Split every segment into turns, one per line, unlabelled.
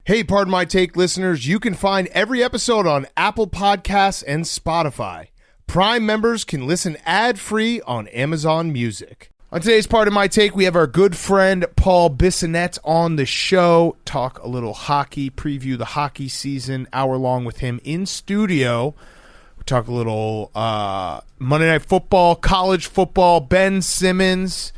Hey, Pardon My Take listeners, you can find every episode on Apple Podcasts and Spotify. Prime members can listen ad-free on Amazon Music. On today's Pardon My Take, we have our good friend Paul Bissonnette on the show. Talk a little hockey, preview the hockey season, hour-long with him in studio. We talk a little Monday Night Football, college football, Ben Simmons,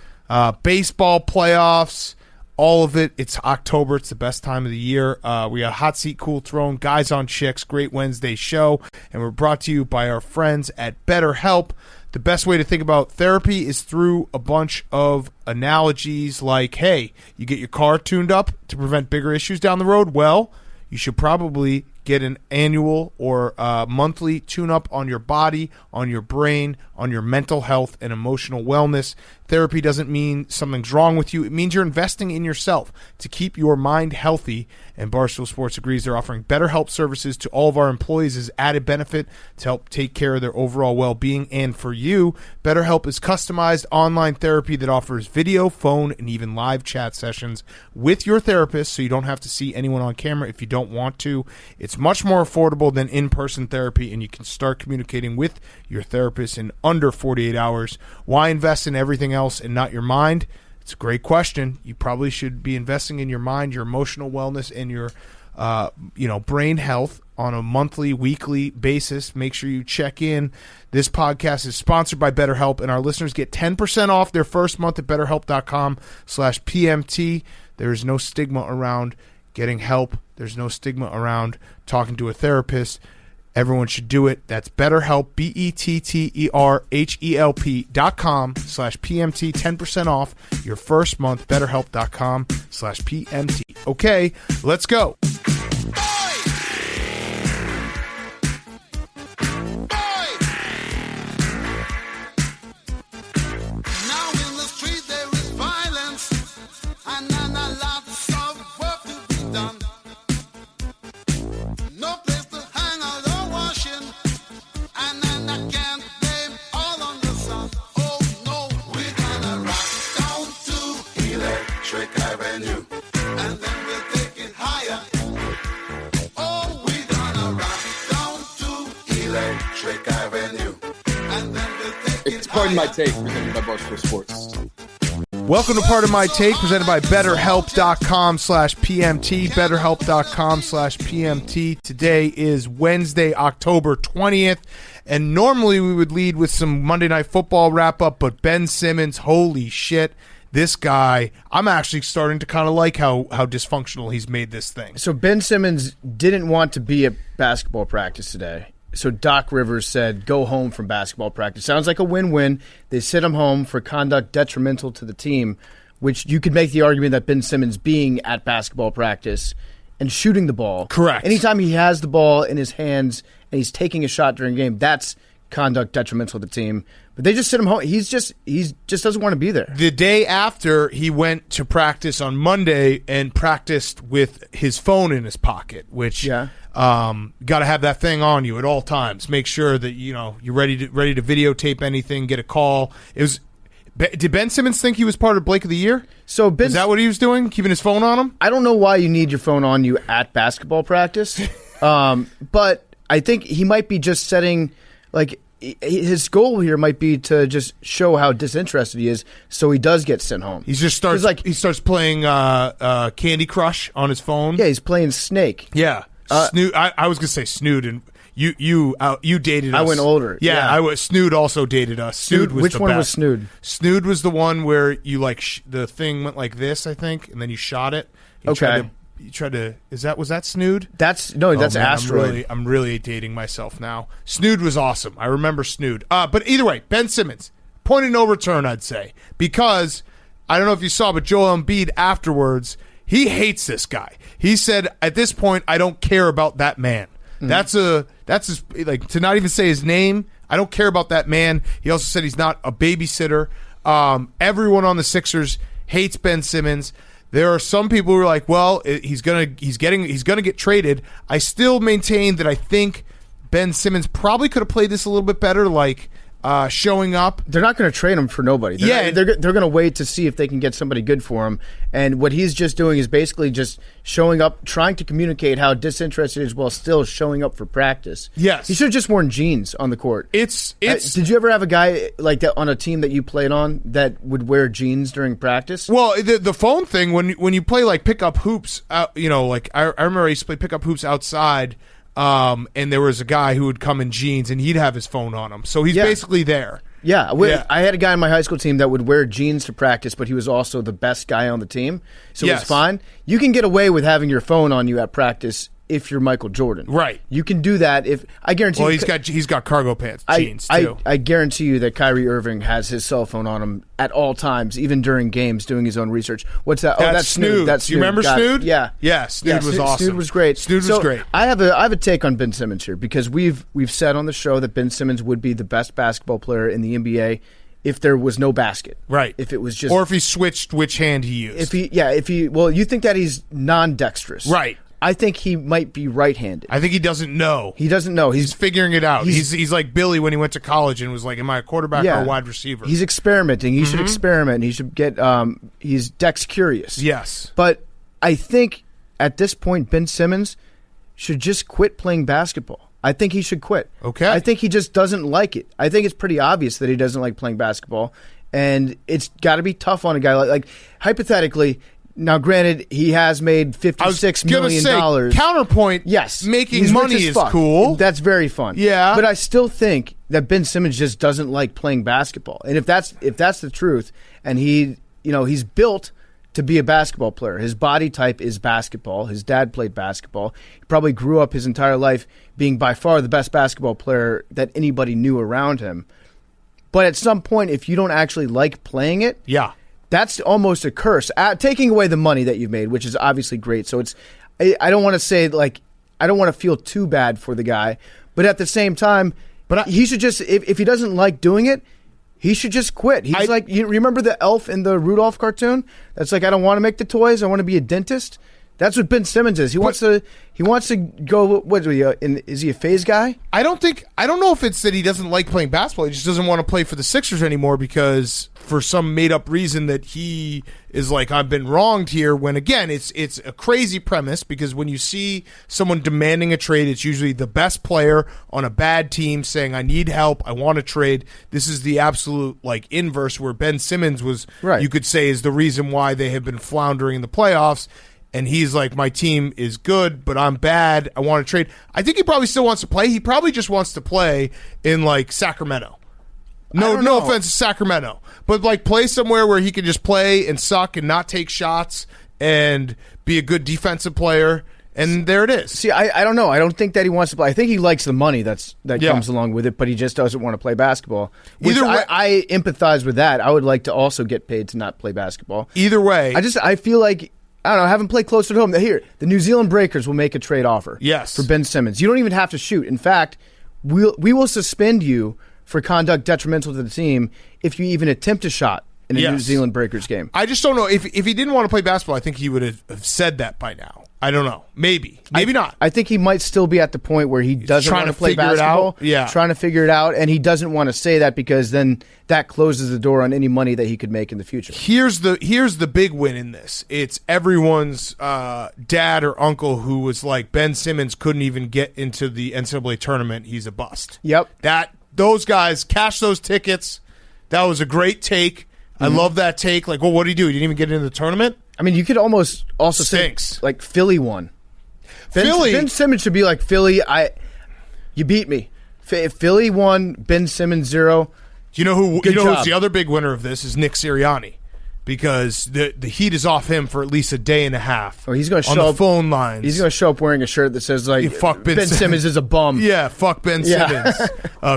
baseball playoffs. All of it. It's October. It's the best time of the year. We got Hot Seat, Cool Throne, Guys on Chicks, great Wednesday show. And we're brought to you by our friends at BetterHelp. The best way to think about therapy is through a bunch of analogies like, hey, you get your car tuned up to prevent bigger issues down the road. Well, you should probably get an annual or monthly tune-up on your body, on your brain, on your mental health and emotional wellness. Therapy doesn't mean something's wrong with you. It means you're investing in yourself to keep your mind healthy. And Barstool Sports agrees they're offering BetterHelp services to all of our employees as added benefit to help take care of their overall well-being. And for you, BetterHelp is customized online therapy that offers video, phone, and even live chat sessions with your therapist, so you don't have to see anyone on camera if you don't want to. It's much more affordable than in-person therapy, and you can start communicating with your therapist in under 48 hours. Why invest in everything else and not your mind? It's a great question. You probably should be investing in your mind, your emotional wellness, and your brain health on a monthly, weekly basis. Make sure you check in. This podcast is sponsored by BetterHelp, and our listeners get 10% off their first month at BetterHelp.com/PMT. There is no stigma around getting help. There's no stigma around talking to a therapist. Everyone should do it. That's BetterHelp, BetterHelp.com/PMT. 10% off your first month, BetterHelp.com/PMT. Okay, let's go.
It's Pardon My Take, presented by Barstool Sports.
Welcome to Pardon My Take, presented by BetterHelp.com/PMT. BetterHelp.com/PMT. Today is Wednesday, October 20th, and normally we would lead with some Monday Night Football wrap-up, but Ben Simmons, holy shit, this guy, I'm actually starting to kind of like how dysfunctional he's made this thing.
So Ben Simmons didn't want to be at basketball practice today. So Doc Rivers said, go home from basketball practice. Sounds like a win-win. They sent him home for conduct detrimental to the team, which you could make the argument that Ben Simmons being at basketball practice and shooting the ball.
Correct.
Anytime he has the ball in his hands and he's taking a shot during a game, that's conduct detrimental to the team. But they just sent him home. He just doesn't want to be there.
The day after, he went to practice on Monday and practiced with his phone in his pocket, which got to have that thing on you at all times. Make sure that you're ready to videotape anything, get a call. Did Ben Simmons think he was part of Blake of the Year?
So
is that what he was doing, keeping his phone on him?
I don't know why you need your phone on you at basketball practice, but I think he might be just setting his goal here might be to just show how disinterested he is, so he does get sent home.
He just starts playing Candy Crush on his phone.
Yeah, he's playing Snake.
Yeah, Snood. I was gonna say Snood, and you dated us.
I went older.
Yeah. Snood also dated us. Snood was
which
the
one
best.
was Snood?
Snood was the one where you the thing went like this, I think, and then you shot it. You tried to. Was that Snood?
That's Asteroid.
I'm really dating myself now. Snood was awesome. I remember Snood. But either way, Ben Simmons, point of no return, I'd say, because I don't know if you saw, but Joel Embiid afterwards, he hates this guy. He said, at this point, I don't care about that man. Mm-hmm. That's his, to not even say his name. I don't care about that man. He also said he's not a babysitter. Everyone on the Sixers hates Ben Simmons. There are some people who are like, well, he's gonna get traded. I still maintain that I think Ben Simmons probably could have played this a little bit better. showing up.
They're not going to trade him for nobody. They're going to wait to see if they can get somebody good for him. And what he's just doing is basically just showing up, trying to communicate how disinterested he is while still showing up for practice.
Yes.
He should have just worn jeans on the court. Did you ever have a guy like that on a team that you played on that would wear jeans during practice?
Well, the phone thing, when you play like pickup hoops, like I remember I used to play pickup hoops outside. And there was a guy who would come in jeans, and he'd have his phone on him. So he's basically there.
Yeah, I had a guy on my high school team that would wear jeans to practice, but he was also the best guy on the team. So it's fine. You can get away with having your phone on you at practice if you're Michael Jordan.
Right.
You can do that if I guarantee
Well, he's got cargo pants, jeans too.
I guarantee you that Kyrie Irving has his cell phone on him at all times, even during games, doing his own research. What's that?
That's Snood.
That's
Do you remember Snood?
Yeah.
Yeah, Snood was awesome.
Snood was great.
Snood was great.
I have a take on Ben Simmons here because we've said on the show that Ben Simmons would be the best basketball player in the NBA if there was no basket.
Right.
If it was just
or if he switched which hand he used.
You think that he's non-dexterous.
Right.
I think he might be right-handed.
I think he doesn't know.
He doesn't know.
He's figuring it out. He's like Billy when he went to college and was like, am I a quarterback or a wide receiver?
He's experimenting. He should experiment. He should get he's dex curious.
Yes.
But I think at this point Ben Simmons should just quit playing basketball. I think he should quit.
Okay.
I think he just doesn't like it. I think it's pretty obvious that he doesn't like playing basketball, and it's got to be tough on a guy like hypothetically. Now, granted, he has made $56 million.
Counterpoint,
yes,
making money is cool.
That's very fun.
Yeah.
But I still think that Ben Simmons just doesn't like playing basketball. And if that's the truth, and he's built to be a basketball player. His body type is basketball. His dad played basketball. He probably grew up his entire life being by far the best basketball player that anybody knew around him. But at some point, if you don't actually like playing it, that's almost a curse. Taking away the money that you've made, which is obviously great. So I don't want to say I don't want to feel too bad for the guy, but at the same time, he should just if he doesn't like doing it, he should just quit. He's like, you remember the elf in the Rudolph cartoon? That's like, I don't want to make the toys. I want to be a dentist. That's what Ben Simmons is. He wants to go. Is he a phase guy? I don't
know if it's that he doesn't like playing basketball. He just doesn't want to play for the Sixers anymore because for some made up reason that he is like, I've been wronged here. When again, it's a crazy premise because when you see someone demanding a trade, it's usually the best player on a bad team saying, I need help. I want to trade. This is the absolute inverse where Ben Simmons was, you could say, is the reason why they have been floundering in the playoffs. And he's like, my team is good, but I'm bad. I want to trade. I think he probably still wants to play. He probably just wants to play in Sacramento. No offense to Sacramento, but play somewhere where he can just play and suck and not take shots and be a good defensive player. And there it is.
See, I don't know. I don't think that he wants to play. I think he likes the money that comes along with it, but he just doesn't want to play basketball. Either way, I empathize with that. I would like to also get paid to not play basketball.
Either way,
I feel like. I don't know, haven't played closer to home. Here, the New Zealand Breakers will make a trade offer for Ben Simmons. You don't even have to shoot. In fact, we will suspend you for conduct detrimental to the team if you even attempt a shot in a New Zealand Breakers game.
I just don't know. If he didn't want to play basketball, I think he would have said that by now. I don't know. Maybe not.
I think he might still be at the point where he doesn't want to play basketball. Trying to figure it out, and he doesn't want to say that because then that closes the door on any money that he could make in the future.
Here's the big win in this. It's everyone's dad or uncle who was like, Ben Simmons couldn't even get into the NCAA tournament. He's a bust.
Yep.
Those guys cashed those tickets. That was a great take. I love that take. What did he do? He didn't even get into the tournament?
I mean, you could almost also say Philly won. Ben Simmons should be like, Philly, you beat me. Philly won, Ben Simmons 0.
You know who's the other big winner of this is Nick Sirianni, because the heat is off him for at least a day and a half.
Oh, he's going to
show
up
on the phone lines.
He's going to show up wearing a shirt that says
fuck
Ben Simmons is a bum.
Yeah, fuck Ben Simmons.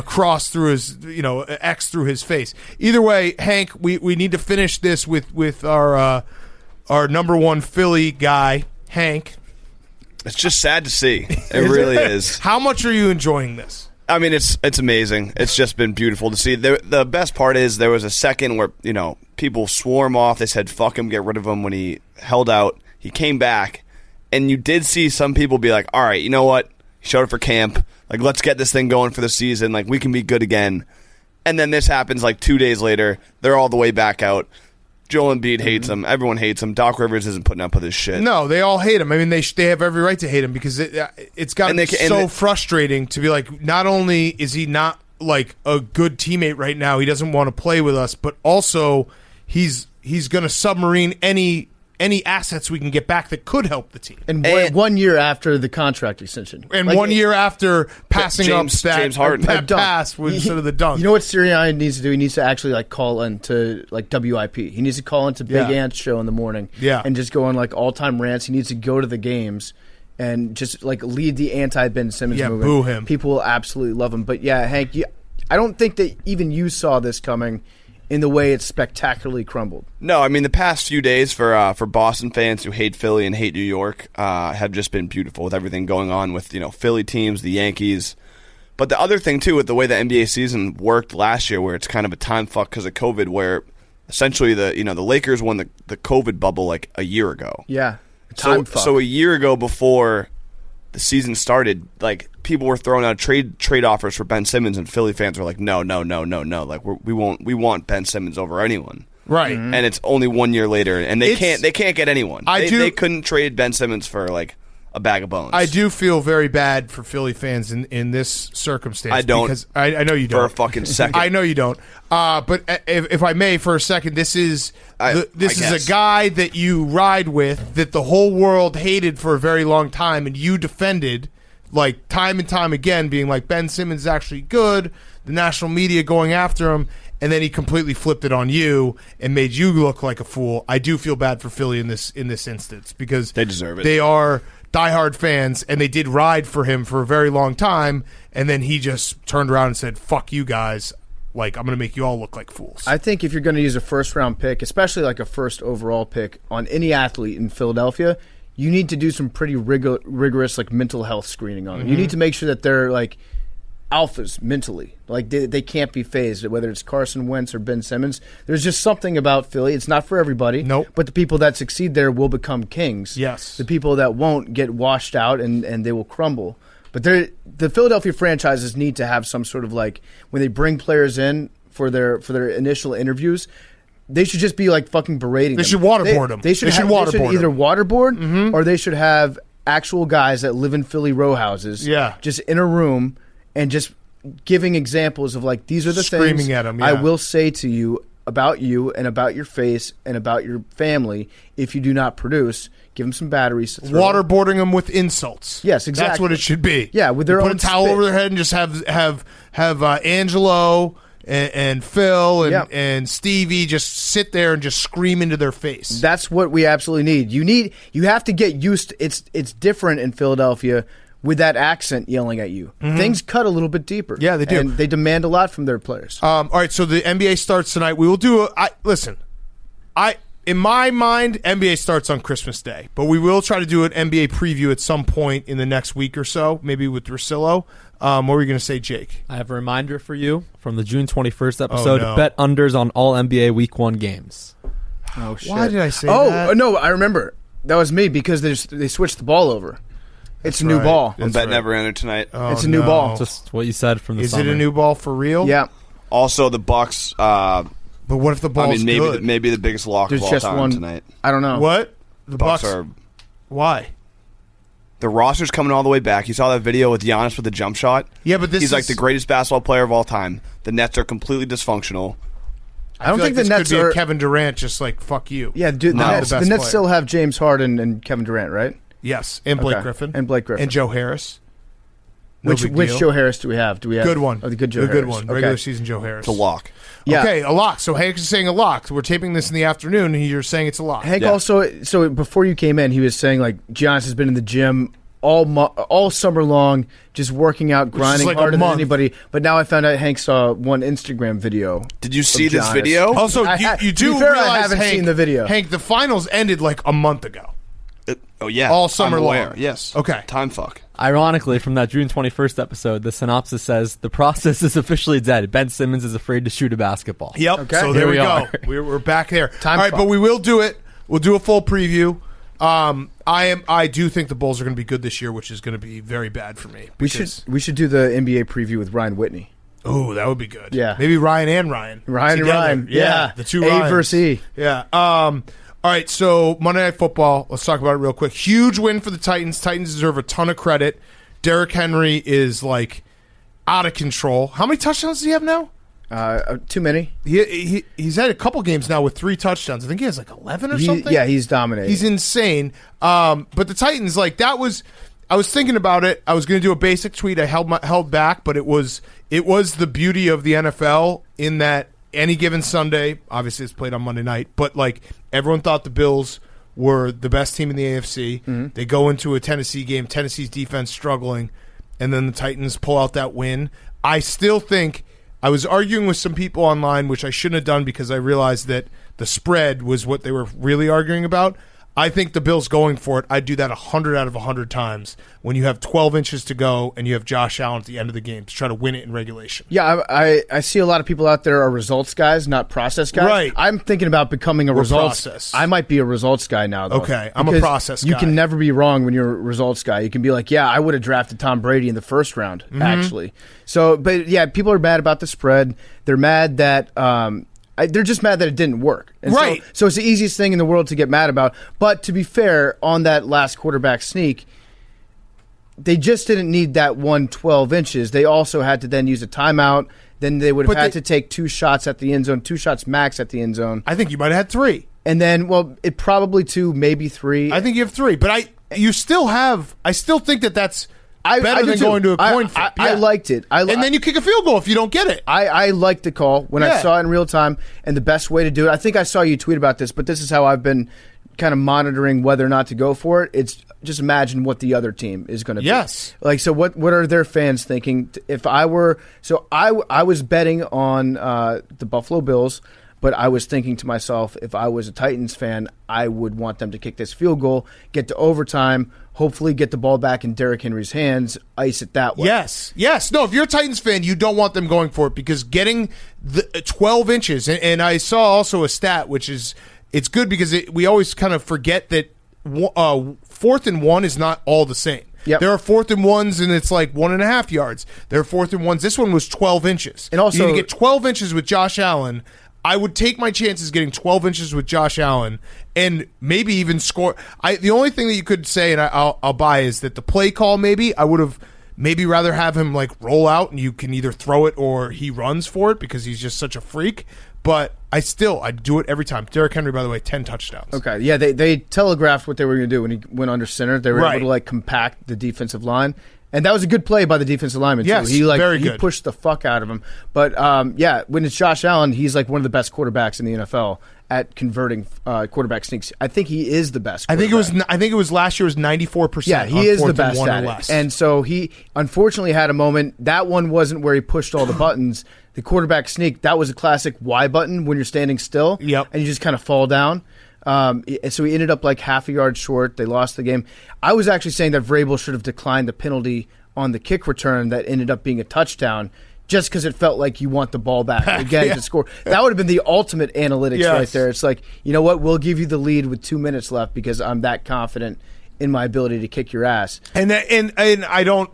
Cross through his X through his face. Either way, Hank, we need to finish this with our number one Philly guy, Hank.
It's just sad to see. It really is.
How much are you enjoying this?
I mean, it's amazing. It's just been beautiful to see. The best part is there was a second where, people swarm off. They said, fuck him, get rid of him when he held out. He came back, and you did see some people be like, all right, you know what? He showed up for camp. Let's get this thing going for the season. We can be good again. And then this happens like 2 days later. They're all the way back out. Joel Embiid hates him. Everyone hates him. Doc Rivers isn't putting up with his shit.
No, they all hate him. I mean, they have every right to hate him because it's got to be so frustrating to be like, not only is he not like a good teammate right now, he doesn't want to play with us, but also he's going to submarine any assets we can get back that could help the team.
And 1 year after the contract extension.
And like, 1 year after passing
James Harden.
that pass instead of the dunk.
You know what Sirianni needs to do? He needs to actually like call into like WIP. He needs to call into Big Ant's show in the morning and just go on like all-time rants. He needs to go to the games and just like lead the anti-Ben Simmons movement.
Boo him. People
will absolutely love him. But yeah, Hank, I don't think that even you saw this coming in the way it spectacularly crumbled.
No, I mean the past few days for Boston fans who hate Philly and hate New York have just been beautiful with everything going on with Philly teams, the Yankees. But the other thing too with the way the NBA season worked last year, where it's kind of a time fuck because of COVID, where essentially the Lakers won the COVID bubble like a year ago.
Yeah,
so a year ago before the season started, like people were throwing out trade offers for Ben Simmons, and Philly fans were like, no, like we want Ben Simmons over anyone,
right?
And it's only 1 year later, and they can't get anyone. They couldn't trade Ben Simmons for like a bag of bones.
I do feel very bad for Philly fans in this circumstance.
I don't.
Because I know you don't.
For a fucking second.
I know you don't. But if I may, for a second, this is a guy that you ride with that the whole world hated for a very long time, and you defended like time and time again, being like, Ben Simmons is actually good, the national media going after him, and then he completely flipped it on you and made you look like a fool. I do feel bad for Philly in this instance because
they deserve it.
They are diehard fans, and they did ride for him for a very long time, and then he just turned around and said, fuck you guys, like, I'm going to make you all look like fools.
I think if you're going to use a first-round pick, especially like a first overall pick, on any athlete in Philadelphia, you need to do some pretty rigorous like mental health screening on them. You need to make sure that they're like alphas mentally. Like they can't be phased, whether it's Carson Wentz or Ben Simmons. There's just something about Philly. It's not for everybody.
Nope.
But the people that succeed there will become kings.
Yes.
The people that won't get washed out and they will crumble. But the Philadelphia franchises need to have some sort of like, when they bring players in for their initial interviews, they should just be like fucking berating them.
They should waterboard them.
They should either waterboard or they should have actual guys that live in Philly row houses just in a room and just giving examples of like, these are the
Screaming
things
at them,
I will say to you about you and about your face and about your family if you do not produce. Give them some batteries to throw.
Waterboarding them with insults.
Yes, exactly.
That's what it should be.
Yeah, with their
you
own
put a towel
spit.
over their head and just have Angelo and Phil and Stevie just sit there and just scream into their face.
That's what we absolutely need. You have to get used to it's different in Philadelphia with that accent yelling at you. Things cut a little bit deeper.
Yeah, they do.
And they demand a lot from their players.
All right, so the NBA starts tonight. We will do in my mind, NBA starts on Christmas Day, but we will try to do an NBA preview at some point in the next week or so, maybe with Russillo. What were you going to say, Jake?
I have a reminder for you from the June 21st episode.
no.
Bet unders on all NBA Week 1 games.
Oh, shit.
Why did I say that?
Oh, no, I remember. That was me because they switched the ball over. It's a new ball.
I'm betting never enter tonight.
Oh,
it's a new ball.
Just what you said from the
Is
summer.
it a new ball for real?
Yeah.
Also, the Bucks.
But what if the ball's good?
maybe the biggest lock
There's
of all
just
time
one
tonight.
I don't know.
What? The
Bucks
Bucks
are.
Why?
The roster's coming all the way back. You saw that video with Giannis with the jump shot.
Yeah, but
he's like the greatest basketball player of all time. The Nets are completely dysfunctional.
I don't think
this
the Nets
could be
are
a Kevin Durant just like fuck you.
Yeah, dude, the Nets still have James Harden and Kevin Durant, right?
Yes, and Blake Griffin.
And Blake Griffin.
And Joe Harris.
Which Joe Harris do we have? Do we have
good one?
Oh, the good Joe Harris.
Good one.
Okay.
Regular season Joe Harris.
It's a lock.
Yeah.
Okay, a lock. So Hank is saying a lock. We're taping this in the afternoon, and you're saying it's a lock.
Hank also. So before you came in, he was saying like Giannis has been in the gym all summer long, just working out, grinding
like
harder than anybody. But now I found out Hank saw one Instagram video.
Did you see
of
this
Giannis.
video?
Also, you do
to be fair,
realize,
I haven't
Hank,
seen the video.
Hank, the finals ended like a month ago.
Oh yeah,
All summer
I'm aware.
long.
Yes.
Okay.
Time fuck.
Ironically, from that June 21st episode, the synopsis says, the process is officially dead. Ben Simmons is afraid to shoot a basketball.
Yep.
Okay.
So there
Here
we
we
go.
are.
We're back there.
Time
All right,
fuck.
but we will do it. We'll do a full preview. I do think the Bulls are going to be good this year, which is going to be very bad for me.
We should do the NBA preview with Ryan Whitney.
Oh, that would be good.
Yeah.
Maybe Ryan and Ryan.
Ryan
together.
and Ryan. Yeah.
The two
A
Ryans.
versus E.
Yeah. All right, so Monday Night Football, let's talk about it real quick. Huge win for the Titans. Titans deserve a ton of credit. Derrick Henry is, like, out of control. How many touchdowns does he have now?
Too many.
He's had a couple games now with 3 touchdowns. I think he has, like, 11 or something.
Yeah, he's dominating.
He's insane. But the Titans, like, that was... I was thinking about it. I was going to do a basic tweet. I held back, but it was the beauty of the NFL in that any given Sunday, obviously it's played on Monday night, but like everyone thought the Bills were the best team in the AFC. Mm-hmm. They go into a Tennessee game, Tennessee's defense struggling, and then the Titans pull out that win. I still think I was arguing with some people online, which I shouldn't have done because I realized that the spread was what they were really arguing about. I think the Bills going for it, I'd do that 100 out of 100 times when you have 12 inches to go and you have Josh Allen at the end of the game to try to win it in regulation.
Yeah, I see a lot of people out there are results guys, not process guys.
Right.
I'm thinking about becoming a results.
Process.
I might be a results guy now, though.
Okay, I'm a process guy.
You can never be wrong when you're a results guy. You can be like, yeah, I would have drafted Tom Brady in the first round, actually. So, but yeah, people are mad about the spread. They're mad that they're just mad that it didn't work. And
right.
So it's the easiest thing in the world to get mad about. But to be fair, on that last quarterback sneak, they just didn't need that 12 inches. They also had to then use a timeout. Then they would have had to take 2 shots at the end zone, 2 shots max at the end zone.
I think you might have had 3.
And then, well, it probably 2, maybe 3.
I think you have 3. But I still think that's better than going to a coin flip.
I liked it.
And then you kick a field goal if you don't get it.
I liked the call when I saw it in real time, and the best way to do it, I think I saw you tweet about this, but this is how I've been kind of monitoring whether or not to go for it. It's just imagine what the other team is going to do.
Yes.
Like, so what are their fans thinking? If I were – so I was betting on the Buffalo Bills, but I was thinking to myself, if I was a Titans fan, I would want them to kick this field goal, get to overtime, hopefully get the ball back in Derrick Henry's hands, ice it that way.
Yes. No, if you're a Titans fan, you don't want them going for it because getting the 12 inches, and I saw also a stat, which is it's good because we always kind of forget that 4th and 1 is not all the same.
Yep.
There are 4th and 1s, and it's like 1.5 yards. There are 4th and 1s. This one was 12 inches.
And also,
you get 12 inches with Josh Allen. I would take my chances getting 12 inches with Josh Allen and maybe even score. The only thing that you could say, and I'll buy, is that the play call maybe I would have maybe rather have him like roll out and you can either throw it or he runs for it because he's just such a freak. But I'd do it every time. Derrick Henry, by the way, 10 touchdowns.
Okay, yeah, they telegraphed what they were going to do when he went under center. They were
Right.
able to like compact the defensive line. And that was a good play by the defensive lineman, too.
Yes, very good.
He pushed the fuck out of him. But, yeah, when it's Josh Allen, he's like one of the best quarterbacks in the NFL at converting quarterback sneaks. I think he is the best quarterback.
I think it was last year was 94%.
Yeah, he is the best
at
at it. And so he unfortunately had a moment. That one wasn't where he pushed all the buttons. The quarterback sneak, that was a classic Y button when you're standing still.
Yep.
And you just kind of fall down. So he ended up like half a yard short. They lost the game. I was actually saying that Vrabel should have declined the penalty on the kick return that ended up being a touchdown just because it felt like you want the ball back again to score. That would have been the ultimate analytics right there. It's like, you know what, we'll give you the lead with 2 minutes left because I'm that confident in my ability to kick your ass.
And I don't,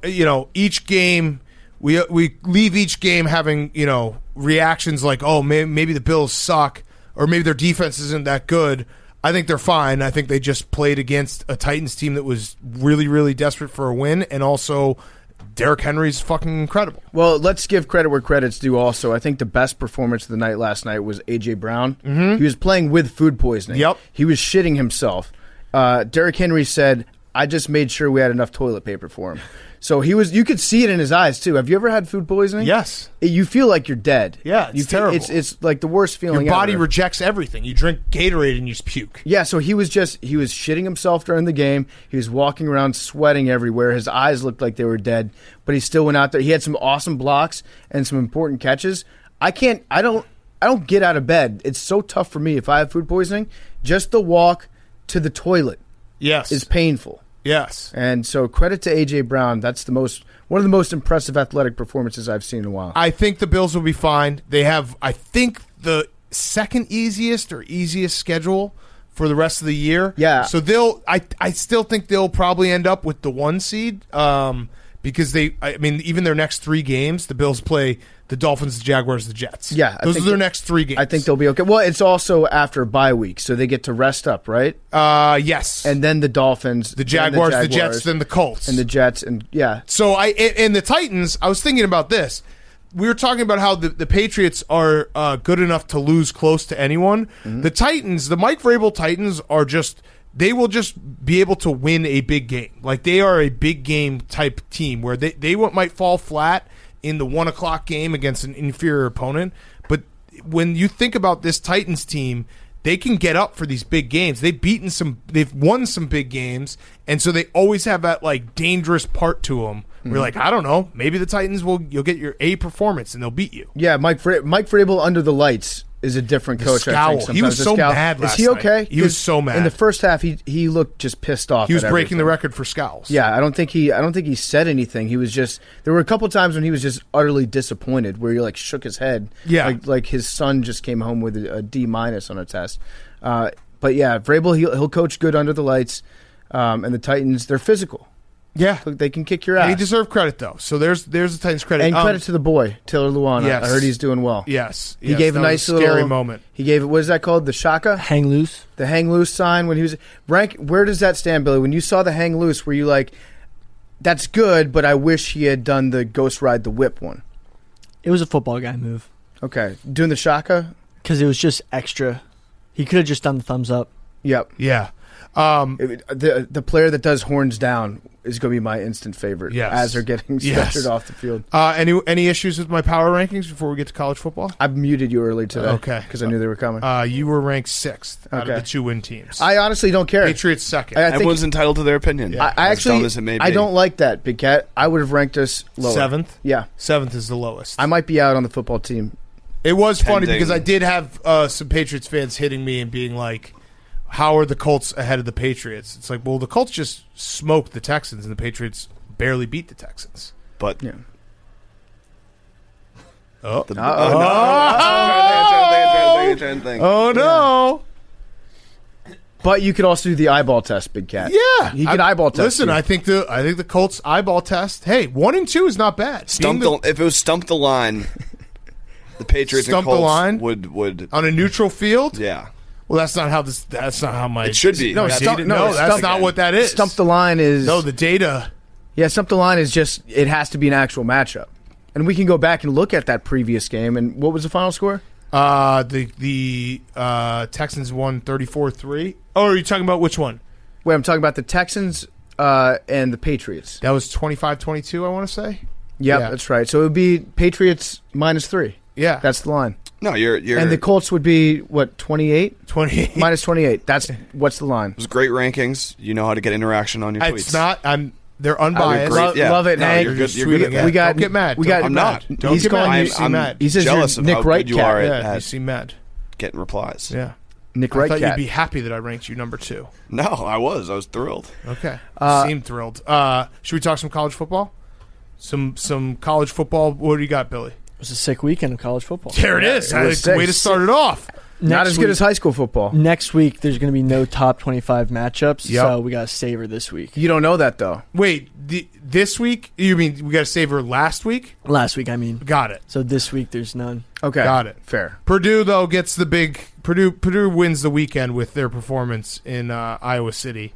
each game we leave each game having, reactions like, oh, maybe the Bills suck or maybe their defense isn't that good. I think they're fine. I think they just played against a Titans team that was really, really desperate for a win, and also Derrick Henry's fucking incredible.
Well, let's give credit where credit's due also. I think the best performance of the night last night was A.J. Brown. Mm-hmm. He was playing with food poisoning.
Yep.
He was shitting himself. Derrick Henry said, I just made sure we had enough toilet paper for him. So you could see it in his eyes too. Have you ever had food poisoning?
Yes.
You feel like you're dead.
Yeah, it's terrible.
It's like the worst feeling
Your body
ever.
rejects everything. You drink Gatorade and you just puke.
Yeah, so he was shitting himself during the game. He was walking around sweating everywhere. His eyes looked like they were dead, but he still went out there. He had some awesome blocks and some important catches. I don't get out of bed. It's so tough for me if I have food poisoning. Just the walk to the toilet is painful.
Yes.
And so credit to A.J. Brown. That's one of the most impressive athletic performances I've seen in a while.
I think the Bills will be fine. They have, I think, the second easiest schedule for the rest of the year.
Yeah.
So I still think they'll probably end up with the 1 seed because even their next 3 games, the Bills play the Dolphins, the Jaguars, the Jets.
Yeah,
those are their next 3 games.
I think they'll be okay. Well, it's also after a bye week, so they get to rest up, right?
Yes.
And then the Dolphins,
the Jaguars, the Jets, then the Colts.
And the Jets, and yeah.
So and the Titans, I was thinking about this. We were talking about how the Patriots are good enough to lose close to anyone. Mm-hmm. The Titans, the Mike Vrabel Titans, they will just be able to win a big game. Like, they are a big game type team where they might fall flat in the 1 o'clock game against an inferior opponent. But when you think about this Titans team, they can get up for these big games. They've won some big games, and so they always have that like dangerous part to them. We're like, I don't know, maybe the Titans you'll get your A performance and they'll beat you.
Yeah, Mike Vrabel under the lights is a different coach.
Scowl.
I think,
he was so mad last night.
Is he okay?
He was so mad.
In the first half, he looked just pissed off.
He was breaking the record for scowls.
Yeah, I don't think he said anything. He was just, there were a couple times when he was just utterly disappointed, where he like shook his head.
Yeah,
like his son just came home with a D- on a test. But yeah, Vrabel he'll coach good under the lights, and the Titans, they're physical.
Yeah,
they can kick your ass.
They deserve credit though. So there's the Titans credit,
and credit to the boy Taylor Lewan.
Yes.
I heard he's doing well.
Yes,
he gave a nice
scary
little
moment.
He gave, what is that called? The shaka,
hang loose.
The hang loose sign when he was Where does that stand, Billy? When you saw the hang loose, were you like, that's good, but I wish he had done the ghost ride the whip one?
It was a football guy move.
Okay, doing the shaka
because it was just extra. He could have just done the thumbs up.
Yep.
Yeah.
The player that does horns down is going to be my instant favorite.
Yes.
As they're getting stretchered off the field.
Any issues with my power rankings before we get to college football?
I muted you early today.
Okay.
Because I knew they were coming.
You were ranked 6th out of the 2 win teams.
I honestly don't care.
Patriots 2nd.
Everyone's entitled to their opinion.
Yeah. I don't like that, Big Cat. I would have ranked us lower.
7th?
Yeah.
7th is the lowest.
I might be out on the football team.
It was funny because I did have some Patriots fans hitting me and being like, how are the Colts ahead of the Patriots? It's like, well, the Colts just smoked the Texans, and the Patriots barely beat the Texans.
But
yeah.
Oh
no!
But you could also do the eyeball test, Big Cat.
Yeah,
you could eyeball test.
Listen, I think the Colts eyeball test. Hey, 1 and 2 is not bad.
If it was stump the line, the Patriots and Colts would
on a neutral field.
Yeah.
Well, that's not how my.
It should be.
That's not what that is.
Stump the line is
the data.
Yeah, stump the line is just it has to be an actual matchup, and we can go back and look at that previous game. And what was the final score?
The Texans won 34-3. Oh, are you talking about which one?
Wait, I'm talking about the Texans and the Patriots.
That was 25-22, I want to say.
Yep, yeah, that's right. So it would be Patriots -3.
Yeah,
that's the line.
No, you're
and the Colts would be what, 28?
28
-28. That's what's the line?
It was great rankings. You know how to get interaction on your tweets.
It's not. They're unbiased.
Love it, Hank.
You're good.
We got.
Don't get mad.
I'm not.
Don't get mad.
I'm
mad.
He says
jealous of
Nick
how
Wright
good you are
you seem mad.
Getting replies.
Yeah.
Nick Wright.
I thought you'd be happy that I ranked you number 2.
No, I was thrilled.
Okay. Seemed thrilled. Should we talk some college football? Some college football. What do you got, Billy?
It was a sick weekend of college football.
There it is. Way to start it off.
Not as good as high school football.
Next week, there's going to be no top 25 matchups,
Yep.
so we got to savor this week.
You don't know that, though.
Wait, this week? You mean we got to save her last week?
Last week, I mean.
Got it.
So this week, there's none.
Okay.
Got it.
Fair.
Purdue, though, gets the big – Purdue wins the weekend with their performance in Iowa City.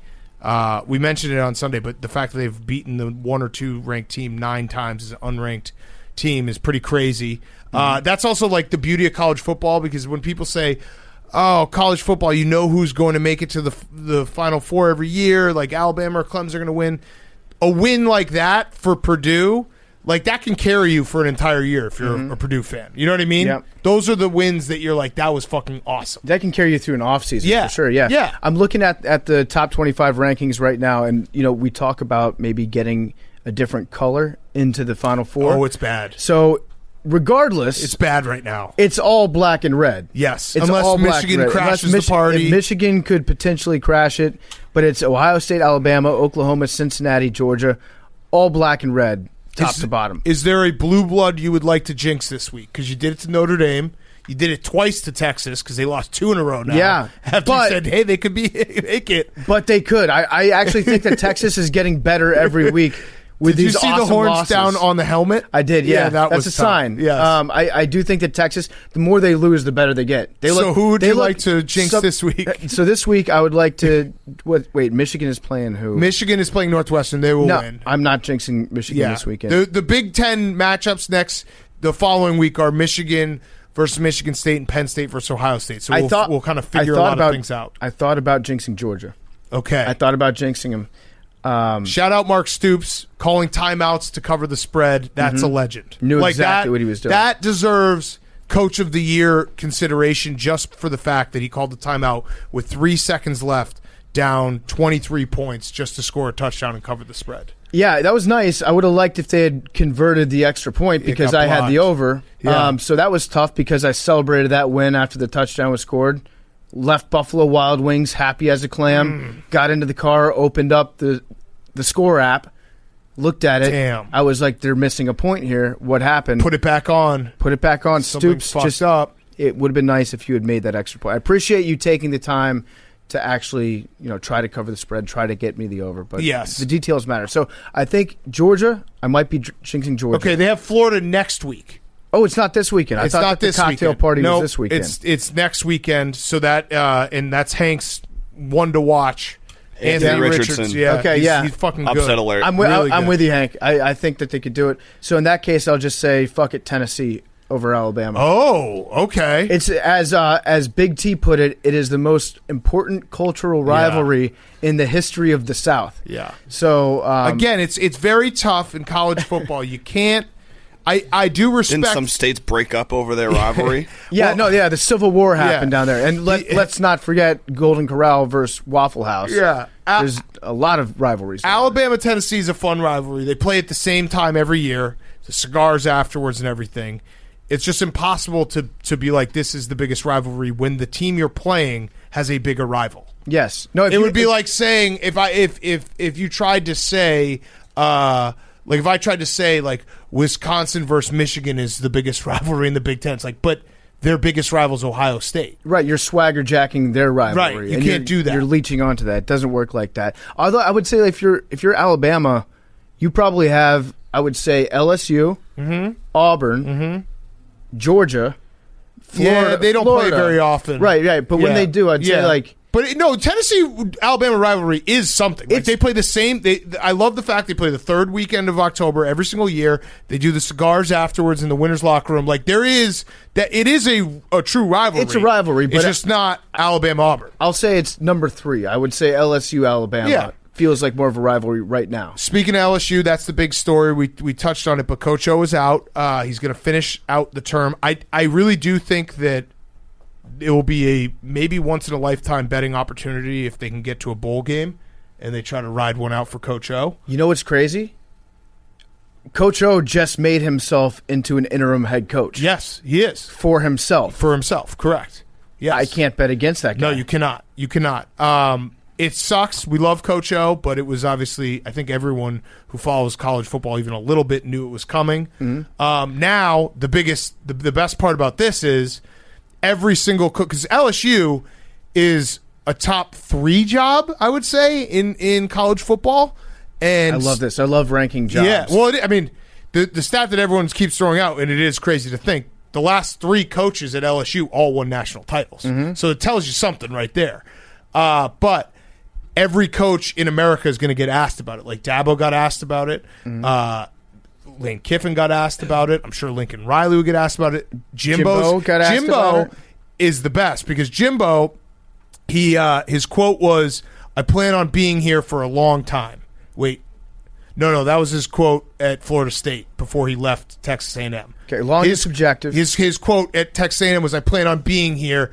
We mentioned it on Sunday, but the fact that they've beaten the 1 or 2 ranked team 9 times as an unranked team is pretty crazy. That's also like the beauty of college football, because when people say, oh, college football, you know who's going to make it to the Final Four every year, like Alabama or Clemson are going to win. A win like that for Purdue, like that can carry you for an entire year if you're a Purdue fan. You know what I mean?
Yep.
Those are the wins that you're like, that was fucking awesome.
That can carry you through an offseason,
Yeah.
for sure. Yeah.
Yeah.
I'm looking at the top 25 rankings right now, and we talk about maybe getting a different color into the Final Four.
Oh, it's bad.
So regardless,
It's bad right now.
it's all black and red.
Yes,
It's
unless
all black
Michigan
and red.
crashes
Unless
the party.
Michigan could potentially crash it, but it's Ohio State, Alabama, Oklahoma, Cincinnati, Georgia, all black and red, top to bottom.
Is there a blue blood you would like to jinx this week? Because you did it to Notre Dame. You did it twice to Texas because they lost 2 in a row now.
Yeah,
After you said, hey, they could make it.
But they could. I actually think that Texas is getting better every week. with
Did you
these
see
awesome
the horns
losses.
down on the helmet?
I did, yeah.
that
That's
was
a
tough.
sign.
Yes.
I do think that Texas, the more they lose, the better they get.
So who would you like to jinx this week?
So this week, I would like to. Wait, Michigan is playing who?
Michigan is playing Northwestern. They will win.
I'm not jinxing Michigan this weekend.
The Big Ten matchups the following week are Michigan versus Michigan State and Penn State versus Ohio State. So we'll kind of figure a lot of things out.
I thought about jinxing Georgia.
Okay.
I thought about jinxing him.
Shout out Mark Stoops calling timeouts to cover the spread. That's a legend.
Knew exactly what he was doing.
That deserves Coach of the Year consideration just for the fact that he called the timeout with 3 seconds left, down 23 points just to score a touchdown and cover the spread.
Yeah, that was nice. I would have liked if they had converted the extra point because I had the over.
Yeah.
So that was tough because I celebrated that win after the touchdown was scored. Left Buffalo Wild Wings happy as a clam. Got into the car, opened up the score app, looked at it.
Damn.
I was like, they're missing a point here. What happened?
Put it back on. Something
Stoops
fucked up.
It would have been nice if you had made that extra point. I appreciate you taking the time to actually, try to cover the spread, try to get me the over. But
yes,
the details matter. So I think Georgia, I might be jinxing Georgia.
Okay, they have Florida next week.
Oh, it's not this weekend. I thought the cocktail party was this weekend.
It's next weekend. So that and that's Hank's one to watch. Anthony Richardson. Yeah.
Okay,
he's fucking good.
Upset alert.
I'm with you, Hank. I think that they could do it. So in that case, I'll just say fuck it, Tennessee over Alabama.
Oh, okay.
It's as Big T put it. It is the most important cultural rivalry in the history of the South.
Yeah.
So
again, it's very tough in college football. You can't. I do respect.
Didn't some states break up over their rivalry?
The Civil War happened down there, and let's not forget Golden Corral versus Waffle House.
Yeah,
there's a lot of rivalries.
Alabama Tennessee is a fun rivalry. They play at the same time every year. The cigars afterwards and everything. It's just impossible to be like this is the biggest rivalry when the team you're playing has a bigger rival.
Yes, no.
It would be like saying if you tried to say. Like if I tried to say like Wisconsin versus Michigan is the biggest rivalry in the Big Ten, it's like, but their biggest rival is Ohio State.
Right, you're swagger jacking their rivalry.
Right, you can't do that.
You're leeching onto that. It doesn't work like that. Although I would say if you're Alabama, you probably have I would say LSU, Auburn, Georgia, Florida.
Yeah, they don't play very often.
Right. But when they do, I'd say like.
But no, Tennessee-Alabama rivalry is something. Like they play the same. I love the fact they play the third weekend of October every single year. They do the cigars afterwards in the winner's locker room. Like there is that. It is a true rivalry.
It's a rivalry, but
it's just not Alabama-Auburn.
I'll say it's number 3. I would say LSU-Alabama.
Yeah.
Feels like more of a rivalry right now.
Speaking of LSU, that's the big story. We touched on it, but Coach O is out. He's going to finish out the term. I really do think that it will be a maybe once-in-a-lifetime betting opportunity if they can get to a bowl game and they try to ride one out for Coach O.
You know what's crazy? Coach O just made himself into an interim head coach.
Yes, he is.
For himself.
Correct. Yes.
I can't bet against that guy.
No, you cannot. It sucks. We love Coach O, but it was obviously, I think everyone who follows college football even a little bit knew it was coming. Now, the best part about this is every single coach, because LSU is a top 3 job, I would say, in college football. And
I love this. I love ranking jobs.
Yeah, well, the stat that everyone keeps throwing out, and it is crazy to think, the last 3 coaches at LSU all won national titles. So it tells you something right there. But every coach in America is going to get asked about it. Like Dabo got asked about it. Lane Kiffin got asked about it. I'm sure Lincoln Riley would get asked about it. Jimbo
got asked about it.
Is the best because Jimbo, his quote was, "I plan on being here for a long time." Wait, no, that was his quote at Florida State before he left Texas A&M.
Okay, long is subjective.
His quote at Texas A&M was, "I plan on being here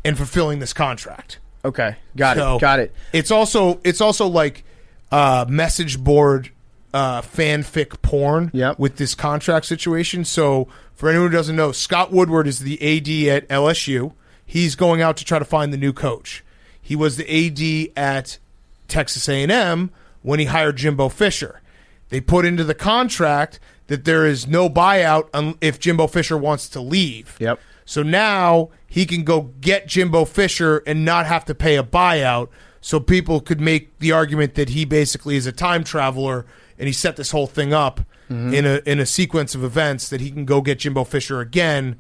and fulfilling this contract."
Okay, got it.
It's also like message board fanfic porn with this contract situation. So for anyone who doesn't know, Scott Woodward is the AD at LSU. He's going out to try to find the new coach. He was the AD at Texas A&M when he hired Jimbo Fisher. They put into the contract that there is no buyout if Jimbo Fisher wants to leave.
Yep.
So now he can go get Jimbo Fisher and not have to pay a buyout. So people could make the argument that he basically is a time traveler and he set this whole thing up in a sequence of events that he can go get Jimbo Fisher again,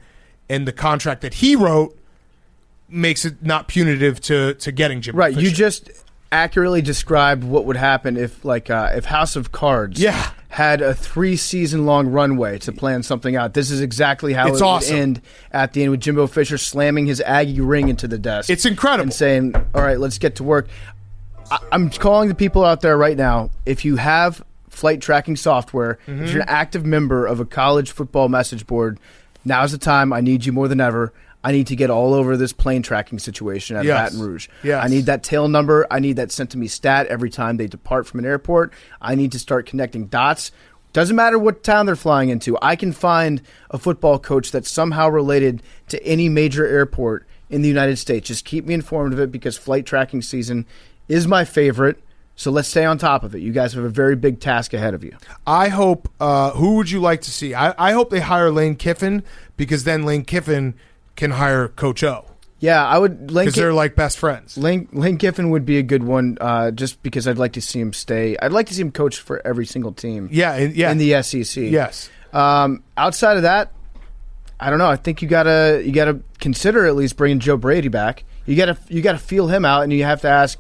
and the contract that he wrote makes it not punitive to getting Jimbo Fisher.
Right, you just accurately described what would happen if House of Cards had a 3-season-long runway to plan something out. This is exactly how it would end at the end, with Jimbo Fisher slamming his Aggie ring into the desk.
It's incredible.
And saying, all right, let's get to work. I'm calling the people out there right now, if you have flight tracking software, if you're an active member of a college football message board, now's the time. I need you more than ever. I need to get all over this plane tracking situation at Baton Rouge.
Yes.
I need that tail number. I need that sent to me stat every time they depart from an airport. I need to start connecting dots. Doesn't matter what town they're flying into. I can find a football coach that's somehow related to any major airport in the United States. Just keep me informed of it, because flight tracking season is my favorite. So let's stay on top of it. You guys have a very big task ahead of you.
I hope, who would you like to see? I hope they hire Lane Kiffin, because then Lane Kiffin can hire Coach O.
Yeah, I would.
Because they're like best friends.
Lane Kiffin would be a good one, just because I'd like to see him stay. I'd like to see him coach for every single team. In the SEC.
Yes.
Outside of that, I don't know. I think you gotta consider at least bringing Joe Brady back. You gotta feel him out, and you have to ask,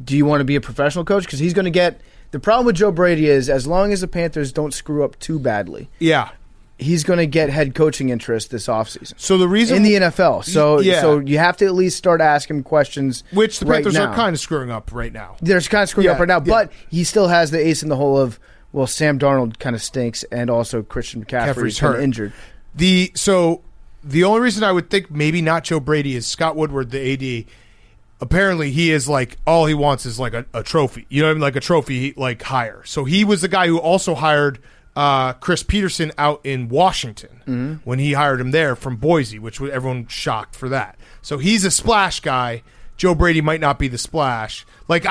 do you want to be a professional coach? Because he's going to get – the problem with Joe Brady is, as long as the Panthers don't screw up too badly, he's going to get head coaching interest this offseason.
So the reason
in the NFL. So you have to at least start asking him questions.
Which the Panthers
right
are kind of screwing up right now.
They're kind of screwing up right now, but he still has the ace in the hole of, well, Sam Darnold kind of stinks, and also Christian McCaffrey's kind of injured.
So the only reason I would think maybe not Joe Brady is Scott Woodward, the AD. Apparently, he is like, all he wants is like a trophy. You know what I mean? Like a trophy like hire. So he was the guy who also hired Chris Peterson out in Washington when he hired him there from Boise, which everyone shocked for that. So he's a splash guy. Joe Brady might not be the splash. Like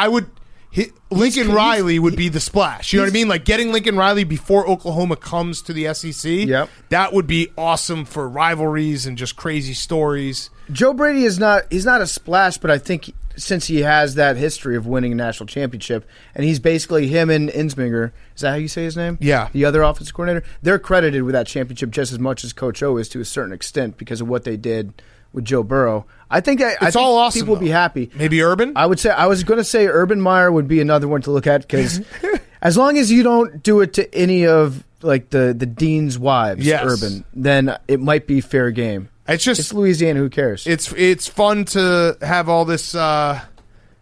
Lincoln Riley would be the splash. You know what I mean? Like getting Lincoln Riley before Oklahoma comes to the SEC. That would be awesome for rivalries and just crazy stories.
Joe Brady he's not a splash, but I think since he has that history of winning a national championship, and he's basically him and Insminger, is that how you say his name?
Yeah.
The other offensive coordinator? They're credited with that championship just as much as Coach O is to a certain extent because of what they did with Joe Burrow. I think
all awesome,
people would be happy.
Maybe Urban?
I was going to say Urban Meyer would be another one to look at, because as long as you don't do it to any of like the dean's wives, Urban, then it might be fair game. It's Louisiana. Who cares?
It's fun to have all this,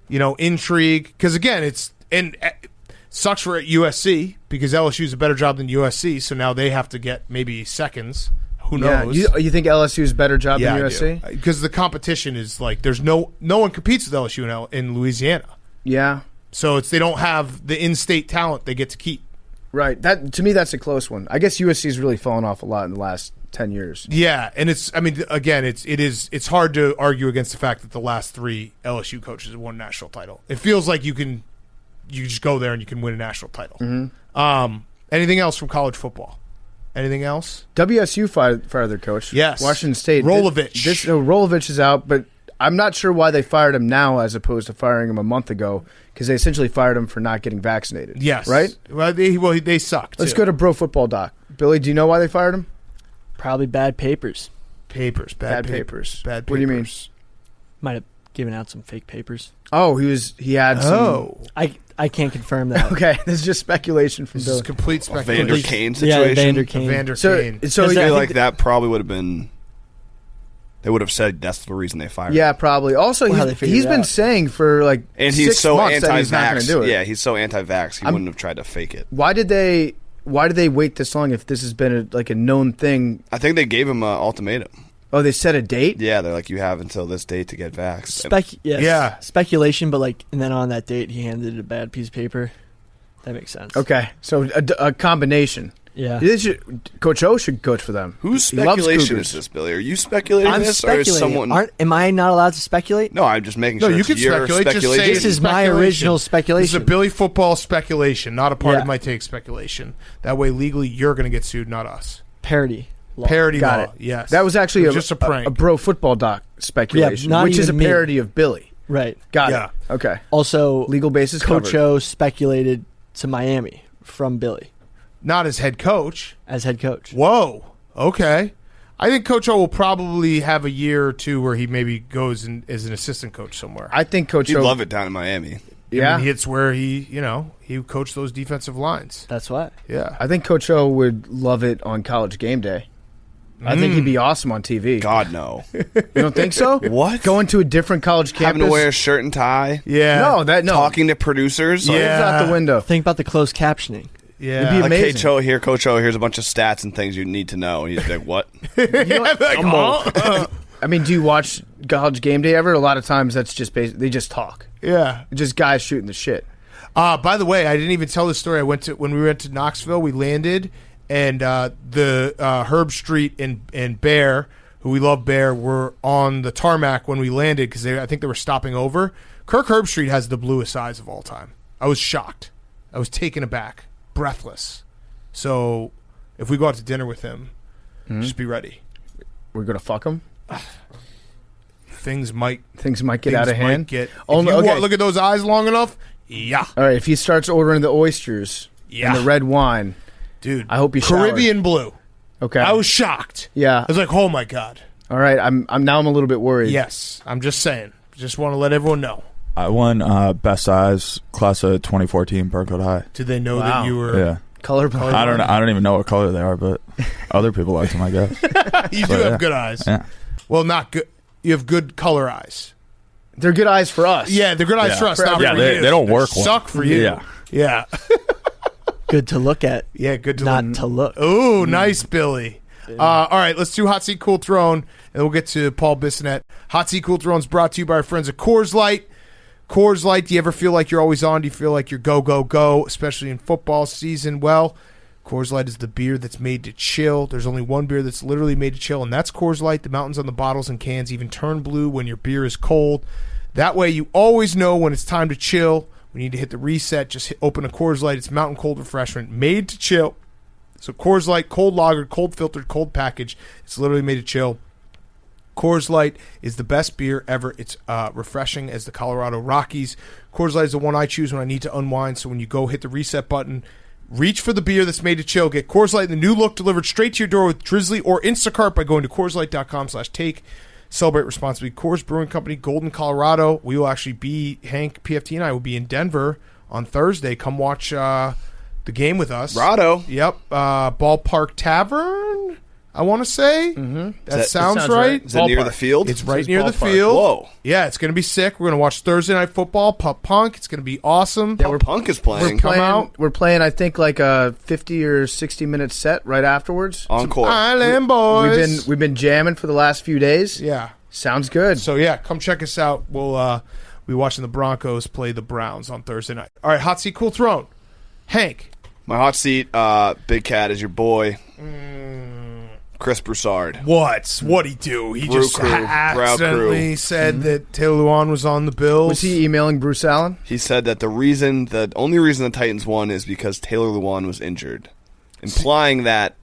intrigue. Because again, it sucks for USC because LSU's a better job than USC. So now they have to get maybe seconds. Who knows?
You think LSU's a better job than USC?
Because the competition is like there's no one competes with LSU in Louisiana.
Yeah. So
they don't have the in-state talent they get to keep.
Right. That to me, that's a close one. I guess USC's really fallen off a lot in the last 10 years.
Yeah, and it's hard to argue against the fact that the last 3 LSU coaches have won a national title. It feels like you just go there and you can win a national title. Anything else from college football? Anything else?
WSU fired their coach.
Yes.
Washington State.
Rolovich.
Rolovich is out, but I'm not sure why they fired him now as opposed to firing him a month ago, because they essentially fired him for not getting vaccinated.
Yes.
Right?
Well, they sucked.
Let's go to Pro Football Doc. Billy, do you know why they fired him?
Probably bad papers.
Bad papers.
What do you mean?
Might have given out some fake papers.
Oh, he had some.
I can't confirm that.
Okay, this is just speculation from
This
Billy.
is complete speculation.
Vander Kane situation.
Yeah, Vander Kane.
Kane.
So
I feel like that probably would have been. They would have said that's the reason they fired him.
Yeah, probably. Also, he's been saying for like
and
6
he's so
months that he's not going to do it.
Yeah, he's so anti-vax. He wouldn't have tried to fake it.
Why did they wait this long if this has been a known thing?
I think they gave him an ultimatum.
Oh, they set a date?
Yeah, they're like, you have until this date to get vaxxed.
Speculation, but and then on that date he handed a bad piece of paper. That makes sense.
Okay, so a combination.
Yeah.
Coach O should coach for them.
Whose speculation is this, Billy? Are you speculating
I'm
this?
speculating.
Or is someone...
Am I not allowed to speculate?
No, I'm just making sure
you can speculate. Just say
this is my original speculation.
This is a Billy football speculation, not a part of my take speculation. That way, legally, you're going to get sued, not us.
Parody law.
Parody
Got
law,
it.
yes.
That was actually
just a prank.
A Pro Football Doc speculation,
Yeah,
which is a
even me.
parody of Billy.
Right.
Got it. Okay.
Also,
legal basis
Coach
covered.
O speculated to Miami, from Billy
Not as head coach.
as head coach.
Whoa. Okay. I think Coach O will probably have a year or two where he maybe goes as an assistant coach somewhere.
I think Coach
You'd
O.
love it down in Miami.
Yeah.
It's where he coached those defensive lines.
That's why.
Yeah.
I think Coach O would love it on College Game Day. I think he'd be awesome on TV.
God, no.
You don't think so?
What?
Going to a different college campus?
Having to wear a shirt and tie.
Yeah.
No.
Talking to producers.
Yeah.
It's out the window.
Think about the closed captioning.
Yeah.
It'd be
Like,
amazing.
Coach O, here's a bunch of stats and things you need to know. And he's like, what?
I mean, do you watch College Game Day ever? A lot of times that's just they just talk.
Yeah.
Just guys shooting the shit.
By the way, I didn't even tell this story. When we went to Knoxville, we landed, and the Herb Street and Bear, who we love Bear, were on the tarmac when we landed because I think they were stopping over. Kirk Herbstreit has the bluest eyes of all time. I was shocked. I was taken aback, breathless. So if we go out to dinner with him, just be ready.
We're gonna fuck them.
Things might
get out of hand.
If
Only-
you
okay.
look at those eyes long enough, yeah.
All right, if he starts ordering the oysters and the red wine,
Dude,
I hope he showered.
Caribbean blue.
Okay.
I was shocked.
Yeah.
I was like, oh my God.
All right, I'm a little bit worried.
Yes, I'm just saying. Just want to let everyone know.
I won Best Size class of 2014 Burcoat High.
Did they know
Wow.
that you were?
Yeah.
Colorblind.
I don't know. I don't even know what color they are, but other people like them, I guess.
You do
yeah.
have good eyes.
Yeah.
Well, not good. You have good color eyes.
They're good eyes for us.
Yeah, they're good eyes
Yeah.
for us. Not
Yeah,
for
they
you.
don't work well.
Suck for you.
Yeah.
Yeah.
Good to look at,
Yeah. Good to
not to look.
Ooh, nice, Billy. All right, let's do Hot Seat Cool Throne, and we'll get to Paul Bissonnette. Hot Seat Cool Throne is brought to you by our friends at Coors Light. Coors Light, do you ever feel like you're always on? Do you feel like you're go, go, go, especially in football season? Well, Coors Light is the beer that's made to chill. There's only one beer that's literally made to chill, and that's Coors Light. The mountains on the bottles and cans even turn blue when your beer is cold. That way you always know when it's time to chill. We need to hit the reset. Just open a Coors Light. It's mountain cold refreshment made to chill. So Coors Light, cold lagered, cold filtered, cold package. It's literally made to chill. Coors Light is the best beer ever. It's refreshing as the Colorado Rockies. Coors Light is the one I choose when I need to unwind. So when you go hit the reset button, reach for the beer that's made to chill. Get Coors Light in the new look delivered straight to your door with Drizzly or Instacart by going to CoorsLight.com/take. Celebrate responsibly. Coors Brewing Company, Golden, Colorado. We will actually be, Hank, PFT, and I will be in Denver on Thursday. Come watch the game with us.
Rado.
Yep. Ballpark Tavern, I want to say. Mm-hmm. That sounds
sounds
right.
right.
Is it near the field?
It's right
It's
near the
ballpark.
field.
Whoa.
Yeah, it's going to be sick. We're going to watch Thursday Night Football, Pup Punk. It's going to be awesome.
Yeah, Punk is playing.
Come out.
We're playing, I think, like a 50 or 60 minite set right afterwards.
Encore.
Island Boys.
We've been jamming for the last few days.
Yeah.
Sounds good.
So, yeah, come check us out. We'll be watching the Broncos play the Browns on Thursday night. All right, Hot Seat Cool Throne. Hank.
My hot seat, Big Cat, is your boy, Chris Broussard.
What'd he do? He
Brew
just
crew,
accidentally
crew.
said that Taylor Lewan was on the Bills.
Was he emailing Bruce Allen?
He said that the only reason the Titans won is because Taylor Lewan was injured, implying that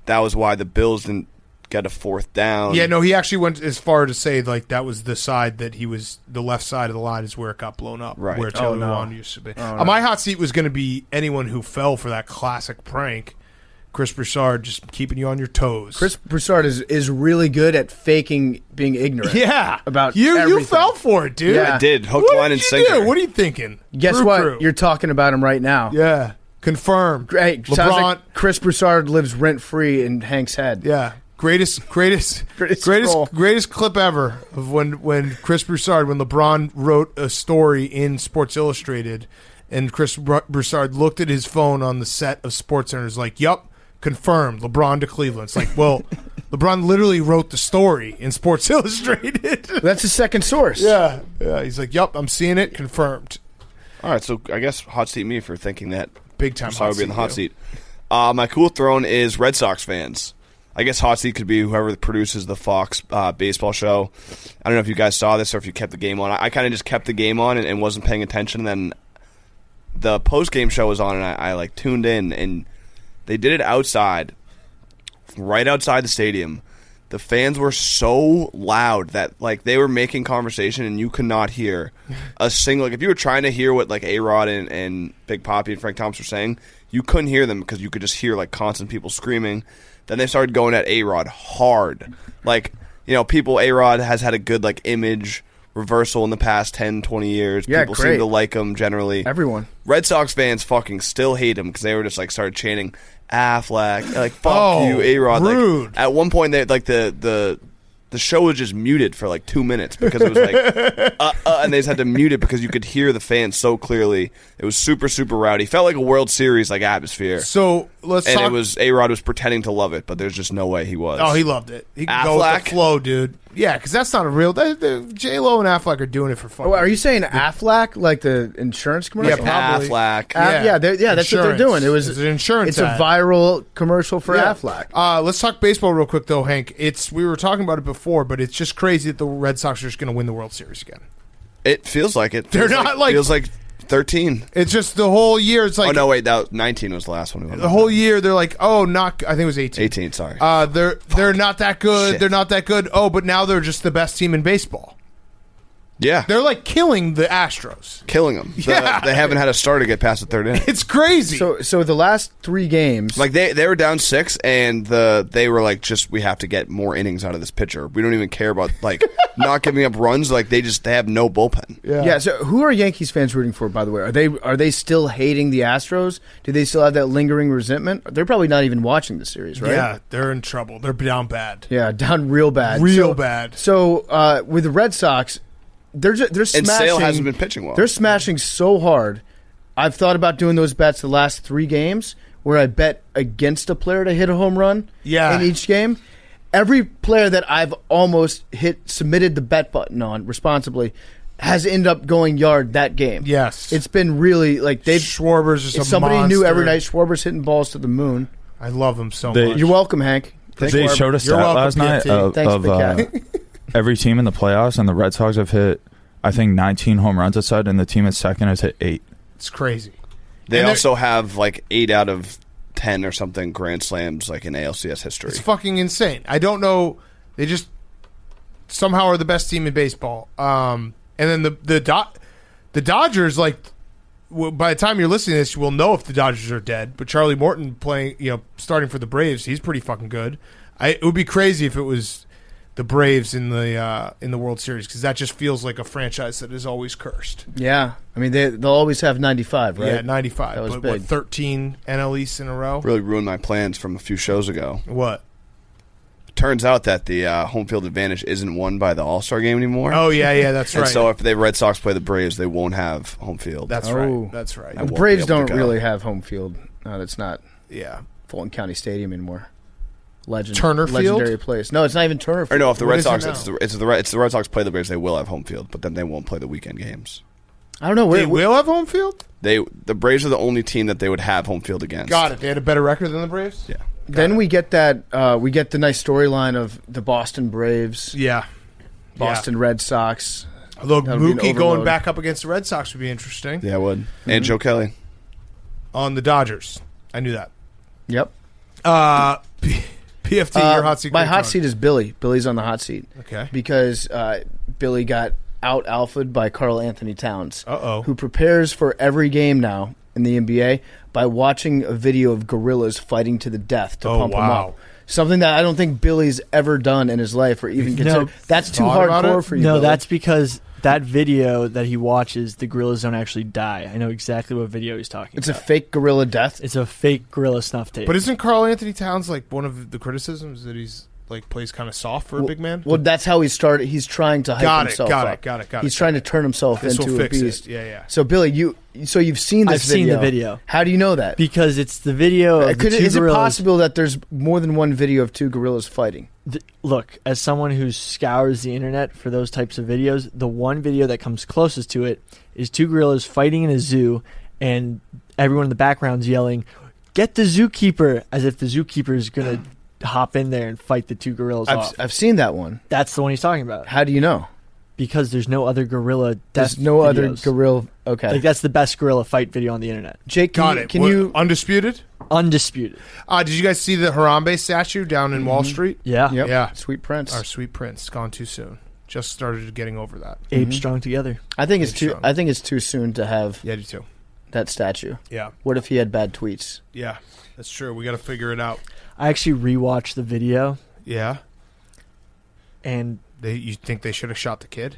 was why the Bills didn't get a fourth down.
Yeah, no, he actually went as far to say like that was the side that he was, the left side of the line is where it got blown up,
Right.
where Taylor
no.
Lewan used to be. My hot seat was going to be anyone who fell for that classic prank. Chris Broussard just keeping you on your toes.
Chris Broussard is really good at faking being ignorant.
yeah,
About
you
everything.
fell for it, dude.
Yeah.
I did. Hook,
What
line,
did
and
you
sinker.
do? What are you thinking?
Guess
Brew
what?
crew.
You're talking about him right now.
Yeah, confirmed.
Great.
LeBron.
Sounds like Chris Broussard lives rent free in Hank's head.
Yeah. Greatest
scroll.
clip ever of when Chris Broussard, when LeBron wrote a story in Sports Illustrated, and Chris Broussard looked at his phone on the set of SportsCenter and was like, "Yup, confirmed, LeBron to Cleveland." It's like, well, LeBron literally wrote the story in Sports Illustrated.
That's his second source.
yeah. He's like, "Yup, I'm seeing it, confirmed."
All right, so I guess hot seat me for thinking that
Big time.
Broussard would be in the hot
you.
seat. My cool throne is Red Sox fans. I guess hot seat could be whoever produces the Fox baseball show. I don't know if you guys saw this or if you kept the game on. I kind of just kept the game on and wasn't paying attention. And then the post-game show was on, and I like tuned in, and they did it outside, right outside the stadium. the fans were so loud that like they were making conversation and you could not hear a single. Like if you were trying to hear what like A-Rod and Big Poppy and Frank Thompson were saying, you couldn't hear them because you could just hear like constant people screaming. Then they started going at A-Rod hard. Like, you know, A-Rod has had a good like image reversal in the past 10, 20 years.
Yeah,
people
great.
seem to like him generally.
Everyone.
Red Sox fans fucking still hate him because they were just like started chanting Affleck, like fuck you, A-Rod.
Rude.
Like, at one point, they like the show was just muted for like 2 minutes because it was like and they just had to mute it because you could hear the fans so clearly. It was super super rowdy. Felt like a World Series like atmosphere.
So let's
and
talk.
it was A-Rod was pretending to love it, but there's just no way he was.
Oh, he loved it. He could go with
Affleck?
the flow, dude. Yeah, because that's not a real. J-Lo and Affleck are doing it for fun.
Oh, are you saying Affleck, like the insurance commercial?
Yeah, probably.
Affleck.
Yeah, that's what they're doing.
It's an insurance.
It's a
ad.
viral commercial for
Yeah.
Affleck.
Let's talk baseball real quick, though, Hank. We were talking about it before, but it's just crazy that the Red Sox are just going to win the World Series again.
It feels like it.
They're
Feels
not like-
feels like 13.
It's just the whole year. It's like
Oh no, wait, that was 19 was the last one.
the whole year. They're like, oh, not. I think it was 18.
18. Sorry.
They're not that good.
Shit.
They're not that good. Oh, but now they're just the best team in baseball.
yeah,
They're like killing the Astros.
killing them.
Yeah.
They haven't had a starter get past the third inning.
It's crazy.
So the last 3 games,
Like they were down 6, and they were like, just we have to get more innings out of this pitcher. We don't even care about like not giving up runs. Like they have no bullpen.
yeah. So who are Yankees fans rooting for? By the way, are they still hating the Astros? Do they still have that lingering resentment? They're probably not even watching the series, right?
Yeah, they're in trouble. They're down bad.
Yeah, down real bad.
Real bad.
So with the Red Sox, they're smashing.
And Sale hasn't been pitching well.
They're smashing so hard. I've thought about doing those bets the last 3 games where I bet against a player to hit a home run
Yeah.
in each game. Every player that I've almost submitted the bet button on responsibly has ended up going yard that game.
Yes.
It's been really like they've
Schwarber's just
if
a
somebody
monster.
knew every night Schwarber's hitting balls to the moon.
I love him so
They-
much.
You're welcome, Hank.
They
Schwarber.
showed a
You're
stat
welcome,
last night
PFT.
Thanks,
of
Big Cat.
every team in the playoffs, and the Red Sox have hit, I think, 19 home runs aside, and the team at second has hit 8.
It's crazy.
They
And
also have like 8 out of 10 or something grand slams like in ALCS history.
It's fucking insane. I don't know. They just somehow are the best team in baseball. And then the Dodgers, like, by the time you're listening to this, you will know if the Dodgers are dead. But Charlie Morton starting for the Braves, he's pretty fucking good. It would be crazy if it was the Braves in the World Series, because that just feels like a franchise that is always cursed.
Yeah, I mean they'll always have 95, right?
Yeah, 95.
That was
but
big.
what, 13 NL East in a row?
Really ruined my plans from a few shows ago.
What?
Turns out that the home field advantage isn't won by the All-Star game anymore.
Oh, yeah, that's
and
right.
so if the Red Sox play the Braves, they won't have home field.
That's
Oh.
right. That's right.
I
The
won't
Braves
be able
don't
to go.
really have home field. No, it's not
Yeah.
Fulton County Stadium anymore.
Turner Field?
Legendary place. No, it's not even Turner
Or
Field.
no, if the
What
Red
is it
Sox,
now?
it's the Red Sox play the Braves, they will have home field, but then they won't play the weekend games.
I don't know.
They will have home field?
The Braves are the only team that they would have home field against.
Got it. They had a better record than the Braves?
Yeah.
Then we get that. We get the nice storyline of the Boston Braves,
Yeah.
Boston Red Sox.
Although
That would be an
Mookie going
overload.
back up against the Red Sox would be interesting.
Yeah, I would. And Joe Kelly.
On the Dodgers. I knew that.
Yep.
PFT, your hot seat.
My
Great
hot
Tone.
seat is Billy. Billy's on the hot seat.
Okay.
Because Billy got out alphaed by Karl Anthony Towns,
Uh-oh.
who prepares for every game now in the NBA by watching a video of gorillas fighting to the death to
Oh,
pump him
wow.
up. Something that I don't think Billy's ever done in his life or even considered. That's too
thought about
hardcore
it?
for you.
No,
Billy.
that's because that video that he watches, the gorillas don't actually die. I know exactly what video he's talking
It's a
about.
fake gorilla death.
It's a fake gorilla snuff tape.
But isn't Karl Anthony Towns like one of the criticisms that he's like plays kind of soft for a big man?
Well, that's how he started. He's trying to hype himself up.
Got it.
He's trying to turn himself
This will
into a
fix
beast.
it. Yeah.
So, Billy, you've seen this
I've
video.
seen the video.
How do you know that?
because it's the video of the two
Is it
gorillas.
possible that there's more than one video of two gorillas fighting?
Look, as someone who scours the internet for those types of videos, the one video that comes closest to it is two gorillas fighting in a zoo, and everyone in the background's yelling, "Get the zookeeper!" as if the zookeeper is going to hop in there and fight the two gorillas off.
I've seen that one.
That's the one he's talking about.
How do you know?
because there's no other gorilla.
There's no other gorilla. Okay,
like that's the best gorilla fight video on the internet.
Jake,
Can you undisputed?
Undisputed.
Did you guys see the Harambe statue down in Wall Street?
Yeah.
Yep.
Yeah.
Sweet Prince.
Our sweet prince gone too soon. Just started getting over that.
Apes strong together.
I think it's
Big
too.
strong.
I think it's too soon to have
Yeah, I do too.
that statue.
Yeah,
What if he had bad tweets?
yeah, that's true. We got to figure it out.
I actually rewatched the video,
Yeah,
and
you think they should have shot the kid?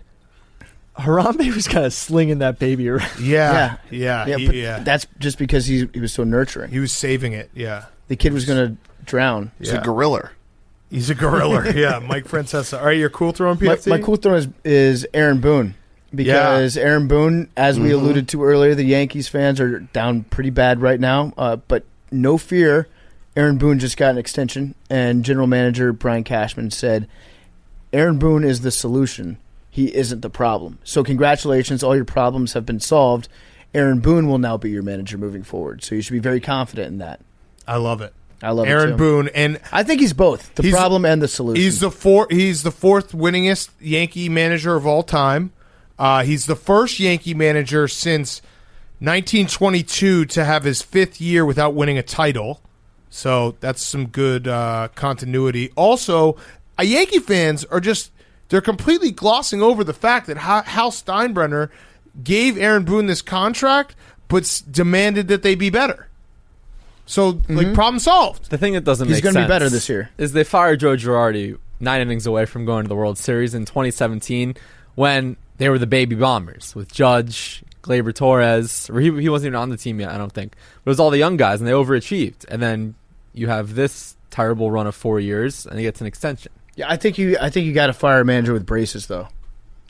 Harambe was kind of slinging that baby around.
Yeah,
But that's just because he was so nurturing.
He was saving it. Yeah,
The kid was going to drown.
He's a gorilla.
He's a gorilla. Yeah, Mike Francesa. All right, your cool throw on
My,
PFT?
my cool throw is Aaron Boone. Because Aaron Boone, as we alluded to earlier, the Yankees fans are down pretty bad right now. But no fear, Aaron Boone just got an extension, and General Manager Brian Cashman said, Aaron Boone is the solution. He isn't the problem. So congratulations, all your problems have been solved. Aaron Boone will now be your manager moving forward. So you should be very confident in that.
I love it.
I love
Aaron
it too.
Boone, and
I think he's both, the
He's-
problem and the solution.
he's the fourth winningest Yankee manager of all time. He's the first Yankee manager since 1922 to have his fifth year without winning a title. So that's some good continuity. Also, Yankee fans are they're completely glossing over the fact that Hal Steinbrenner gave Aaron Boone this contract, but demanded that they be better. So, problem solved.
The thing that doesn't
He's
make
gonna be
sense
better this year.
is they fired Joe Girardi 9 innings away from going to the World Series in 2017 when they were the baby Bombers with Judge, Gleyber Torres. Or he wasn't even on the team yet, I don't think. But it was all the young guys, and they overachieved. And then you have this terrible run of 4 years, and he gets an extension.
Yeah, I think you got to fire a manager with braces, though.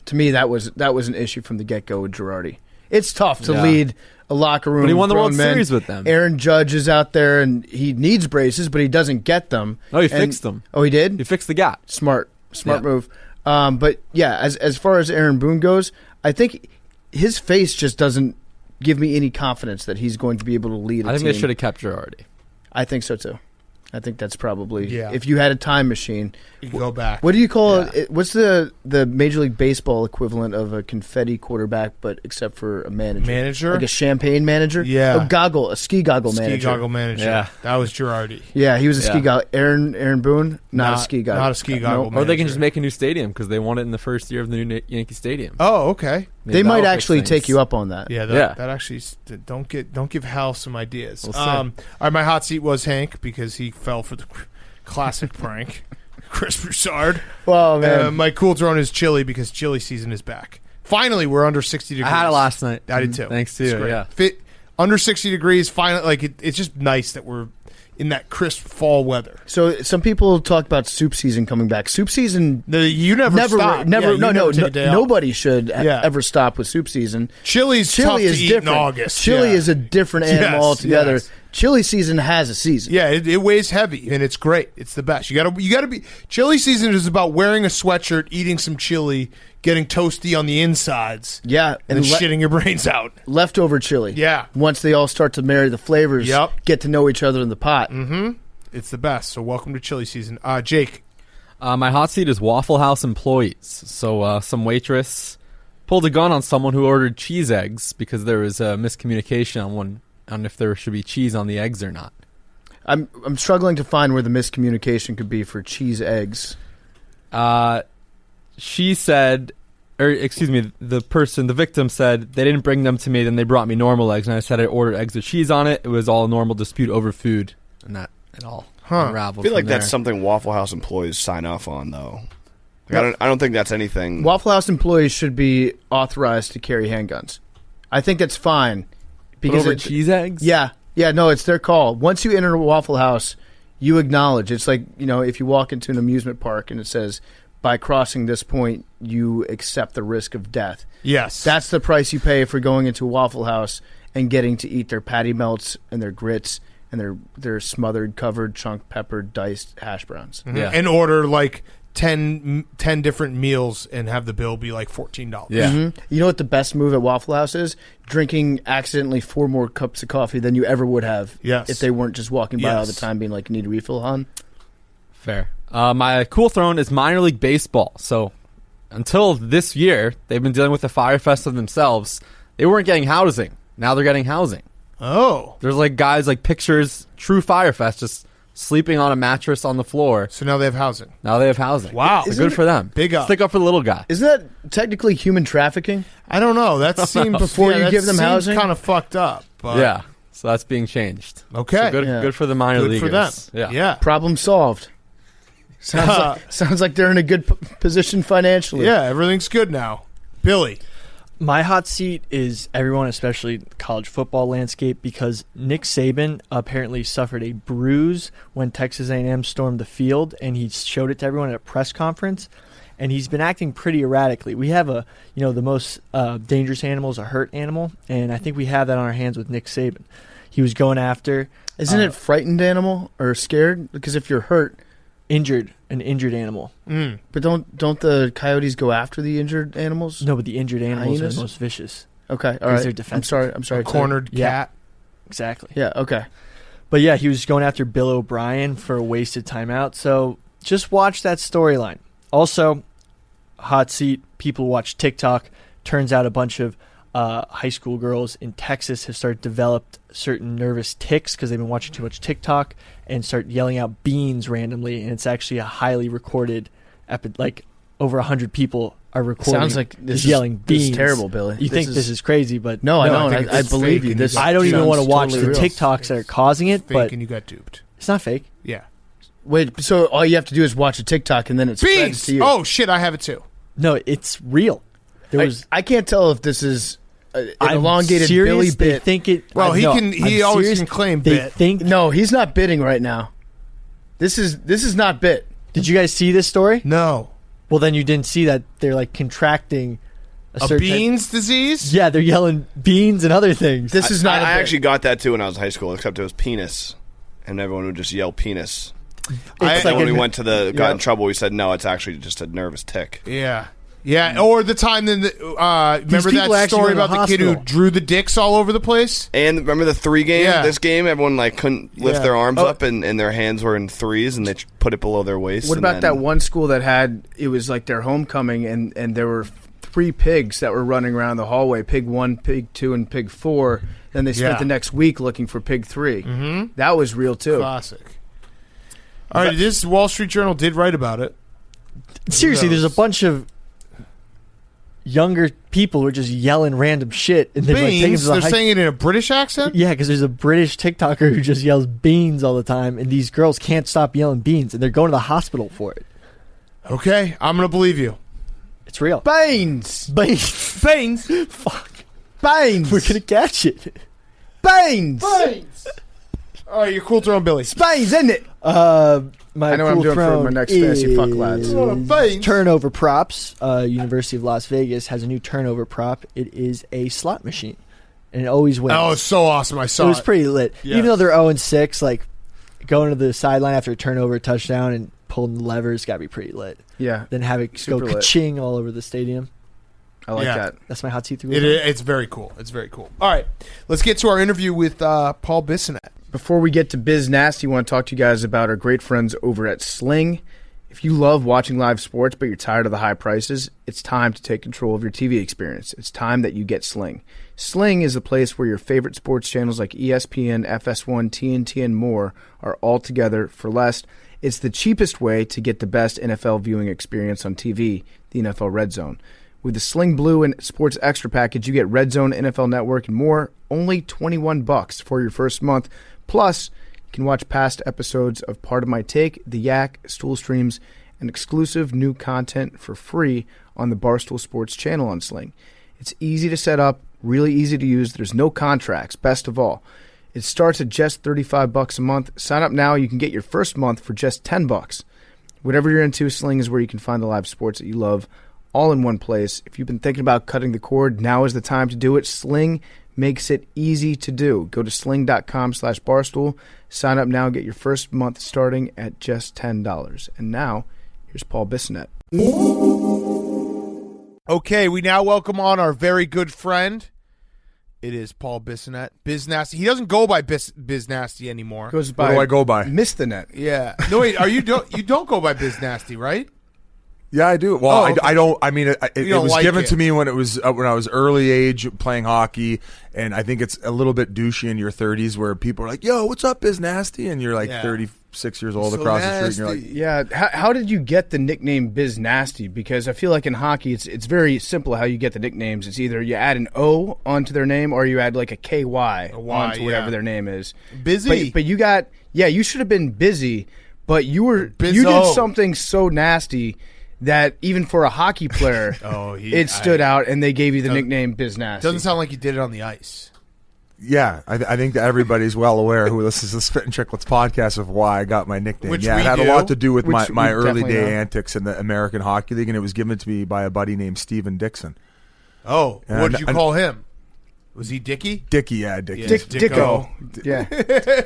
To me, that was an issue from the get-go with Girardi. It's tough to lead a locker room.
But he won the
grown
World
men.
Series with them.
Aaron Judge is out there, and he needs braces, but he doesn't get them.
No, he fixed them.
Oh, he did?
He fixed the gap.
Smart
Yeah.
move. But yeah, as far as Aaron Boone goes, I think his face just doesn't give me any confidence that he's going to be able to lead a
I think
team.
they should have kept Girardi.
I think so too. I think that's probably
Yeah.
if you had a time machine.
You can go back.
What do you call it? What's the Major League Baseball equivalent of a confetti quarterback, but except for a manager?
Manager?
Like a champagne manager?
Yeah.
A ski goggle manager.
Ski goggle manager.
Yeah.
That was Girardi.
Yeah, he was a ski
Yeah.
goggle. Aaron Boone, not a ski goggle.
Not a ski goggle
No.
Or they can
manager.
just make a new stadium because they won it in the first year of the new Yankee Stadium.
Oh, okay.
Maybe
They might
that'll fix
actually
things.
take you up on that.
Yeah,
Yeah.
that actually don't give Hal some ideas.
We'll see.
All right, my hot seat was Hank because he fell for the classic prank, Chris Broussard.
Well, man.
My cool drone is chili because chili season is back. Finally, we're under 60 degrees.
I had it last night.
I did too.
Thanks to
It's
you,
great.
yeah.
Under 60 degrees. Finally, it's just nice that we're in that crisp fall weather.
So some people talk about soup season coming back. Soup season
You never stop. Yeah, you never take a day off.
nobody should
Yeah.
ever stop with soup season.
Chili's tough
Chili is
to eat
different.
in August.
Chili
Yeah.
is a different animal
Yes,
altogether.
yes.
Chili season has a season.
Yeah, it weighs heavy and it's great. It's the best. You gotta be. Chili season is about wearing a sweatshirt, eating some chili, getting toasty on the insides,
Yeah,
and then shitting your brains out.
leftover chili.
Yeah.
Once they all start to marry the flavors,
Yep.
get to know each other in the pot.
It's the best. So welcome to chili season. Jake.
My hot seat is Waffle House employees. So some waitress pulled a gun on someone who ordered cheese eggs because there was a miscommunication on if there should be cheese on the eggs or not.
I'm struggling to find where the miscommunication could be for cheese eggs.
She said, or excuse me, the victim said they didn't bring them to me. Then they brought me normal eggs, and I said I ordered eggs with cheese on it. It was all a normal dispute over food, and that it all
I
unraveled.
feel like
from
that's
there.
something Waffle House employees sign off on, though. Like, I don't think that's anything.
Waffle House employees should be authorized to carry handguns. I think that's fine.
But over
it's-
cheese eggs.
Yeah, no, it's their call. Once you enter a Waffle House, you acknowledge. It's like, if you walk into an amusement park and it says, by crossing this point, you accept the risk of death.
Yes.
That's the price you pay for going into a Waffle House and getting to eat their patty melts and their grits and their smothered, covered, chunk peppered, diced hash browns.
Yeah.
And order like 10 different meals and have the bill be like $14.
Yeah.
Mm-hmm. You know what the best move at Waffle House is? Drinking accidentally 4 more cups of coffee than you ever would have if they weren't just walking by all the time being like, need a refill, hon?
Fair. My cool throne is minor league baseball. So until this year, they've been dealing with the Fire Fest of themselves. They weren't getting housing. Now they're getting housing.
Oh.
There's like guys like pictures, true Fire Fest, just sleeping on a mattress on the floor.
So now they have housing.
Now they have housing.
Wow.
So good for them.
Big up.
Stick up for the little guy.
Isn't that technically human trafficking?
I don't know. That seems
Before you give them housing?
kind of fucked up. But
Yeah. So that's being changed.
Okay.
So good,
Yeah.
good for the minor
Good
leaguers.
for them.
Yeah.
Problem solved. Sounds like they're in a good position financially.
Yeah, everything's good now. Billy.
My hot seat is everyone, especially the college football landscape, because Nick Saban apparently suffered a bruise when Texas A&M stormed the field, and he showed it to everyone at a press conference. And he's been acting pretty erratically. We have the most dangerous animal is a hurt animal, and I think we have that on our hands with Nick Saban. He was going after
Isn't it frightened animal or scared? Because if you're hurt,
an injured animal.
but don't the coyotes go after the injured animals?
No, but the injured animals
Hyenas?
are the most vicious.
Okay, all
Because
right.
they're
I'm
defensive.
sorry.
Cornered
Yeah.
cat.
Exactly.
Yeah. Okay.
But yeah, he was going after Bill O'Brien for a wasted timeout. So just watch that storyline. Also, hot seat, people watch TikTok. Turns out a bunch of high school girls in Texas have started developed certain nervous tics because they've been watching too much TikTok and start yelling out beans randomly. And it's actually a highly recorded, like over 100 people are recording.
Sounds like this
just
is
yelling
this
beans.
is terrible, Billy.
You think this is crazy, but
No, I don't.
think
I
it's
believe
fake
you.
and
This
you got-
I don't even
sounds
want to watch
totally
the
real.
TikToks that are causing it,
Fake
but
and you got duped.
it's not fake.
Yeah.
Wait, so all you have to do is watch a TikTok and then it spreads
Beans!
to you.
Oh, shit, I have it too.
No, it's real. There was
I can't tell if this is an
I'm
elongated
serious,
Billy
they
bit.
think it.
Well,
I
he
know,
can- he
I'm
always
serious,
can claim
they
bit.
Think,
No, he's not bidding right now. This is not bit.
Did you guys see this story?
No.
Well, then you didn't see that they're like contracting a
A
certain.
beans disease?
Yeah, they're yelling beans and other things.
This is not.
I
a bit.
actually got that too when I was in high school, except it was penis, and everyone would just yell penis.
It's
And when
a-
we went to got in
Yep.
trouble, we said no, it's actually just a nervous tick.
Yeah. Yeah, or the time then remember
people
that
actually
story
went to
about the
the
kid who
hospital.
drew the dicks all over the place?
And remember the 3 game?
Yeah.
This game, everyone like couldn't lift
Yeah.
their arms
Oh.
up, and their hands were in threes, and they put it below their waist.
What
and
about
then-
that one school that had it was like their homecoming and there were 3 pigs that were running around the hallway, pig 1, pig 2, and pig 4. Then they spent
Yeah.
the next week looking for pig 3. Mm-hmm. That was real too.
Classic. All right, this Wall Street Journal did write about it.
Seriously, there's a bunch of younger people who are just yelling random shit, and they're like taking
Beans?
to the
They're
high-
saying it in a British accent?
Yeah, because there's a British TikToker who just yells beans all the time, and these girls can't stop yelling beans, and they're going to the hospital for it.
Okay, I'm going to believe you.
It's real.
Baines!
Beans.
Beans!
Fuck.
Baines!
We're gonna catch it.
Baines!
All right, you're cool throwing Billy.
Baines, isn't it?
My
I know what
cool
I'm doing for
throne
my next fantasy fuck lads.
is
Baines.
Turnover props. University of Las Vegas has a new turnover prop. It is a slot machine, and it always wins.
Oh, it's so awesome. I saw
it
it.
was pretty lit.
Yes.
Even though they're 0-6, like going to the sideline after a turnover touchdown and pulling the levers got to be pretty lit.
Yeah,
Then have it
Super
go
lit.
ka-ching all over the stadium.
I like
Yeah.
that.
That's my hot seat.
It's very cool. It's very cool. All right, let's get to our interview with Paul Bissonnette.
Before we get to Biz Nasty, I want to talk to you guys about our great friends over at Sling. If you love watching live sports but you're tired of the high prices, it's time to take control of your TV experience. It's time that you get Sling. Sling is a place where your favorite sports channels like ESPN, FS1, TNT, and more are all together for less. It's the cheapest way to get the best NFL viewing experience on TV, the NFL Red Zone. With the Sling Blue and Sports Extra package, you get Red Zone, NFL Network, and more, only $21 for your first month. Plus, you can watch past episodes of Part of My Take, The Yak, Stool Streams, and exclusive new content for free on the Barstool Sports channel on Sling. It's easy to set up, really easy to use. There's no contracts, best of all. It starts at just $35 a month. Sign up now. You can get your first month for just $10. Whatever you're into, Sling is where you can find the live sports that you love all in one place. If you've been thinking about cutting the cord, now is the time to do it. Sling makes it easy to do. Go to sling.com/barstool. Sign up now. Get your first month starting at just $10. And now, here's Paul Bissonnette.
Okay, we now welcome on our very good friend. It is Paul Bissonnette. Biz Nasty. He doesn't go by Biz Nasty anymore.
Goes
What
by
do I go by?
Miss the Net.
Yeah. No, wait. You don't go by Biz Nasty, right?
Yeah, I do. Well,
Oh, okay.
I don't. I mean, it
don't
was
like
given
it.
to me when it was when I was early age playing hockey, and I think it's a little bit douchey in your 30s where people are like, "Yo, what's up, Biz Nasty?" and you're like
Yeah.
36 years old
So
across the street, and you're
nasty.
like,
Yeah, how did you get the nickname Biz Nasty? Because I feel like in hockey, it's very simple how you get the nicknames. It's either you add an O onto their name or you add like a KY
Y,
onto whatever
yeah.
their name is.
Busy.
But you got you should have been busy, but you
Bizzo.
did something so nasty that even for a hockey player, it stood out, and they gave you the nickname Biz Nasty.
Doesn't sound like you did it on the ice.
yeah. I think that everybody's well aware who listens to the Spit and Chicklets podcast of why I got my nickname.
Which
yeah,
we
it had
do.
a lot to do with
Which
my
we
early
definitely
day
know.
antics in the American Hockey League, and it was given to me by a buddy named Steven Dixon.
Oh,
And
what did you
I-
call him? Was he Dickie?
Dickie, yeah, Dickie.
Yeah.
Dicko. Yeah.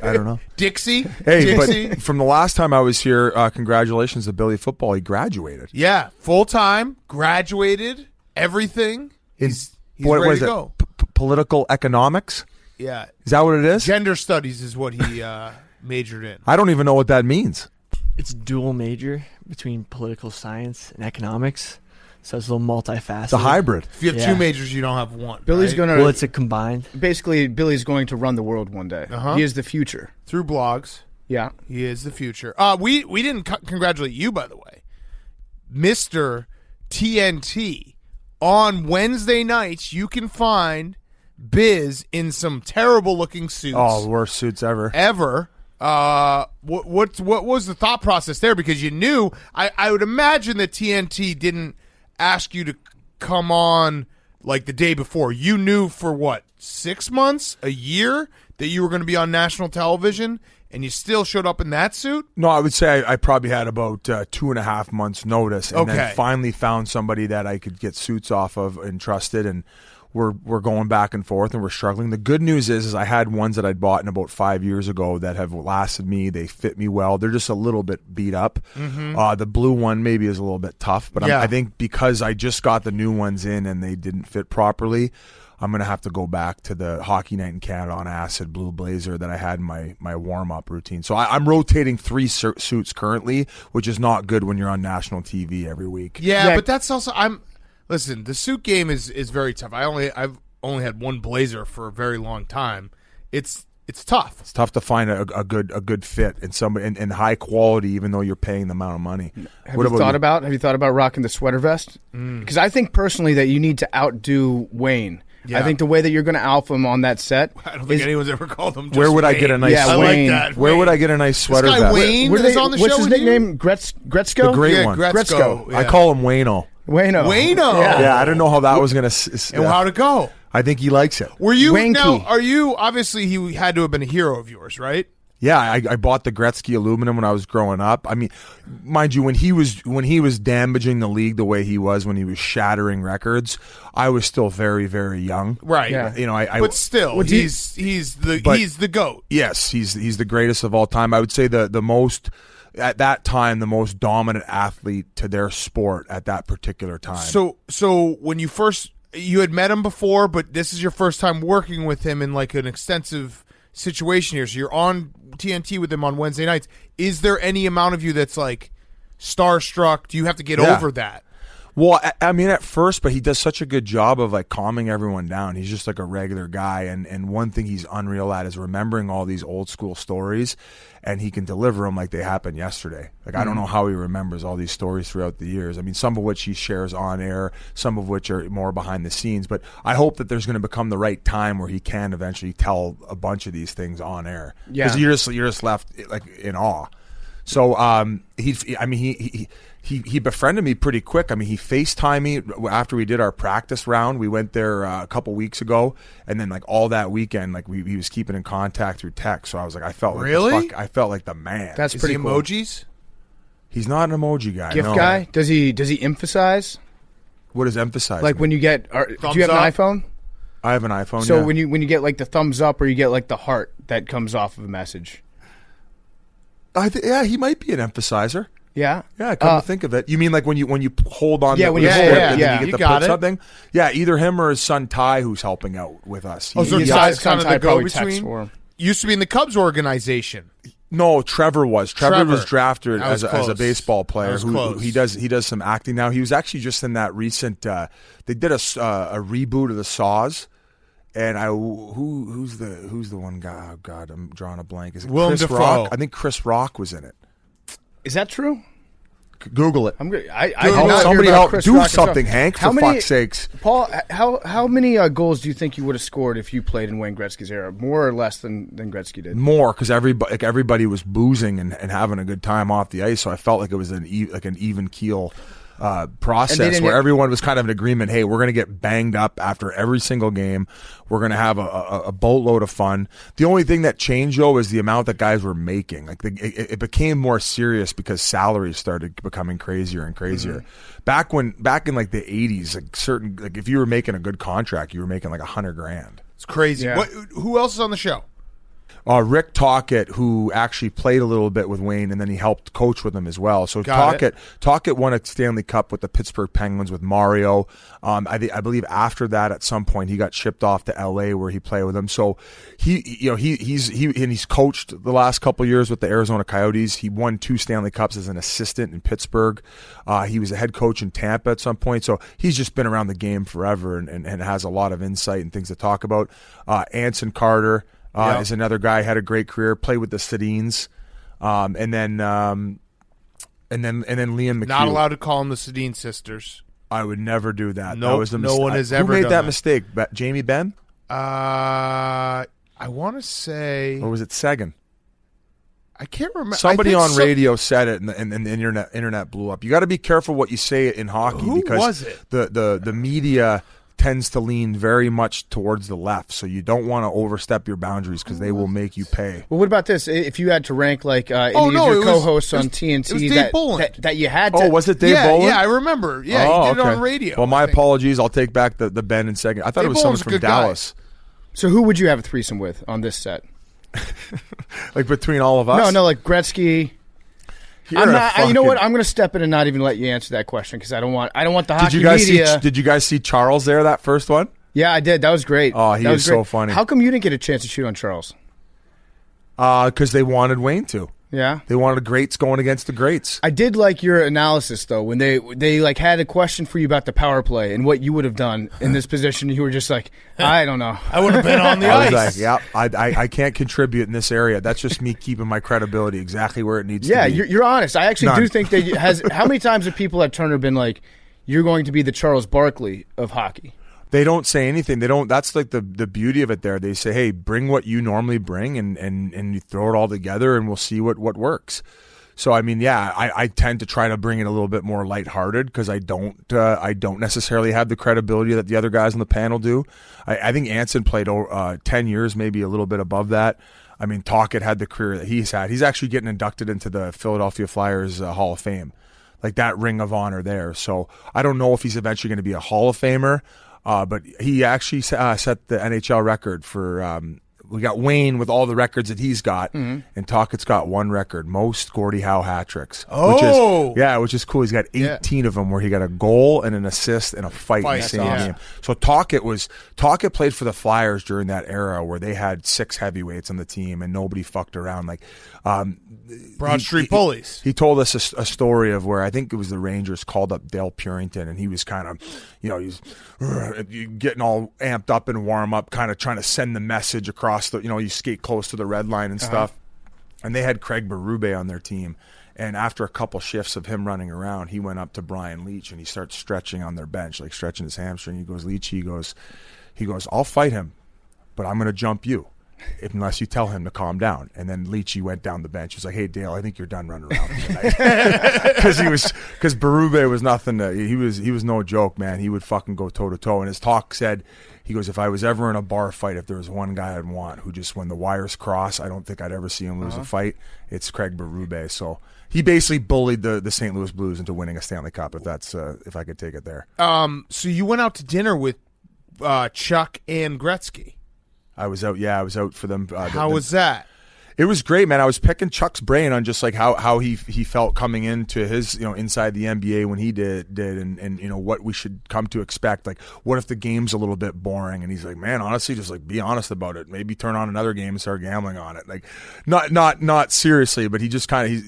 I don't know.
Dixie?
Hey,
Dixie?
but from the last time I was here, congratulations to Billy Football. He graduated.
Yeah, full time, graduated, everything. He's
What
ready
was
to
it?
go.
Political economics?
Yeah,
Is that what it is?
gender studies is what he majored in.
I don't even know what that means.
It's dual major between political science and economics, so it's a little multifaceted.
It's a hybrid.
If you have
Yeah.
two majors, you don't have one.
Billy's
right?
gonna
Well, it's a combined.
basically Billy's going to run the world one day.
Uh-huh.
He is the future.
through blogs.
Yeah.
He is the future. We didn't congratulate you, by the way, Mr. TNT. On Wednesday nights, you can find Biz in some terrible looking suits.
Oh, worst suits ever.
Ever. What was the thought process there? Because you knew, I would imagine that TNT didn't ask you to come on like the day before. You knew for what, 6 months, a year, that you were going to be on national television, and you still showed up in that suit?
No, I would say I probably had about 2.5 months notice, and
Okay.
then finally found somebody that I could get suits off of and trusted, and we're going back and forth, and we're struggling. The good news is I had ones that I'd bought in about 5 years ago that have lasted me. They fit me well. They're just a little bit beat up. The blue one maybe is a little bit tough, but
Yeah.
I think because I just got the new ones in and they didn't fit properly, I'm going to have to go back to the Hockey Night in Canada on Acid Blue Blazer that I had in my warm-up routine. So I'm rotating 3 suits currently, which is not good when you're on national TV every week.
Yeah, but that's also listen, the suit game is very tough. I've only had one blazer for a very long time. It's tough.
It's tough to find a good fit and somebody and high quality, even though you're paying the amount of money.
Have you thought about rocking the sweater vest? Because I think personally that you need to outdo Wayne.
Yeah.
I think the way that you're going to alpha him on that set.
I don't think anyone's ever called him. Just
Where would I
Wayne.
get a nice?
Yeah,
I
Wayne.
like that.
Where would
Wayne.
I get a nice sweater
This guy
vest?
Wayne
Where
is on the
what's
show
his
with you?
nickname? Gretzko?
The great
Yeah,
one.
Gretzko.
I call him Wayno.
Wayno.
Wayno.
Yeah, I don't know how that was gonna.
And how'd it go?
I think he likes it.
Were you
Wanky.
now? Are you obviously he had to have been a hero of yours, right?
Yeah, I bought the Gretzky aluminum when I was growing up. I mean, mind you, when he was damaging the league the way he was, when he was shattering records, I was still very, very young.
Right.
Yeah.
You know,
But still,
Well, do you-
he's the GOAT.
Yes, he's the greatest of all time. I would say the most at that time the most dominant athlete to their sport at that particular time.
So when you had met him before, but this is your first time working with him in like an extensive situation here. So you're on TNT with him on Wednesday nights. Is there any amount of you that's like starstruck? Do you have to get
Yeah.
over that?
Well, I mean, at first, but he does such a good job of like calming everyone down. He's just like a regular guy, and one thing he's unreal at is remembering all these old school stories, and he can deliver them like they happened yesterday. Like I don't know how he remembers all these stories throughout the years. I mean, some of which he shares on air, some of which are more behind the scenes. But I hope that there's going to become the right time where he can eventually tell a bunch of these things on air.
Yeah.
Because you're just left like in awe. So he befriended me pretty quick. I mean, he FaceTimed me after we did our practice round. We went there a couple weeks ago, and then like all that weekend, like he was keeping in contact through text. So I was like, I felt like I felt like the man.
That's
Is
pretty
he
cool.
emojis?
He's not an emoji guy.
Gift
no.
guy? Does he emphasize?
What does emphasize?
Like
mean?
when you get do
Thumbs
you have
up?
an iPhone?
I have an iPhone.
So
yeah.
when you get like the thumbs up or you get like the heart that comes off of a message.
Yeah, he might be an emphasizer.
Yeah.
Yeah, come to think of it, you mean like when you hold on?
Yeah,
the,
when
the
you
script
hold it,
and
yeah.
then you
You
get to
got
put
it.
something. Yeah, either him or his son Ty, who's helping out with us.
Oh, so
He-
Ty's kind of the
Ty probably
go-between?
texts for him.
Used to be in the Cubs organization.
No, Trevor was. Trevor was drafted
That was
as a
close.
baseball
That
player
was
who
close.
he does some acting now. He was actually just in that recent. They did a reboot of the Saws, and who's the one guy? Oh God, I'm drawing a blank. Is it
Willem
Chris
Dafoe.
Rock? I think Chris Rock was in it.
Is that true?
Google it.
I'm good. I did
Help
not hear
somebody
about
help
Chris
do
Rock and
something,
stuff.
Hank.
How
For
many-
fuck's sakes,
Paul, how many goals do you think you would have scored if you played in Wayne Gretzky's era? More or less than Gretzky did?
more because everybody was boozing and having a good time off the ice. So I felt like it was an even keel process
didn't
where
have-
everyone was kind of in agreement. Hey, we're going to get banged up after every single game. We're going to have a boatload of fun. The only thing that changed though is the amount that guys were making. Like it became more serious because salaries started becoming crazier and crazier.
Mm-hmm.
Back in like the 80s, like if you were making a good contract, you were making like $100,000.
It's crazy.
Yeah.
Who else is on the show?
Rick Tocchet, who actually played a little bit with Wayne, and then he helped coach with him as well. So
Got it.
Tocchet won a Stanley Cup with the Pittsburgh Penguins with Mario. I believe after that, at some point, he got shipped off to L.A. where he played with him. So he's coached the last couple of years with the Arizona Coyotes. He won 2 Stanley Cups as an assistant in Pittsburgh. He was a head coach in Tampa at some point. So he's just been around the game forever and has a lot of insight and things to talk about. Anson Carter. Is another guy, had a great career, played with the Sedins, and then Liam McHugh.
Not allowed to call them the Sedin sisters.
I would never do that.
Nope,
That was the
no one has ever
Who made
done
that
that.
mistake? Jamie Benn,
I want to say
or was it Seguin?
I can't remember.
Somebody
I think
on radio said it, and the internet blew up. You got to be careful what you say in hockey
Who
because
was it?
the media tends to lean very much towards the left, so you don't want to overstep your boundaries because they will make you pay.
Well, what about this? If you had to rank like any
Oh,
of
no,
your
it was-
co-hosts
it was-
on TNT
it was Dave Bolland.
that you had to.
Oh, was it Dave
yeah,
Bolland?
yeah, I remember. Yeah,
Oh,
he did it
okay.
on radio.
Well, my
I think.
apologies. I'll take back the Ben in second. I thought
Dave
it was someone
Bolland's a
from
good guy.
Dallas.
So who would you have a threesome with on this set?
Like between all of us?
No, like Gretzky.
You're
I'm
a
not. You know
fucking-
what? I'm going to step in and not even let you answer that question because I don't want the hockey
Did you guys
media.
see? Did you guys see Charles there? That first one?
Yeah, I did. That was great.
Oh, he
That
is
was
so
great.
funny.
How come you didn't get a chance to shoot on Charles?
Because they wanted Wayne to.
Yeah.
They wanted greats going against the greats.
I did like your analysis though when they like had a question for you about the power play and what you would have done in this position. You were just like, I don't know.
I would have been on the
I
ice.
was like, yeah, I can't contribute in this area. That's just me keeping my credibility exactly where it needs
Yeah,
to be.
you're honest. I actually
None.
do think that has. How many times have people at Turner been like, "You're going to be the Charles Barkley of hockey"?
They don't say anything. They don't. That's like the beauty of it. There, they say, "Hey, bring what you normally bring, and you throw it all together, and we'll see what works." So, I mean, yeah, I tend to try to bring it a little bit more lighthearted because I don't necessarily have the credibility that the other guys on the panel do. I think Anson played 10 years, maybe a little bit above that. I mean, Tocchet had the career that he's had. He's actually getting inducted into the Philadelphia Flyers Hall of Fame, like that ring of honor there. So I don't know if he's eventually going to be a Hall of Famer. But he actually set the NHL record for. We got Wayne with all the records that he's got, and Tocchet's got one record: most Gordie Howe hat tricks.
Oh!
which is cool. He's got 18 of them where he got a goal and an assist and a fight in the same game. So Tocchet played for the Flyers during that era where they had 6 heavyweights on the team and nobody fucked around. Like
Broad Street Bullies.
He told us a story of where I think it was the Rangers called up Dale Purinton, and he was kind of, he's getting all amped up and warm up, kind of trying to send the message across the, you skate close to the red line and stuff. And they had Craig Berube on their team. And after a couple shifts of him running around, he went up to Brian Leach and he starts stretching on their bench, like stretching his hamstring. He goes, Leach, he goes, I'll fight him, but I'm going to jump you unless you tell him to calm down. And then Leachy went down the bench. He was like, hey, Dale, I think you're done running around tonight. Because Berube was nothing he was no joke, man. He would fucking go toe-to-toe. And his talk said, he goes, if I was ever in a bar fight, if there was one guy I'd want who just, when the wires cross, I don't think I'd ever see him lose a fight, it's Craig Berube. So he basically bullied the St. Louis Blues into winning a Stanley Cup, if I could take it there.
So you went out to dinner with Chuck and Gretzky.
I was out for them.
How was that?
It was great, man. I was picking Chuck's brain on just like how he felt coming into his, inside the NBA when he did and what we should come to expect. Like, what if the game's a little bit boring? And he's like, man, honestly, just like be honest about it. Maybe turn on another game and start gambling on it. Like, not seriously, but he just kind of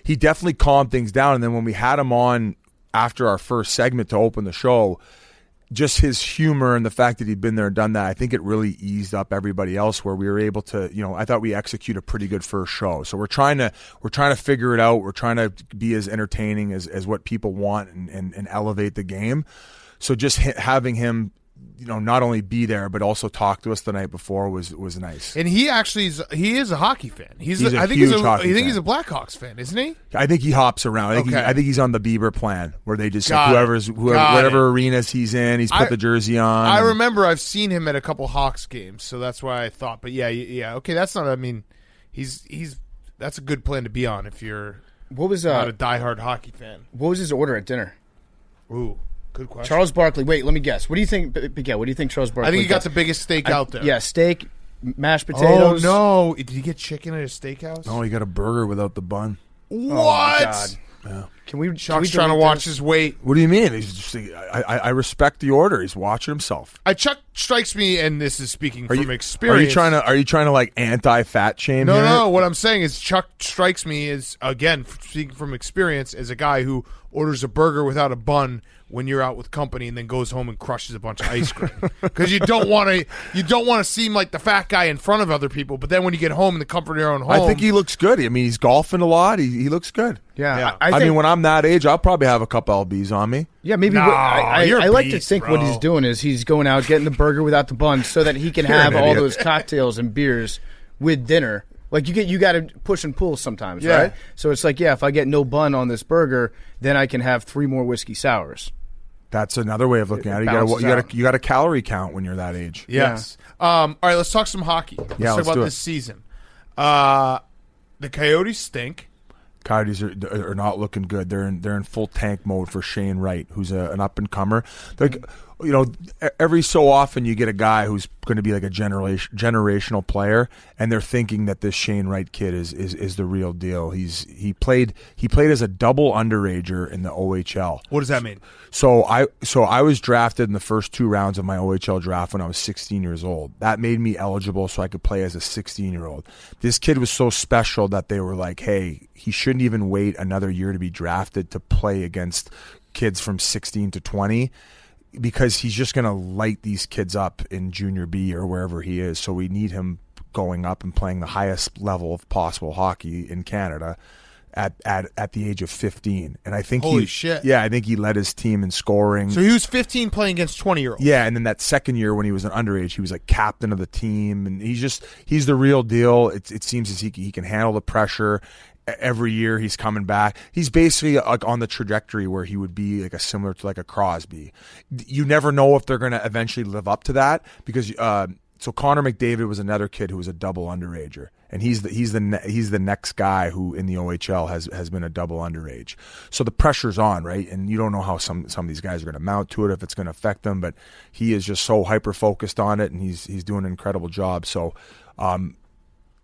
he definitely calmed things down. And then when we had him on after our first segment to open the show, just his humor and the fact that he'd been there and done that, I think it really eased up everybody else where we were able to, I thought we executed a pretty good first show. So we're trying to figure it out. We're trying to be as entertaining as what people want and elevate the game. So just having him, not only be there but also talk to us the night before was nice.
And he actually is a hocky fan. He's a
huge
he's a Blackhawks fan, isn't he?
I think he hops around. I think he's on the Bieber plan where they just whatever arenas he's in, he's put the jersey on.
I remember I've seen him at a couple Hawks games, so that's why I thought. But yeah. Okay, that's not. I mean, he's that's a good plan to be on if you're not a diehard hockey fan.
What was his order at dinner?
Ooh. Good question.
Charles Barkley. Wait, let me guess. What do you think? Yeah, what do you think Charles Barkley?
I think he got the biggest steak out there.
Yeah, steak, mashed potatoes.
Oh no! Did he get chicken at a steakhouse?
No, he got a burger without the bun.
What?
Oh, my God.
Yeah.
Chuck's trying to watch his weight.
What do you mean? He's just, I respect the order. He's watching himself.
Chuck strikes me, and this is speaking from experience.
Are you trying to like anti-fat shame?
No. What I'm saying is Chuck strikes me as, again, speaking from experience, as a guy who orders a burger without a bun when you're out with company and then goes home and crushes a bunch of ice cream because you don't want to seem like the fat guy in front of other people. But then when you get home in the comfort of your own home,
I think he looks good. I mean, he's golfing a lot. He looks good.
Yeah.
I mean, when I'm that age, I'll probably have a couple lbs on me.
Yeah, maybe. I like to think what he's doing is he's going out getting the burger without the bun so that he can have all those cocktails and beers with dinner. Like you got to push and pull sometimes, right? So it's like, if I get no bun on this burger, then I can have 3 more whiskey sours.
That's another way of looking at it. You got a calorie count when you're that age.
Yes.
Yeah.
All right, let's talk some hockey. Let's talk about this season. The Coyotes stink.
Coyotes are not looking good. They're in full tank mode for Shane Wright, who's an up and comer. Like, every so often you get a guy who's going to be like a generational player, and they're thinking that this Shane Wright kid is the real deal. He played as a double underager in the OHL.
What does that mean?
So I was drafted in the first 2 rounds of my OHL draft when I was 16 years old. That made me eligible so I could play as a 16-year-old. This kid was so special that they were like, hey, he shouldn't even wait another year to be drafted to play against kids from 16 to 20 because he's just going to light these kids up in junior B or wherever he is. So we need him going up and playing the highest level of possible hockey in Canada at the age of 15. And I think
Holy shit.
Yeah, I think he led his team in scoring.
So he was 15 playing against 20-year-olds.
Yeah, and then that second year when he was an underage, he was like captain of the team, and he's the real deal. It seems as he can handle the pressure. Every year he's coming back. He's basically like on the trajectory where he would be like similar to like a Crosby. You never know if they're going to eventually live up to that because so Connor McDavid was another kid who was a double underager, and he's the next guy who in the OHL has been a double underage. So the pressure's on, right? And you don't know how some of these guys are going to mount to it, if it's going to affect them, but he is just so hyper focused on it, and he's doing an incredible job. So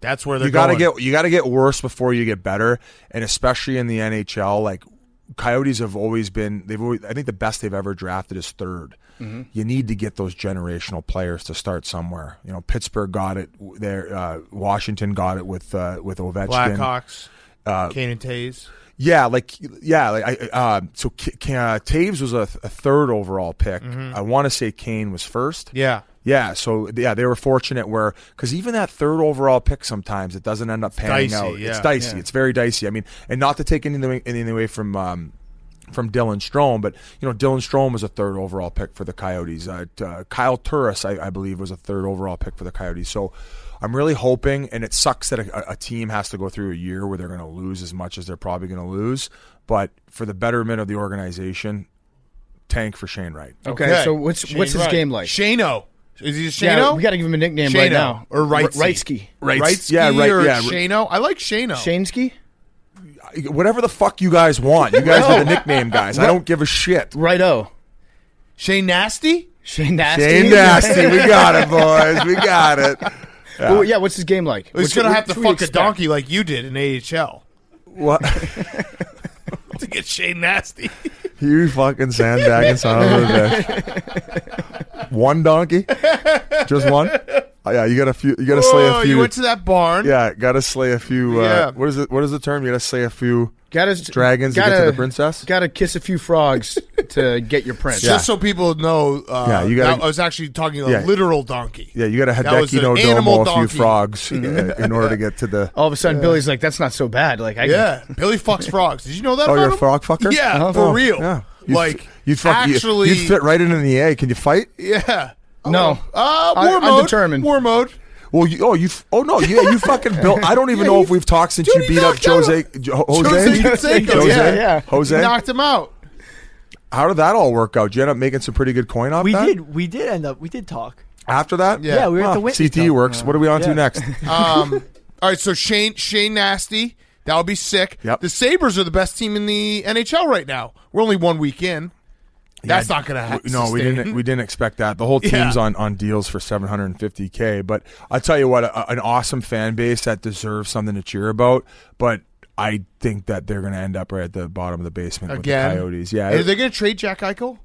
that's where they're going.
You got to get worse before you get better, and especially in the NHL, like Coyotes have always been. I think the best they've ever drafted is third. Mm-hmm. You need to get those generational players to start somewhere. Pittsburgh got it there. Washington got it with Ovechkin.
Blackhawks. Kane and Taves.
So Taves was a third overall pick. Mm-hmm. I want to say Kane was first. Yeah, so they were fortunate because even that third overall pick sometimes it doesn't end up panning out.
Yeah.
It's dicey. Yeah. It's very dicey. I mean, and not to take anything away from Dylan Strome, but Dylan Strome was a third overall pick for the Coyotes. Kyle Turris, I believe, was a third overall pick for the Coyotes. So I'm really hoping, and it sucks that a team has to go through a year where they're going to lose as much as they're probably going to lose, but for the betterment of the organization, tank for Shane Wright.
Okay. So what's his game like?
Shane-O. Is he a Shane-O?
Yeah, we got to give him a nickname right now.
Or
Wrightsky.
Or Shane-O? I like Shane-O.
Shanesky?
Whatever the fuck you guys want. You guys are the nickname guys. I don't give a shit.
Righto.
Shane Nasty?
Shane Nasty.
Shane Nasty. We got it, boys. We got it.
Well, yeah, what's his game like?
He's going to have to
What do we
fuck a
expect?
donkey like you did in AHL
What?
to get Shane Nasty.
You fucking sandbagging son of a bitch. One donkey? Just one? Oh, yeah, you got to slay a few.
You went to that barn.
Yeah, got to slay a few.
Yeah.
What is it? What is the term? You got to slay a few
Gotta
dragons to get to the princess.
Got to kiss a few frogs to get your prince.
Just so people know,
you gotta-
I was actually talking a
Yeah.
literal donkey.
Yeah, you got to
That was
Hideki
an
no
animal
Domo a few
donkey.
frogs in order to get to the.
All of a sudden, Billy's like, "That's not so bad." Like,
Yeah, Billy fucks frogs. Did you know that?
Oh,
about
you're a
him?
frog fucker?
Yeah, for
Oh,
real.
Yeah.
Like,
actually, you'd fit right into the A. Can you fight?
Yeah.
No.
War mode.
undetermined.
War mode.
Well, you fucking built. I don't even know if we've talked since
Dude,
you
he
beat up
knocked out
Jose.
Jose Canseco,
Jose.
yeah.
Jose.
He knocked him out.
How did that all work out? Did you end up making some pretty good coin off that?
We did talk.
After that?
Yeah.
We were at the Whitney
CTE
Cup.
works. What are we on to
Yeah.
next?
All right, so Shane Nasty, that would be sick.
Yep.
The Sabres are the best team in the NHL right now. We're only 1 week in. That's not going to happen.
No, we didn't expect that. The whole team's on deals for $750K. But I tell you what, an awesome fan base that deserves something to cheer about. But I think that they're going to end up right at the bottom of the basement
Again?
with the Coyotes. Yeah,
Are they going to trade Jack Eichel?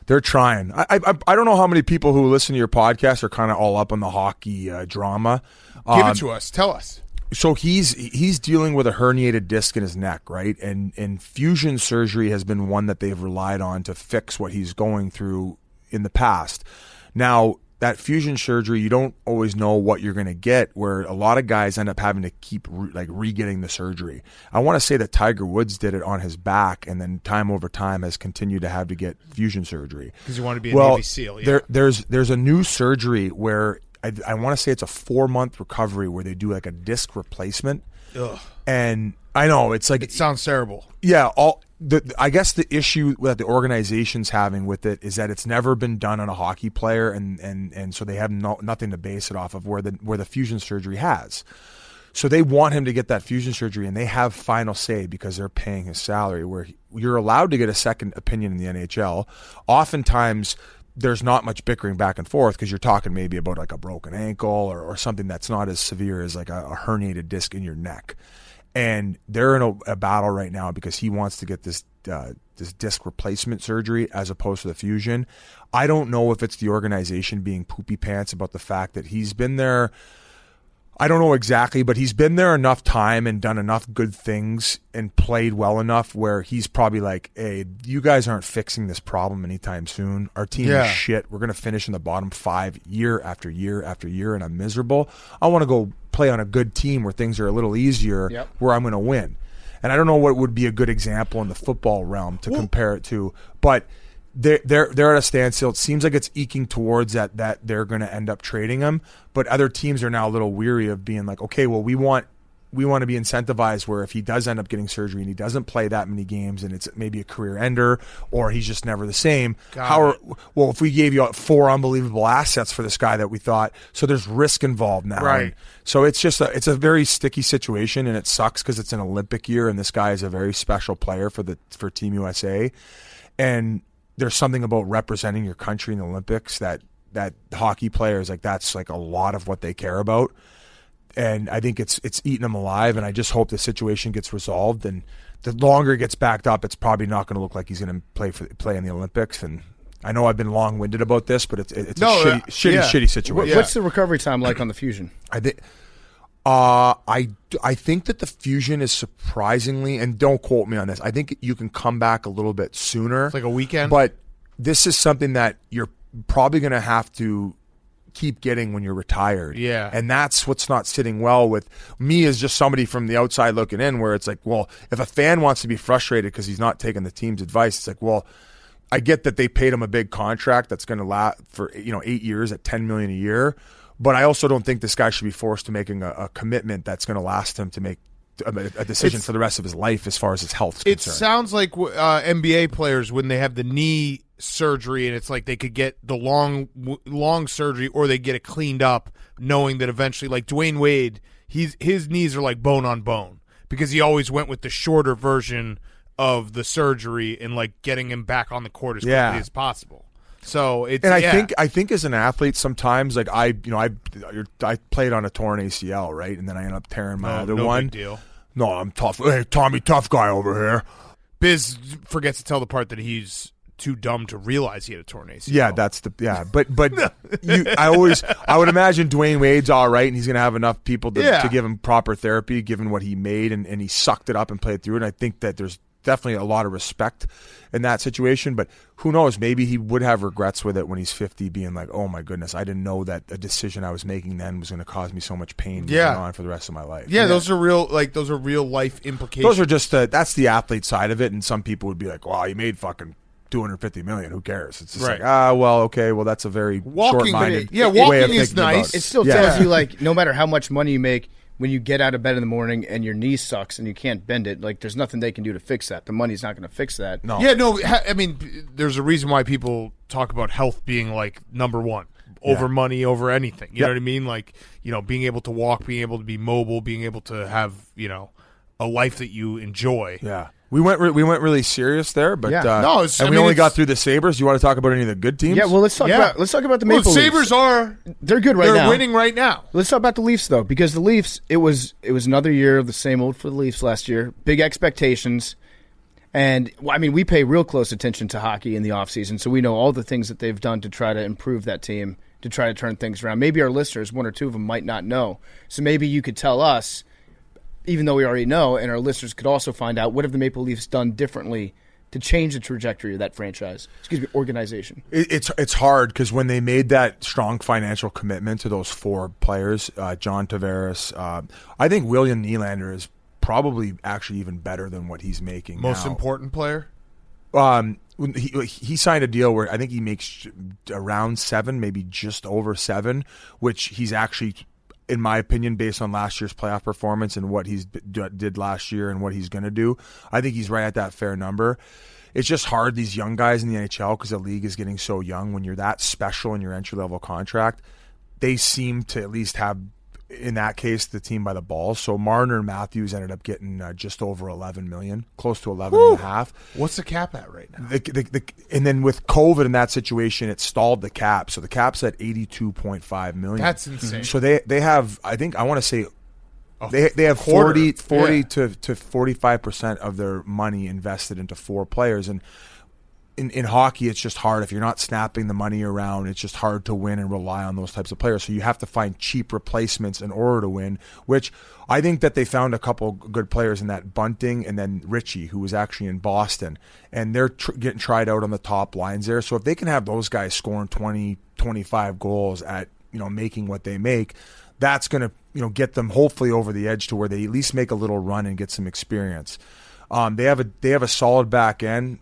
they're trying. I don't know how many people who listen to your podcast are kind of all up on the hockey drama.
Give it to us. Tell us.
So he's dealing with a herniated disc in his neck, right? And fusion surgery has been one that they've relied on to fix what he's going through in the past. Now, that fusion surgery, you don't always know what you're going to get, where a lot of guys end up having to keep re-getting the surgery. I want to say that Tiger Woods did it on his back, and then time over time has continued to have to get fusion surgery.
Because you want to be a Navy SEAL. Yeah.
There's a new surgery where I want to say it's a 4-month recovery where they do like a disc replacement.
Ugh.
And I know it's like
It sounds terrible.
yeah. I guess the issue that the organization's having with it is that it's never been done on a hockey player, and so they have nothing to base it off of where the fusion surgery has. So they want him to get that fusion surgery, and they have final say because they're paying his salary. Where you're allowed to get a second opinion in the NHL. Oftentimes, there's not much bickering back and forth because you're talking maybe about like a broken ankle or something that's not as severe as like a herniated disc in your neck. And they're in a battle right now because he wants to get this disc replacement surgery as opposed to the fusion. I don't know if it's the organization being poopy pants about the fact that he's been there. I don't know exactly, but he's been there enough time and done enough good things and played well enough where he's probably like, hey, you guys aren't fixing this problem anytime soon. Our team is shit. We're going to finish in the bottom 5 year after year after year, and I'm miserable. I want to go play on a good team where things are a little easier, where I'm going to win. And I don't know what would be a good example in the football realm to compare it to, but they're at a standstill. It seems like it's eking towards that they're going to end up trading him, but other teams are now a little weary of being like, okay, well, we want to be incentivized where if he does end up getting surgery and he doesn't play that many games and it's maybe a career ender or he's just never the same. If we gave you 4 unbelievable assets for this guy that we thought, so there's risk involved now.
Right.
And so it's a very sticky situation, and it sucks because it's an Olympic year and this guy is a very special player for Team USA. And there's something about representing your country in the Olympics that hockey players, like, that's like a lot of what they care about. And I think it's eating them alive, and I just hope the situation gets resolved. And the longer it gets backed up, it's probably not going to look like he's going to play in the Olympics. And I know I've been long-winded about this, but it's a shitty situation.
What's the recovery time like on the fusion?
I think that the fusion is surprisingly, and don't quote me on this, I think you can come back a little bit sooner.
It's like a weekend.
But this is something that you're probably going to have to keep getting when you're retired.
Yeah.
And that's what's not sitting well with me as just somebody from the outside looking in, where it's like, well, if a fan wants to be frustrated because he's not taking the team's advice, it's like, well, I get that they paid him a big contract that's going to last for 8 years at $10 million a year. But I also don't think this guy should be forced to making a commitment that's going to last him to make a decision for the rest of his life as far as his health is concerned.
It sounds like NBA players when they have the knee surgery and it's like they could get the long surgery or they get it cleaned up, knowing that eventually, like Dwayne Wade, his knees are like bone on bone because he always went with the shorter version of the surgery and like getting him back on the court as quickly as possible. So it's
And I think as an athlete, sometimes like I played on a torn ACL, right, and then I ended up tearing my other one.
Big deal.
No, I'm tough. Hey, Tommy, tough guy over here.
Biz forgets to tell the part that he's too dumb to realize he had a torn ACL.
Yeah, but I would imagine Dwayne Wade's all right, and he's going to have enough people to give him proper therapy, given what he made, and he sucked it up and played through it. And I think that there's definitely a lot of respect in that situation, but who knows? Maybe he would have regrets with it when he's 50, being like, "Oh my goodness, I didn't know that a decision I was making then was going to cause me so much pain moving on for the rest of my life."
Yeah, those are real life implications.
Those are just that's the athlete side of it, and some people would be like, "Wow, you made fucking $250 million. Who cares?" It's just like, that's a very short-minded way of
walking is
thinking
nice.
about it.
It still tells you, like, no matter how much money you make, when you get out of bed in the morning and your knee sucks and you can't bend it, like, there's nothing they can do to fix that. The money's not going to fix that.
No.
Yeah, no. I mean, there's a reason why people talk about health being like number one over money, over anything. You know what I mean? Like, being able to walk, being able to be mobile, being able to have a life that you enjoy.
Yeah. We went really serious there, but we only got through the Sabres. You want to talk about any of the good teams?
Yeah, well, let's talk about the Maple Leafs.
Sabres
they're good right now.
They're winning right now.
Let's talk about the Leafs though, because the Leafs, it was another year of the same old for the Leafs last year. Big expectations. And I mean, we pay real close attention to hockey in the offseason, so we know all the things that they've done to try to improve that team, to try to turn things around. Maybe our listeners, one or two of them, might not know. So maybe you could tell us, even though we already know, and our listeners could also find out, what have the Maple Leafs done differently to change the trajectory of that franchise? Organization.
It's hard because when they made that strong financial commitment to those four players, John Tavares, I think William Nylander is probably actually even better than what he's making
Most
now.
important player?
He signed a deal where I think he makes around $7, maybe just over $7, which he's actually, in my opinion, based on last year's playoff performance and what he's did last year and what he's going to do, I think he's right at that fair number. It's just hard, these young guys in the NHL, because the league is getting so young. When you're that special in your entry-level contract, they seem to at least have, in that case, the team by the balls. So Marner and Matthews ended up getting just over $11 million, close to 11.5.
What's the cap at right now?
And then with COVID in that situation, it stalled the cap. So the cap's at $82.5 million.
That's insane.
So they have, I think, I want to say, they have 40 to 45% of their money invested into four players. And in hockey, it's just hard. If you're not snapping the money around, it's just hard to win and rely on those types of players. So you have to find cheap replacements in order to win, which I think that they found a couple good players in that Bunting and then Ritchie, who was actually in Boston. And they're getting tried out on the top lines there. So if they can have those guys scoring 20, 25 goals at, making what they make, that's going to, get them hopefully over the edge to where they at least make a little run and get some experience. They have a solid back end.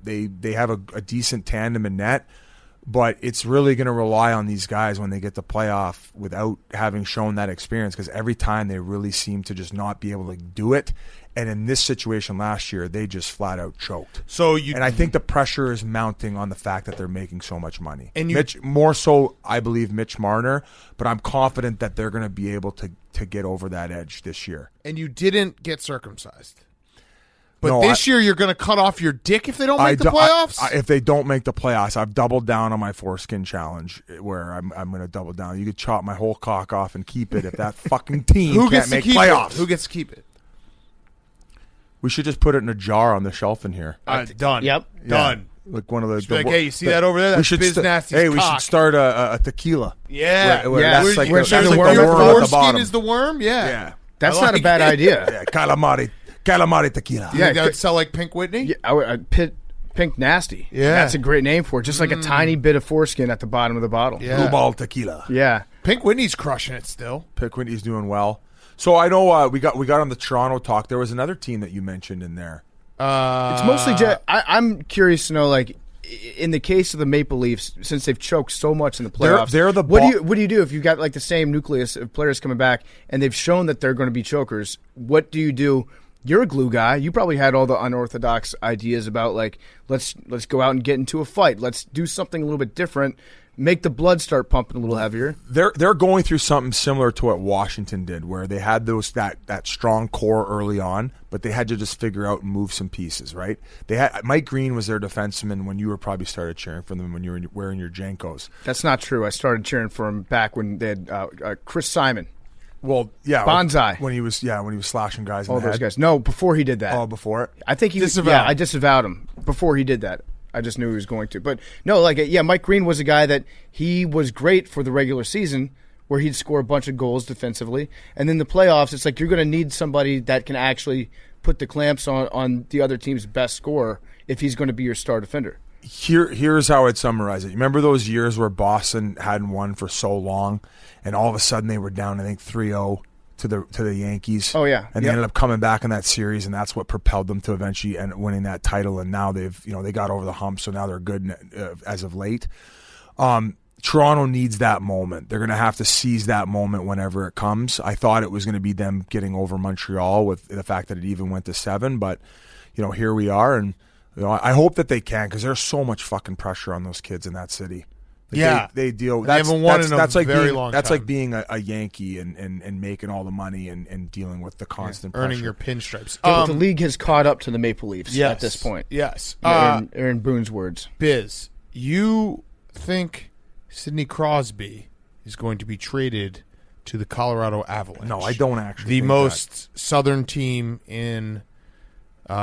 They have a decent tandem in net, but it's really going to rely on these guys when they get to playoff without having shown that experience, because every time they really seem to just not be able to do it. And in this situation last year, they just flat out choked. And I think the pressure is mounting on the fact that they're making so much money. And more so, I believe, Mitch Marner, but I'm confident that they're going to be able to get over that edge this year.
And you didn't get circumcised. But this year you're going to cut off your dick if they don't make the playoffs?
If they don't make the playoffs, I've doubled down on my foreskin challenge where I'm going to double down. You could chop my whole cock off and keep it if that fucking team can't make playoffs.
Who gets to keep it?
We should just put it in a jar on the shelf in here.
Done.
Yep.
Done.
Like one of those.
Hey, you see that over there? That's Biz Nasty's
Hey, we
cock.
should start a tequila.
Yeah.
That's like
your
the worm at the
foreskin
bottom.
is the worm? Yeah.
That's not a bad idea.
Yeah, calamari tequila.
You think that would sell like Pink Whitney?
Yeah, Pink Nasty.
Yeah.
That's a great name for it. Just like a tiny bit of foreskin at the bottom of the bottle.
Yeah.
Blue ball tequila.
Yeah.
Pink Whitney's crushing it still.
Pink Whitney's doing well. So I know we got on the Toronto talk. There was another team that you mentioned in there.
It's mostly I'm curious to know, like, in the case of the Maple Leafs, since they've choked so much in the playoffs, what do you do if you've got like the same nucleus of players coming back and they've shown that they're going to be chokers? What do you do? You're a glue guy. You probably had all the unorthodox ideas about, like, let's go out and get into a fight. Let's do something a little bit different. make the blood start pumping a little heavier.
They're going through something similar to what Washington did, where they had that strong core early on, but they had to just figure out and move some pieces, right? They had Mike Green was their defenseman when you were probably started cheering for them when you were wearing your Jankos.
That's not true. I started cheering for him back when they had Chris Simon.
Well, yeah,
Bonsai.
when he was slashing guys in
All
the
those
head.
guys. No, before he did that.
Oh, before it?
I think he
Disavowed.
Yeah, I disavowed him before he did that. I just knew he was going to. But no, Mike Green was a guy that he was great for the regular season where he'd score a bunch of goals defensively. And then the playoffs, it's like you're going to need somebody that can actually put the clamps on the other team's best scorer if he's going to be your star defender.
Here's how I'd summarize it. You remember those years where Boston hadn't won for so long, and all of a sudden they were down, I think, 3-0 to the Yankees.
Oh, yeah.
And they ended up coming back in that series, and that's what propelled them to eventually end up winning that title. And now they got over the hump, so now they're good as of late. Toronto needs that moment. They're going to have to seize that moment whenever it comes. I thought it was going to be them getting over Montreal with the fact that it even went to 7, but here we are, and I hope that they can, because there's so much fucking pressure on those kids in that city. They deal.
They haven't won in a very long time.
That's like being a Yankee and making all the money and dealing with the constant pressure.
Earning your pinstripes.
The league has caught up to the Maple Leafs at this point.
Yes.
Aaron Boone's words.
Biz, you think Sidney Crosby is going to be traded to the Colorado Avalanche?
No, I don't actually.
The
think
most southern team in the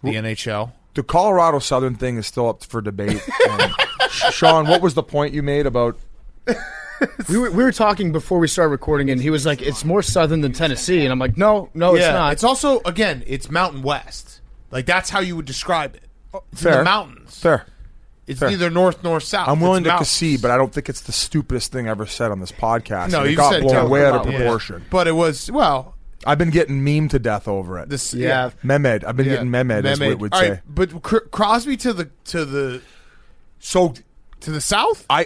NHL.
The Colorado Southern thing is still up for debate. And Sean, what was the point you made about?
We were talking before we started recording, and he was like, "It's more southern than Tennessee," and I'm like, "No, it's not.
It's also, again, it's Mountain West. Like that's how you would describe it. It's in
Fair.
the mountains.
Fair.
It's neither north nor south.
I'm willing
It's
to
mountains.
concede, but I don't think it's the stupidest thing ever said on this podcast.
No,
it
you
got
said
blown way out of
yeah.
proportion.
But it was
I've been getting memed to death over it.
this.
Yeah.
Mehmed. I've been getting Mehmed, as we would
All
say.
right, but Crosby to the south.
I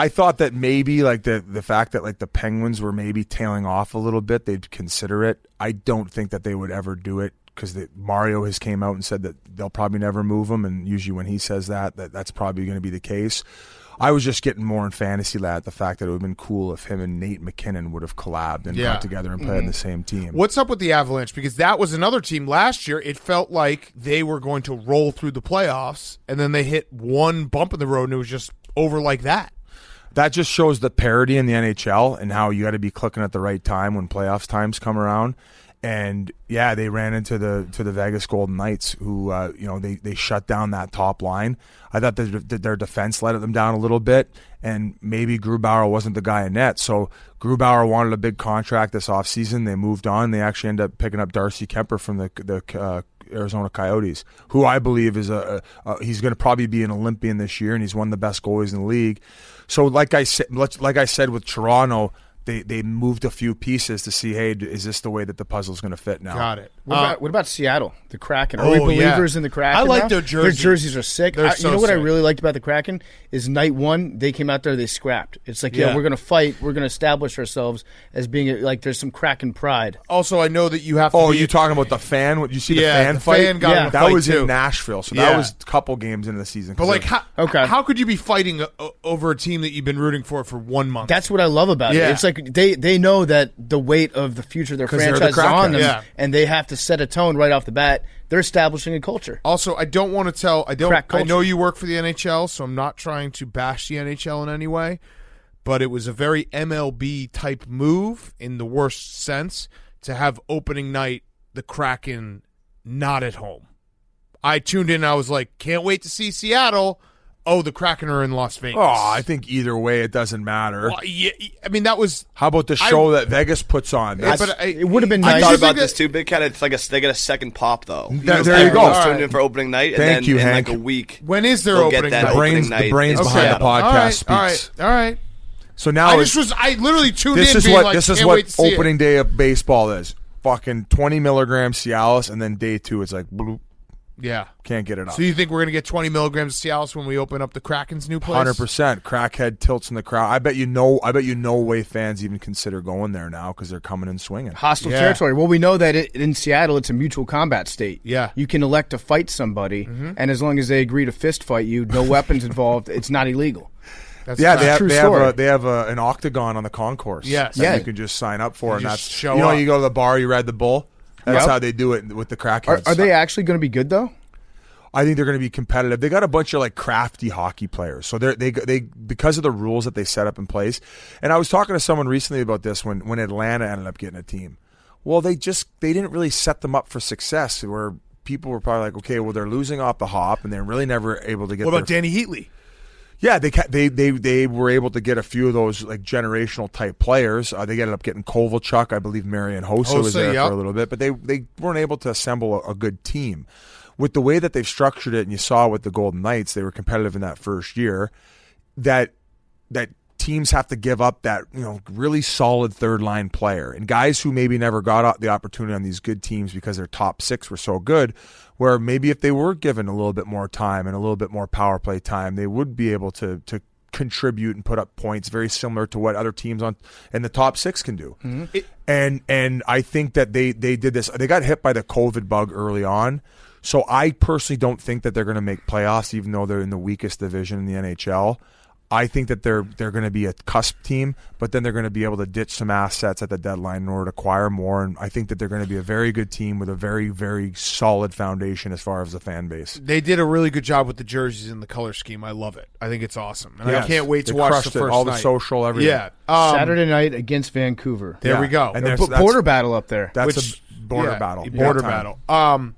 thought that maybe like the fact that like the Penguins were maybe tailing off a little bit, they'd consider it. I don't think that they would ever do it because Mario has came out and said that they'll probably never move him, and usually when he says that's probably going to be the case. I was just getting more in fantasy land the fact that it would have been cool if him and Nate McKinnon would have collabed and got together and played on the same team.
What's up with the Avalanche? Because that was another team last year. It felt like they were going to roll through the playoffs, and then they hit one bump in the road, and it was just over like that.
That just shows the parity in the NHL and how you got to be clicking at the right time when playoffs times come around. And yeah, they ran into the Vegas Golden Knights, who they shut down that top line. I thought their defense let them down a little bit, and maybe Grubauer wasn't the guy in net. So Grubauer wanted a big contract this offseason. They moved on. They actually ended up picking up Darcy Kemper from the Arizona Coyotes, who I believe is he's going to probably be an Olympian this year, and he's one of the best goalies in the league. So like I said with Toronto, they moved a few pieces to see, hey, is this the way that the puzzle's going to fit now?
Got it.
What about Seattle, the Kraken? Are we believers in the Kraken?
I like
now?
their jerseys.
Their jerseys are sick.
They're so
you know what I
sick.
really liked about the Kraken is night one, they came out there, they scrapped. It's like, we're going to fight. We're going to establish ourselves as being like there's some Kraken pride.
Also, I know that you have to
Oh,
be
you talking about the fan? What you see the
Yeah,
fan
the
fight?
fan got in a
that
fight,
was
too.
in Nashville, so
Yeah.
that was a couple games into the season.
But like, how could you be fighting over a team that you've been rooting for 1 month?
That's what I love about it.
Yeah.
It's like they know that the weight of the future of their
'Cause they're the
franchise is on
Kraken.
them,
Yeah.
and they have to set a tone right off the bat. They're establishing a culture.
Also, I don't want to tell. I
Crack culture.
know you work for the NHL, so I'm not trying to bash the NHL in any way. But it was a very MLB type move in the worst sense to have opening night the Kraken not at home. I tuned in. I was like, can't wait to see Seattle. Oh, the Kraken are in Las Vegas.
Oh, I think either way it doesn't matter.
Well, yeah, I mean, that was.
How about the show that Vegas puts on?
Yeah,
That's-
but
It would have been
I
nice.
thought
think
about
that-
this too. Big Cat, it's like they get a second pop though.
There you
Everyone's
go.
All
tuned
right.
in for opening night, and
Thank
then
you,
in
Hank.
like a week.
When is their
They'll get
opening
that
night?
opening
the
night
brains
in
behind the
Seattle.
podcast
All right,
speaks.
all right.
So now
I literally tuned
this
in
is
being
what
like,
this is
can't
what
wait to see
opening
it.
day of baseball is. Fucking 20 milligrams Cialis, and then day two it's like bloop,
Yeah.
Can't get it up.
So you think we're going to get 20 milligrams of Cialis when we open up the Kraken's new place?
100%. Crackhead tilts in the crowd. I bet you no way fans even consider going there now because they're coming and swinging.
Hostile territory. Well, we know that in Seattle, it's a mutual combat state.
Yeah.
You can elect to fight somebody, and as long as they agree to fist fight you, no weapons involved, it's not illegal.
That's
Yeah,
not-
they have an octagon on the concourse.
Yes.
that
Yeah.
you can just sign up for, and
just
that's
show
you know
up.
you go to the bar, you ride the bull. That's
Yep.
how they do it with the crackheads.
Are they actually going to be good, though?
I think they're going to be competitive. They got a bunch of like crafty hockey players, so they because of the rules that they set up in place. And I was talking to someone recently about this when Atlanta ended up getting a team. Well, they didn't really set them up for success. Where people were probably like, okay, well they're losing off the hop, and they're really never able to get.
What about Danny Heatley?
Yeah, they were able to get a few of those like generational type players. They ended up getting Kovalchuk, I believe Marian Hossa was there for a little bit, but they weren't able to assemble a good team. With the way that they've structured it, and you saw with the Golden Knights, they were competitive in that first year. That teams have to give up that really solid third line player, and guys who maybe never got the opportunity on these good teams because their top six were so good. Where maybe if they were given a little bit more time and a little bit more power play time, they would be able to contribute and put up points very similar to what other teams in the top six can do. Mm-hmm. And I think that they did this. They got hit by the COVID bug early on. So I personally don't think that they're going to make playoffs, even though they're in the weakest division in the NHL. I think that they're going to be a cusp team, but then they're going to be able to ditch some assets at the deadline in order to acquire more. And I think that they're going to be a very good team with a very, very solid foundation as far as the fan base.
They did a really good job with the jerseys and the color scheme. I love it. I think it's awesome. And
Yes.
I can't wait to
They
watch
crushed
the
it,
first
all
night.
the social, everything.
Yeah.
Saturday night against Vancouver.
There we go.
And
Border battle up there.
That's
Which-
a border battle.
Border
Big time.
battle.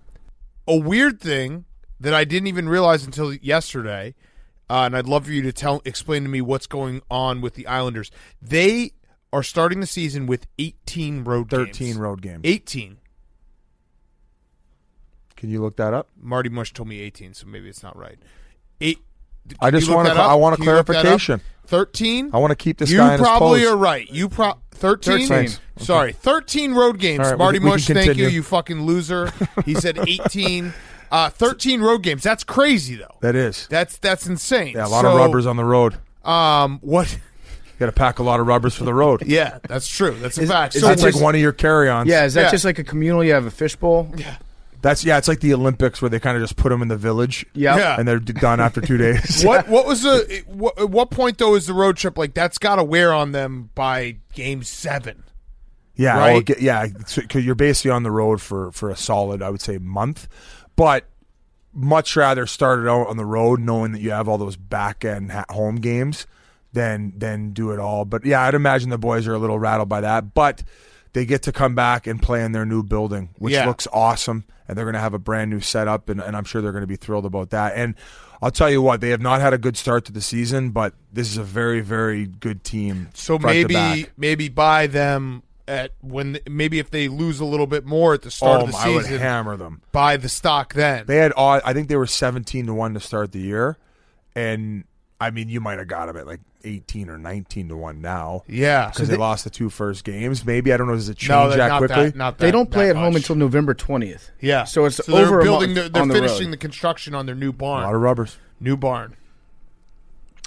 A weird thing that I didn't even realize until yesterday, and I'd love for you to explain to me what's going on with the Islanders. They are starting the season with 18 road games.
13 road games.
18.
Can you look that up?
Marty Mush told me 18, so maybe it's not right. Can
I just
you look
want
that up?
I want a
Can you look that up?
clarification.
13?
I want to keep this
You
guy in his
probably
pose.
are right. 13?
13.
Sorry, 13 road games.
All right,
Marty
we can
Mush, thank you,
continue.
you fucking loser. He said 18. 13 road games. That's crazy, though.
That is.
That's insane.
Yeah, a lot of rubbers on the road.
What?
You got to pack a lot of rubbers for the road.
Yeah, that's true. That's a fact.
is
So
That's
it
like
just-
one of your carry-ons.
Yeah, is that
Yeah.
just like a communal? You have a fishbowl?
Yeah.
It's like the Olympics where they kind of just put them in the village.
Yep.
Yeah.
And they're done after 2 days.
What was at what point though is the road trip like? That's got to wear on them by game 7.
Yeah,
Right?
because you're basically on the road for a solid, I would say, month. But much rather start it out on the road knowing that you have all those back-end home games than do it all. But, yeah, I'd imagine the boys are a little rattled by that. But they get to come back and play in their new building, which looks awesome. And they're going to have a brand-new setup, and I'm sure they're going to be thrilled about that. And I'll tell you what, they have not had a good start to the season, but this is a very, very good team.
So
front to back.
maybe buy them maybe if they lose a little bit more at the start of the
I would
season,
hammer them.
buy the stock then.
They had I think they were 17-1 to start the year, and I mean you might have got them at like 18 or 19-1 now.
Yeah,
because they lost the 2 first games. Maybe I don't know. Does it change
no,
that
not
quickly?
Not
They don't play
that
at home
much.
until November 20th.
Yeah,
So it's
they're
over a
building.
month
They're
on the
finishing
road.
the construction on their new
A
barn.
lot of rubbers.
New barn.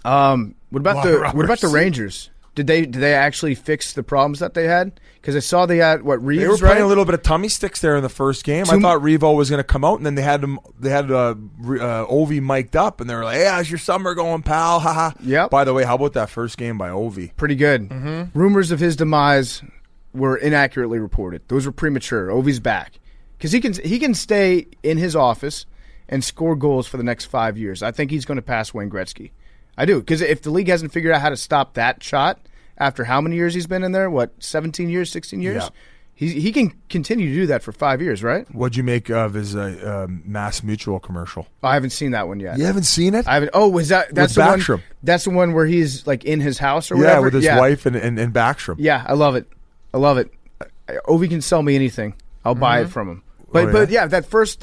What about
Lot of
the
rubbers.
Rangers? Did they actually fix the problems that they had? Because I saw they had Reeves,
They were
right?
playing a little bit of tummy sticks there in the first game. I thought Revo was going to come out, and then they had Ovi mic'd up, and they were like, "Hey, how's your summer going, pal?" Haha.
Yep.
By the way, how about that first game by Ovi?
Pretty good.
Mm-hmm.
Rumors of his demise were inaccurately reported. Those were premature. Ovi's back because he can stay in his office and score goals for the next 5 years. I think he's going to pass Wayne Gretzky. I do, because if the league hasn't figured out how to stop that shot after how many years he's been in there, 17 years, 16 years?
Yeah.
He can continue to do that for 5 years, right?
What'd you make of his Mass Mutual commercial?
I haven't seen that one yet.
You haven't seen it?
I haven't. Oh, that's
With
the
Backstrom.
one? That's the one where he's like in his house or
Yeah,
whatever?
with his wife and Backstrom.
Yeah, I love it. Ovi can sell me anything. I'll buy it from him. But that first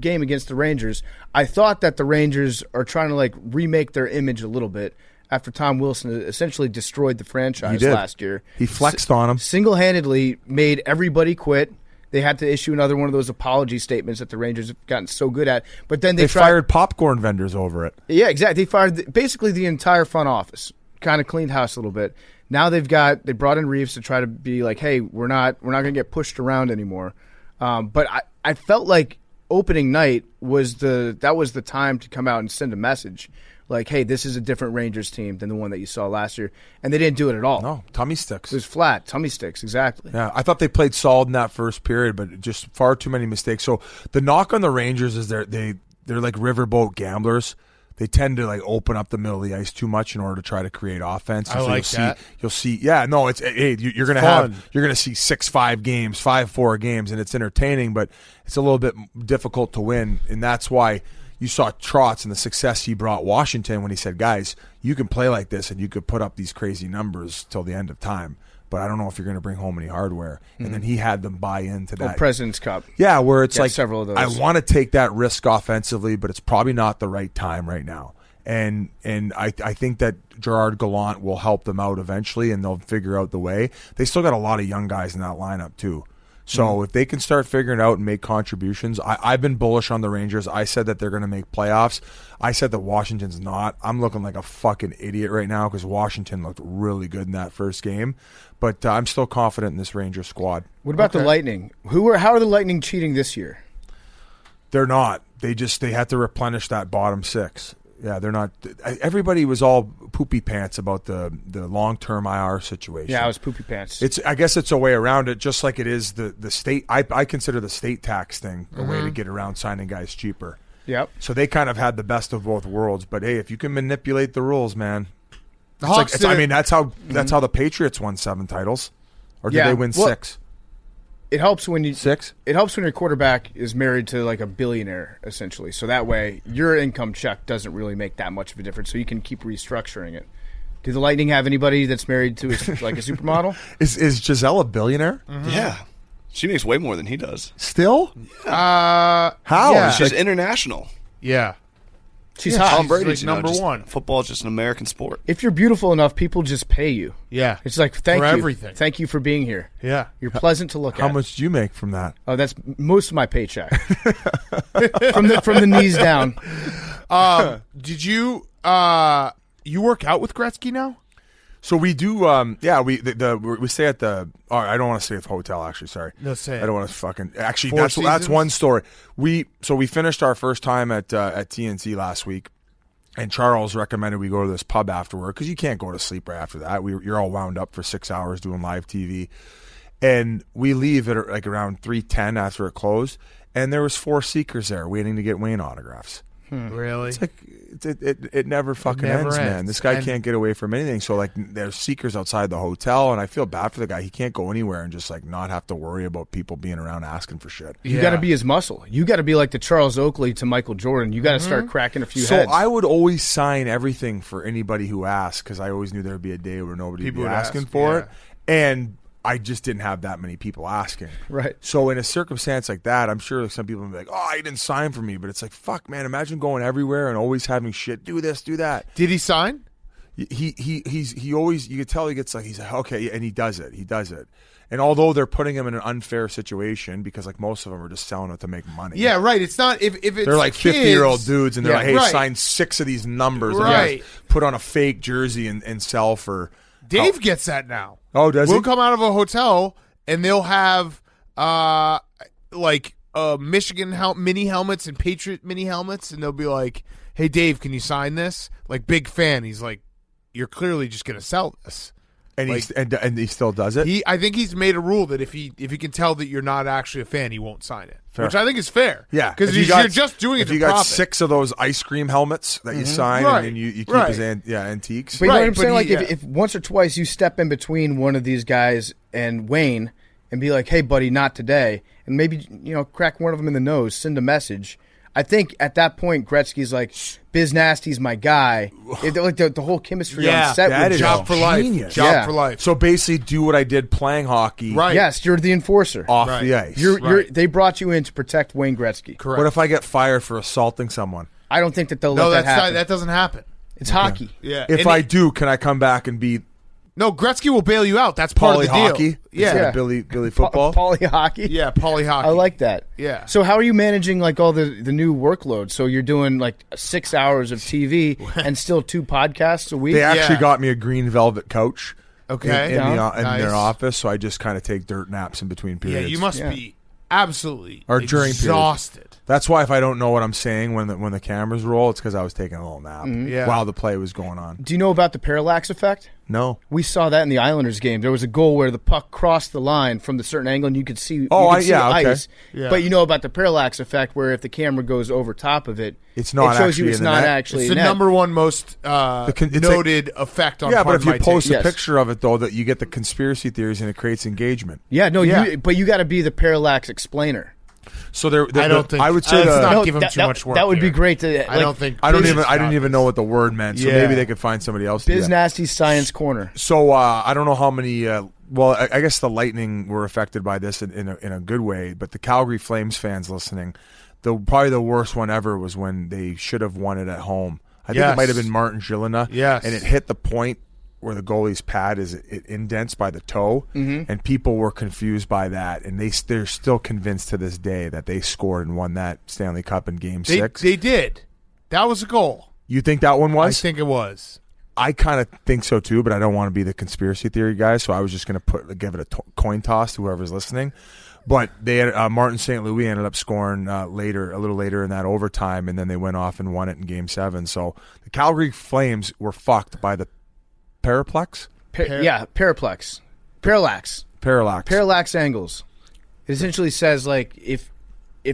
game against the Rangers, I thought that the Rangers are trying to like remake their image a little bit after Tom Wilson essentially destroyed the franchise
did.
last year.
He flexed on him.
Single-handedly made everybody quit. They had to issue another one of those apology statements that the Rangers have gotten so good at. But then they
fired popcorn vendors over it.
Yeah, exactly. They fired basically the entire front office, kind of cleaned house a little bit. Now they brought in Reeves to try to be like, hey, we're not going to get pushed around anymore. But I felt like opening night was the time to come out and send a message. Like, hey, this is a different Rangers team than the one that you saw last year. And they didn't do it at all.
No, tummy sticks.
It was flat, tummy sticks, exactly.
Yeah, I thought they played solid in that first period, but just far too many mistakes. So the knock on the Rangers is they're like riverboat gamblers. They tend to like open up the middle of the ice too much in order to try to create offense. And
I like that.
You'll see. Yeah, no, you're gonna see 6-5 games, 5-4 games, and it's entertaining, but it's a little bit difficult to win, and that's why you saw Trotz and the success he brought Washington when he said, guys, you can play like this and you could put up these crazy numbers till the end of time, but I don't know if you're going to bring home any hardware. And then he had them buy into that.
President's Cup.
Yeah, where it's like
several of those.
I want to take that risk offensively, but it's probably not the right time right now. And I think that Gerard Gallant will help them out eventually, and they'll figure out the way. They still got a lot of young guys in that lineup too. So if they can start figuring it out and make contributions, I've been bullish on the Rangers. I said that they're going to make playoffs. I said that Washington's not. I'm looking like a fucking idiot right now because Washington looked really good in that first game. But I'm still confident in this Rangers squad.
What about the Lightning? How are the Lightning cheating this year?
They're not. They have to replenish that bottom six. Yeah, they're not. Everybody was all poopy pants about the long-term IR situation.
Yeah, I was poopy pants.
I guess it's a way around it, just like it is the state. I consider the state tax thing a way to get around signing guys cheaper.
Yep.
So they kind of had the best of both worlds. But hey, if you can manipulate the rules, man,
The Hawks.
that's how the Patriots won 7 titles, or did they win 6?
It helps when you
6.
It helps when your quarterback is married to like a billionaire, essentially. So that way, your income check doesn't really make that much of a difference. So you can keep restructuring it. Do the Lightning have anybody that's married to like a supermodel?
Is Giselle a billionaire?
Mm-hmm. Yeah, she makes way more than he does.
Still?
How?
Yeah.
She's international.
Yeah.
She's hot.
Tom Brady's
like number one.
Football is just an American sport.
If you're beautiful enough, people just pay you.
Yeah.
It's like, thank
For
you.
everything.
Thank you for being here.
Yeah.
You're pleasant to look at.
How much do you make from that?
Oh, that's most of my paycheck. from the knees down.
Did you you work out with Gretzky now?
So we do. We stay at the. Oh, I don't want to stay at the hotel. Actually, sorry.
No, say it.
I don't want to fucking. Actually,
Four
that's
Seasons?
one story. We finished our first time at TNC last week, and Charles recommended we go to this pub afterward because you can't go to sleep right after that. You're all wound up for 6 hours doing live TV, and we leave at like around 3:10 after it closed, and there was 4 seekers there waiting to get Wayne autographs.
Really?
It's like it never fucking
never
ends, man.
ends.
This guy
And-
can't get away from anything. So like, there's seekers outside the hotel, and I feel bad for the guy. He can't go anywhere and just like not have to worry about people being around asking for shit.
You got to be his muscle. You got to be like the Charles Oakley to Michael Jordan. You got to start cracking a few
So
heads.
I would always sign everything for anybody who asked because I always knew there would be a day where nobody would
People
be
would
asking
ask,
for
yeah.
it, and I just didn't have that many people asking.
Right.
So in a circumstance like that, I'm sure some people would be like, "Oh, he didn't sign for me," but it's like, "Fuck, man! Imagine going everywhere and always having shit. Do this, do that."
Did he sign?
He always, you could tell he gets like, he's like, okay, and he does it. And although they're putting him in an unfair situation because like most of them are just selling it to make money.
Yeah, right. It's not if it's
They're like
kids,
50-year-old dudes, and they're
Yeah,
like, "Hey,
right.
sign 6 of these numbers,
Right.
and put on a fake jersey and sell for."
Dave gets that now.
Oh, does
We'll
he?
come out of a hotel and they'll have Michigan mini helmets and Patriot mini helmets, and they'll be like, "Hey, Dave, can you sign this?" Like, big fan. He's like, "You're clearly just going to sell this."
And
like-
and he still does it.
I think he's made a rule that if he can tell that you're not actually a fan, he won't sign it.
Fair.
Which I think is fair.
Yeah,
because
If you
you're
got-
just doing it
If
to
you got
profit.
6 of those ice cream helmets that you sign,
Right.
and then you keep
Right.
his antiques.
But you know
Right,
what I'm
but
saying? Like,
he-
if once or twice you step in between one of these guys and Wayne and be like, "Hey, buddy, not today," and maybe crack one of them in the nose, send a message. I think at that point Gretzky's like, "Biz Nasty's my guy." Like the whole chemistry on set
that
would
is
job for life.
genius.
Job
Yeah.
for life.
So basically, do what I did playing hockey,
Right.
Yes, you're the enforcer.
off
Right.
the ice.
They brought you in to protect Wayne Gretzky.
Correct.
What if I get fired for assaulting someone?
I don't think that they'll
no,
let that
that's
happen.
that doesn't happen.
It's hockey.
Yeah.
If
And
I do, can I come back and be
No, Gretzky will bail you out. That's part of the
Poly hockey.
deal. Yeah.
Instead of Billy football.
Poly hockey.
Yeah, poly hockey.
I like that.
Yeah.
So how are you managing like all the new workload? So you're doing like 6 hours of TV and still 2 podcasts a week?
They actually got me a green velvet couch.
Okay.
In
Nice.
their office, so I just kind of take dirt naps in between
Yeah,
periods.
you must be absolutely
Or during periods.
exhausted.
That's why if I don't know what I'm saying when the cameras roll, it's because I was taking a little nap
Yeah.
while the play was going on.
Do you know about the parallax effect?
No.
We saw that in the Islanders game. There was a goal where the puck crossed the line from the certain angle, and you could see,
okay.
ice.
Yeah.
But you know about the parallax effect, where if the camera goes over top of it,
It's not
it shows you
actually
it's
in the
not
net.
actually
It's
a
the
net.
number one most
it's
noted effect on
Yeah, but
Part
if
of
you
My
post
Take.
a picture of it, though, that you get the conspiracy theories and it creates engagement.
Yeah, no,
Yeah.
but you got to be the parallax explainer.
So
I don't think
I would say
let's not
No,
give him
that-
too
that-
much work.
That would be
here.
great. To,
I don't think
I
business
didn't even know
guys.
what the word meant. So
Yeah.
maybe they could find somebody else. to do
Biz
that.
Nasty's Science Corner.
So I don't know how many. Well, I guess the Lightning were affected by this in a good way, but the Calgary Flames fans listening, probably the worst one ever was when they should have won it at home. I think
Yes.
it might have been Martin Gilina.
Yes.
And it hit the point where the goalie's pad it indents by the toe, and people were confused by that, and they're still convinced to this day that they scored and won that Stanley Cup in Game 6.
They did. That was a goal.
You think that one was?
I think it was.
I kind of think so too, but I don't want to be the conspiracy theory guy, so I was just going to give it a coin toss to whoever's listening. But they had, Martin St. Louis ended up scoring a little later in that overtime, and then they went off and won it in Game 7. So the Calgary Flames were fucked by the Paraplex?
Paraplex. Parallax. Parallax angles. It essentially says like if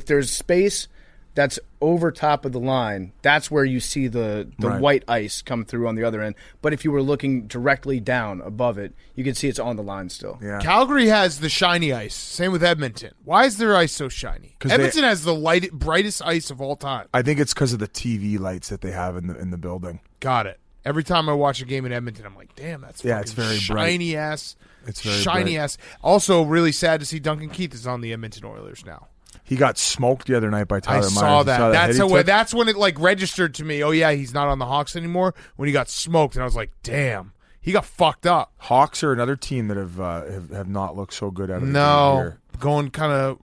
there's space that's over top of the line, that's where you see the
Right.
white ice come through on the other end. But if you were looking directly down above it, you can see it's on the line still.
Yeah.
Calgary has the shiny ice. Same with Edmonton. Why is their ice so shiny?
'Cause
Edmonton has the brightest ice of all time.
I think it's because of the TV lights that they have in the building.
Got it. Every time I watch a game in Edmonton, I'm like, damn, that's
Yeah,
fucking
it's very bright.
shiny ass.
It's very
shiny
bright.
ass. Also, really sad to see Duncan Keith is on the Edmonton Oilers now.
He got smoked the other night by Tyler
I
Myers.
saw
You
that.
hit he took?
That's when it like registered to me. Oh yeah, he's not on the Hawks anymore. When he got smoked, and I was like, damn, he got fucked up.
Hawks are another team that have not looked so good out of the
No,
year.
going kind of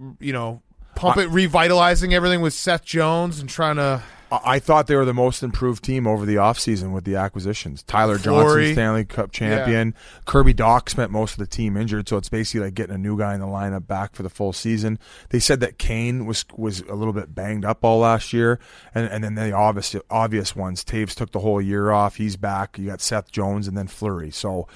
revitalizing everything with Seth Jones and trying to.
I thought they were the most improved team over the offseason with the acquisitions. Tyler
Fleury.
Johnson, Stanley Cup champion. Kirby Doc spent most of the team injured, so it's basically like getting a new guy in the lineup back for the full season. They said that Kane was a little bit banged up all last year, and then the obvious ones. Taves took the whole year off. He's back. You got Seth Jones and then Fleury. So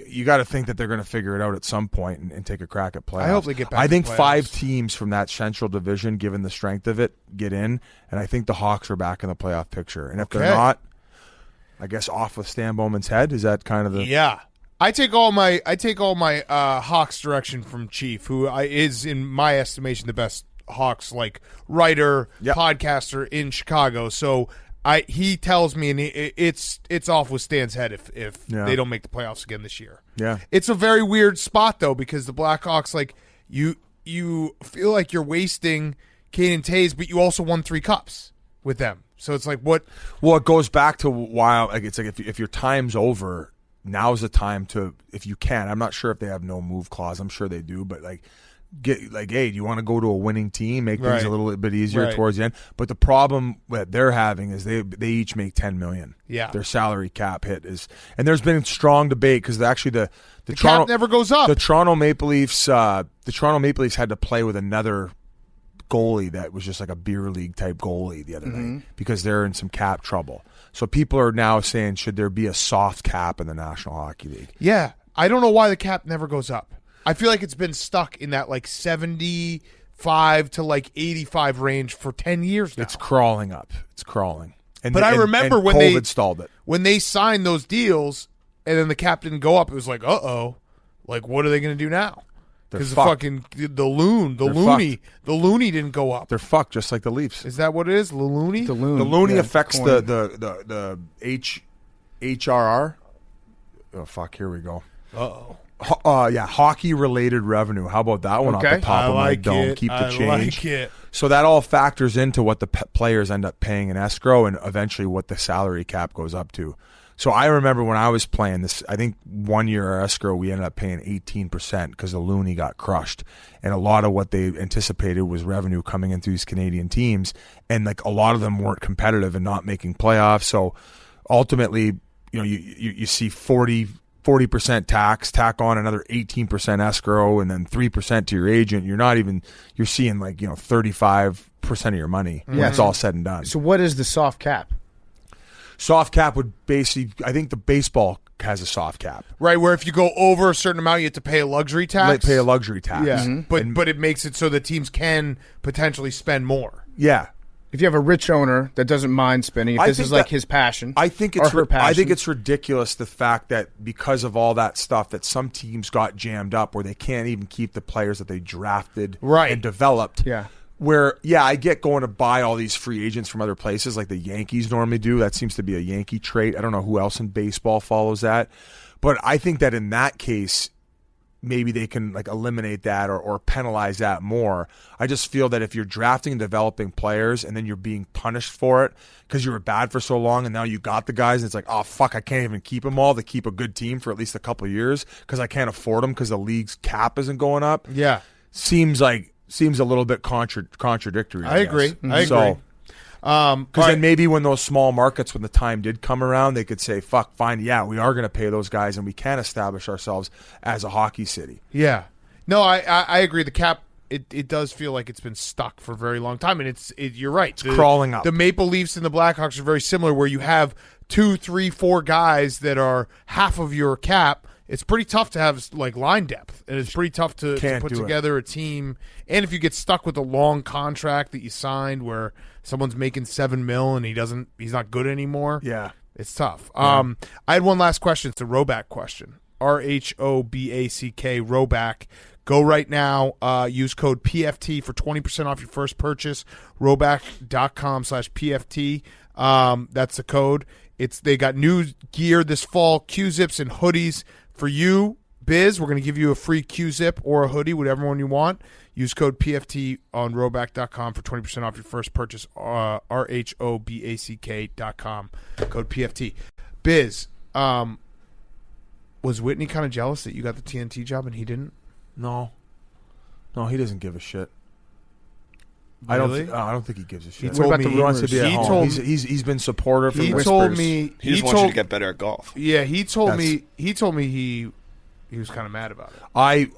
you got to think that they're going to figure it out at some point and take a crack at playoffs.
I hope they get back
I
to
think
playoffs.
5 teams from that Central Division, given the strength of it, get in, and I think the Hawks are back in the playoff picture. And if they're
Okay.
not, I guess off with Stan Bowman's head. Is that kind of the?
Yeah, I take all my Hawks direction from Chief, who is in my estimation the best Hawks writer,
Yep.
podcaster in Chicago. So he tells me, and it's off with Stan's head if
Yeah.
they don't make the playoffs again this year.
Yeah.
It's a very weird spot though, because the Blackhawks you feel like you're wasting Caden Taves, but you also won 3 cups with them. So it's like what?
Well, it goes back to why it's like if your time's over, now's the time to, if you can. I'm not sure if they have no move clause. I'm sure they do, but hey, do you want to go to a winning team, make things
Right.
a little bit easier
Right.
towards the end? But the problem that they're having is they each make $10 million.
Yeah.
Their salary cap hit is, and there's been strong debate because actually the
Cap never goes up.
The Toronto Maple Leafs had to play with another goalie that was just like a beer league type goalie the other night because they're in some cap trouble. So people are now saying, should there be a soft cap in the National Hockey League?
Yeah, I don't know why the cap never goes up. I feel like it's been stuck in that 75 to 85 range for 10 years now.
It's crawling up. It's crawling.
But I remember when
COVID stalled it.
When they signed those deals and then the cap didn't go up, it was like, uh-oh. What are they going to do now? Because the loony didn't go up.
They're fucked just like the Leafs.
Is that what it is? The loony?
The loon.
The loony
Yeah,
affects
coin.
the HRR. Oh, fuck, here we go.
Uh-oh.
Yeah, hockey-related revenue. How about that one
Okay.
off the top
I
of my
like
dome?
it.
Keep the
I
change.
like it.
So that all factors into what the players end up paying in escrow and eventually what the salary cap goes up to. So I remember when I was playing this, I think 1 year our escrow, we ended up paying 18% because the Looney got crushed. And a lot of what they anticipated was revenue coming in through these Canadian teams. And like a lot of them weren't competitive and not making playoffs. So ultimately, you see 40% tack on another 18% escrow and then 3% to your agent. You're seeing 35% of your money when it's all said and done.
So what is the soft cap?
Soft cap would basically, I think the baseball has a soft cap.
Right, where if you go over a certain amount, you have to pay a luxury tax.
Pay a luxury tax.
Yeah, but it makes it so that teams can potentially spend more.
Yeah.
If you have a rich owner that doesn't mind spending, if this is like his passion,
I think it's
her passion.
I think it's ridiculous the fact that because of all that stuff that some teams got jammed up where they can't even keep the players that they drafted and developed.
Yeah.
Where, I get going to buy all these free agents from other places like the Yankees normally do. That seems to be a Yankee trait. I don't know who else in baseball follows that. But I think that in that case, maybe they can eliminate that or penalize that more. I just feel that if you're drafting and developing players and then you're being punished for it because you were bad for so long and now you got the guys and it's like, oh, fuck, I can't even keep them all to keep a good team for at least a couple of years because I can't afford them because the league's cap isn't going up.
Yeah.
Seems a little bit contradictory.
I agree. I agree.
So, because then maybe when those small markets, when the time did come around, they could say, fuck, fine, we are going to pay those guys and we can establish ourselves as a hockey city.
Yeah. No, I agree. The cap, it does feel like it's been stuck for a very long time. And you're right. It's
crawling up.
The Maple Leafs and the Blackhawks are very similar where you have 2, 3, 4 guys that are half of your cap. It's pretty tough to have line depth, and it's pretty tough to put together a team. And if you get stuck with a long contract that you signed where someone's making $7 million and he's not good anymore, it's tough. I had one last question. It's a Roback question. RHOBACK, Roback. Go right now. Use code PFT for 20% off your first purchase. Roback.com/PFT. That's the code. They got new gear this fall, Q-zips and hoodies. For you, Biz, we're going to give you a free Q-zip or a hoodie, whatever one you want. Use code PFT on roback.com for 20% off your first purchase, RHOBACK.com, code PFT. Biz, was Whitney kind of jealous that you got the TNT job and he didn't?
No, he doesn't give a shit.
Really?
I don't think he gives a shit.
What about the rumors?
He's been supportive.
He
from
told me
he just wants you to get better at golf.
Yeah, he told me he was kind of mad about it.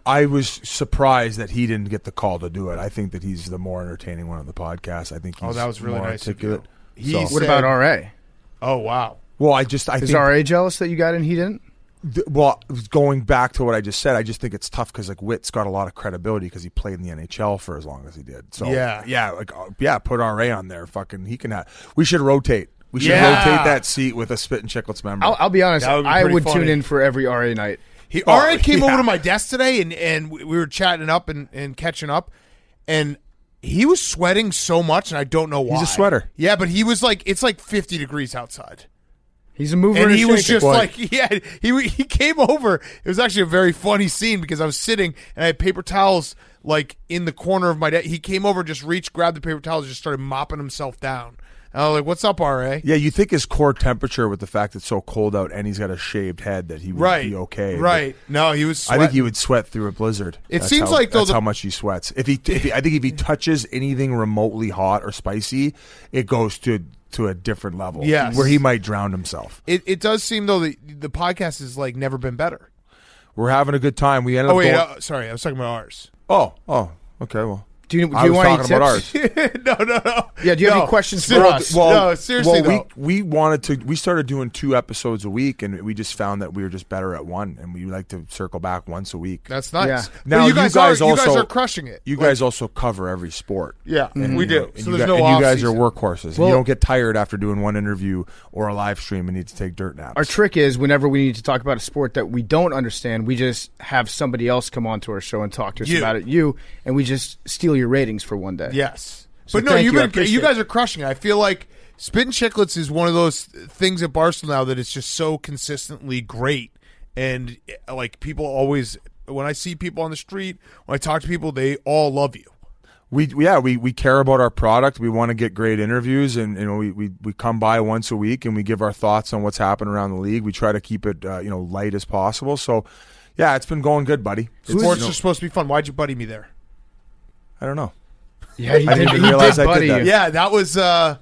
I was surprised that he didn't get the call to do it. I think that he's the more entertaining one on the podcast. I think he's
that was really
more
nice
articulate.
What about RA?
Oh wow.
Well, I
Is
think
RA jealous that you got in? He didn't.
Well, going back to what I just said, I just think it's tough because Witt's got a lot of credibility because he played in the NHL for as long as he did. So put RA on there. Fucking, he can have. We should rotate. We should rotate that seat with a Spit and Chicklets member.
I'll be honest. I would
funny.
tune in for every RA night.
RA came over to my desk today, and we were chatting up and catching up, and he was sweating so much, and I don't know why.
He's a sweater.
Yeah, but he was it's 50 degrees outside.
He's a mover,
and he was
shaker.
just he came over. It was actually a very funny scene because I was sitting and I had paper towels in the corner of my desk. He came over, just reached, grabbed the paper towels, and just started mopping himself down. And I was like, "What's up, RA?"
Yeah, you think his core temperature with the fact it's so cold out and he's got a shaved head that he would be okay.
Right? No, he was sweating.
I think he would sweat through a blizzard.
That's how
much he sweats. I think if he touches anything remotely hot or spicy, it goes to a different level.
Yes.
Where he might drown himself.
It does seem though that the podcast is never been better.
We're having a good time. We ended up going.
Sorry, I was talking about ours.
Oh, okay. Well,
do you
I was
want
talking about ours.
No.
Yeah, do you have any questions for us?
No, seriously though.
We wanted to. We started doing 2 episodes a week, and we just found that we were just better at one, and we like to circle back once a week.
That's nice.
Yeah.
Now
you guys are crushing it.
You guys also cover every sport.
Yeah, we do. So there's no
and you guys are
off-season.
workhorses. You don't get tired after doing one interview or a live stream and need to take dirt naps.
Our trick is whenever we need to talk about a sport that we don't understand, we just have somebody else come on to our show and talk to us about it. And we just steal your ratings for one day.
Yes.
So
But no,
you
guys are crushing it. I feel like Spit and Chicklets is one of those things at Barstool now that it's just so consistently great. And people always, when I see people on the street, when I talk to people, they all love you.
We care about our product. We want to get great interviews, and we come by once a week and we give our thoughts on what's happening around the league. We try to keep it light as possible. So, yeah, it's been going good, buddy.
Sports are supposed to be fun. Why'd you buddy me there?
I don't know.
Yeah, he
I didn't even realize I did that.
Yeah, that was.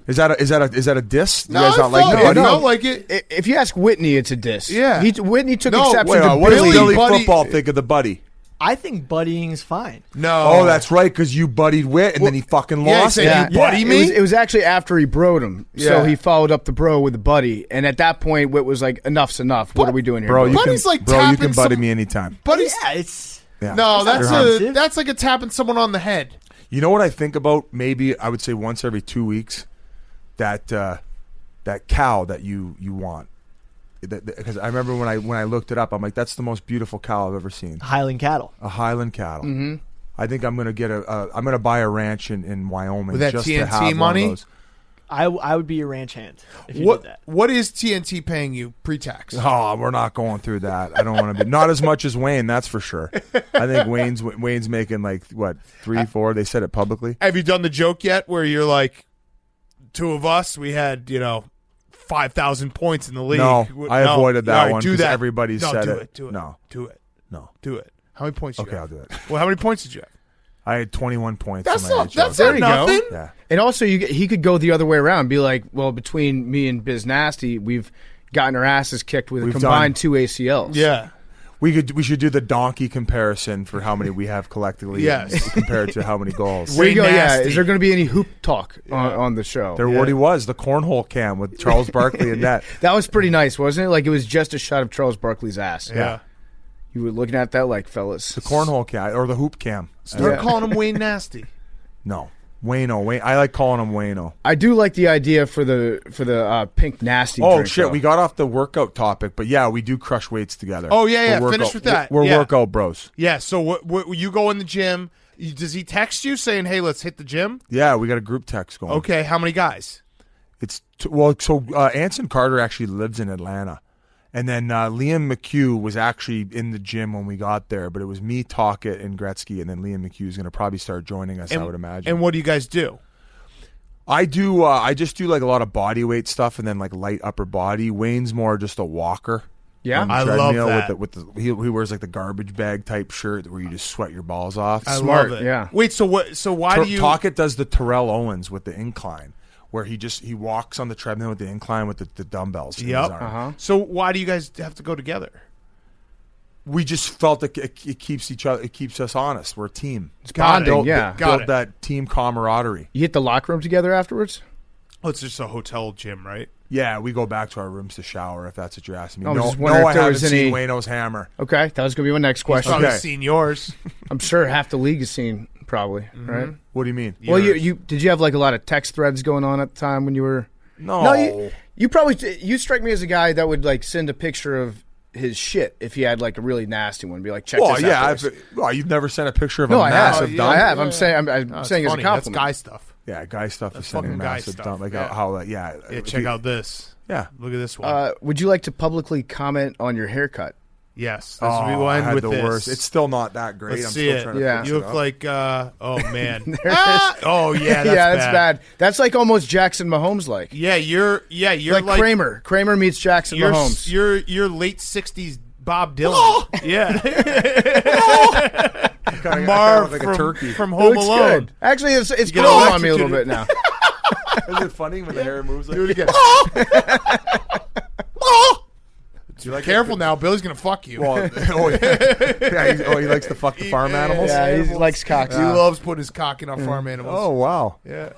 Is that a diss?
No,
you guys not like
it
buddy?
felt like it.
If you ask Whitney, it's a diss.
Yeah.
Whitney took
No,
exception to
What does
Billy.
Billy
buddy-
football think of the buddy?
I think buddying is fine.
No.
Oh, that's right, because you buddied Whit, and then he fucking
Yeah, he
lost.
said,
it.
"You buddy me?"
It was actually after he broed him,
Yeah.
so he followed up the bro with the buddy, and at that point, Whit was like, "Enough's enough. What are we doing here,
Bro, you
Buddy's
can,
like
bro, you
tapping
can buddy
some-
me anytime.
Buddy's.
Yeah, it's
Yeah.
No,
You're hot.
that's like a tapping someone on the head.
You know what I think about? Maybe I would say once every 2 weeks, that cow that you want. Because I remember when I looked it up, I'm like, that's the most beautiful cow I've ever seen.
Highland cattle.
A Highland cattle. Mm-hmm. I think I'm gonna get I'm gonna buy a ranch in Wyoming
With that
just
TNT
to have
money?
one of those.
I would be your ranch hand if you
What
did that.
What is TNT paying you pre-tax?
Oh, we're not going through that. I don't want to be not as much as Wayne, that's for sure. I think Wayne's making like what 3-4. They said it publicly.
Have you done the joke yet where you're like, two of us, we had 5,000 points in the league?
No, I avoided that
All right,
one
do
because
that.
everybody
No,
said
do
it.
Do it.
No,
do it.
no.
Do it. How many points?
Okay,
you
I'll
have?
do it.
Well, how many points did you have?
I had 21 points.
That's
in my
not.
NHL.
That's
There
not
you go.
nothing.
Yeah.
And also, he could go the other way around, and be like, "Well, between me and Biz Nasty, we've gotten our asses kicked with a
We've
combined
done-
2 ACLs."
Yeah.
We should do the donkey comparison for how many we have collectively.
Yes.
Compared to how many goals.
There you go.
Way
Yeah.
nasty.
Is there going to be any hoop talk on the show?
There already was the cornhole cam with Charles Barkley and that.
That was pretty nice, wasn't it? Like it was just a shot of Charles Barkley's ass.
Yeah.
You were looking at that like, fellas.
The cornhole cam or the hoop cam.
Start calling him Wayne Nasty.
No. Wayno. I like calling him Wayno.
I do like the idea for the pink nasty.
Oh
drink,
shit,
though.
we got off the workout topic, but yeah, we do crush weights together.
Oh, yeah,
We're
finish with that.
We're
Yeah.
workout bros.
Yeah. So what you go in the gym? Does he text you saying, "Hey, let's hit the gym"?
Yeah, we got a group text going.
Okay. How many guys?
It's Anson Carter actually lives in Atlanta. And then Liam McHugh was actually in the gym when we got there, but it was me, Talkett, and Gretzky, and then Liam McHugh is going to probably start joining us, I would imagine.
And what do you guys do?
I do. I just do like a lot of body weight stuff, and then like light upper body. Wayne's more just a walker.
Yeah.
on the
I love
treadmill
that.
With the he wears like the garbage bag type shirt where you just sweat your balls off.
I
Smart,
love it.
yeah.
Wait. So what? So why do you?
Talkett does the Terrell Owens with the incline, where he walks on the treadmill with the incline with the dumbbells. in his
Yep.
arm.
So why do you guys have to go together?
We just felt that it keeps us honest. We're a team.
It's bonding,
Built-
yeah.
Got
built
it.
that team camaraderie.
You hit the locker room together afterwards?
Oh, it's just a hotel gym, right?
Yeah, we go back to our rooms to shower if that's what you're asking me.
I was
No,
just wondering
no,
if
I
there
haven't
was any-
seen Wayno's hammer.
Okay, that was going to be my next question.
Probably
Okay.
seen yours.
I'm sure half the league has seen, probably, right?
What do you mean?
Well,
Yours.
you did you have like a lot of text threads going on at the time when you were?
No,
No, you probably you strike me as a guy that would like send a picture of his shit if he had like a really nasty one. Be like, check
Well,
this
yeah.
out. boys.
You've never sent a picture of
No,
a
I have.
massive
yeah.
dump.
I have. I'm saying. I'm
No, it's
saying as a
funny.
compliment.
That's guy stuff.
Yeah, guy stuff
That's
is sending
fucking guy
massive
stuff,
dump. Like
yeah.
how
Yeah,
if
check
you-
out this.
Yeah.
Look at this one.
Would you like to publicly comment on your haircut?
Yes, that's what we will
I
end
had
with
the
this.
worst. It's still not that great.
Let's
I'm
see
still
it.
trying to
Yeah.
fix
You
it
look
up.
like, oh man,
There it is.
oh yeah, that's
yeah, that's bad. That's like almost Jackson Mahomes like.
You're
Like,
like
Kramer. Kramer meets Jackson
You're
Mahomes.
you're late '60s Bob Dylan. Yeah,
Kinda
Marv
like a
from,
turkey.
from
It
Home
looks
Alone.
good. Actually, it's
get
growing on me a little
electrocuted.
bit now.
Is it funny when the hair moves like
Do it again.
Do you like
Careful now, Billy's gonna fuck you.
Well, oh yeah, he likes to fuck the farm animals.
Yeah, he likes cocks.
He loves putting his cock in our farm animals.
Oh wow,
yeah.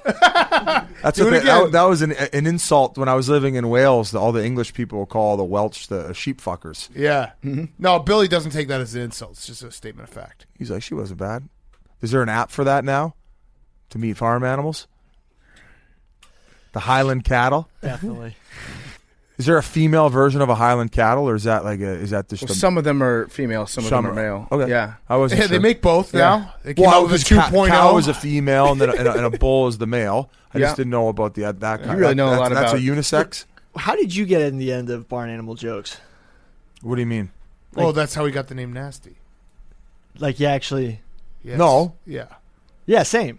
that's
Do
what
it again.
that was an insult when I was living in Wales. All the English people call the Welsh the sheep fuckers.
Yeah. No, Billy doesn't take that as an insult. It's just a statement of fact.
He's like, she wasn't bad. Is there an app for that now to meet farm animals? The Highland cattle.
Definitely.
Is there a female version of a Highland cattle, or is that just
Well,
a,
some of them are female, some of them are male.
Okay,
Yeah.
I wasn't
Yeah,
sure.
they make both now. They came
Well,
out with a
because
2.0.
cow is a female and then and a bull is the male. I
Yeah.
just didn't know about that kind.
You really know a lot
That's
about-
a unisex.
How did you get in the end of barn animal jokes?
What do you mean?
Well, that's how he got the name Nasty.
Like, you actually...
Yes.
No.
Yeah.
Yeah, same.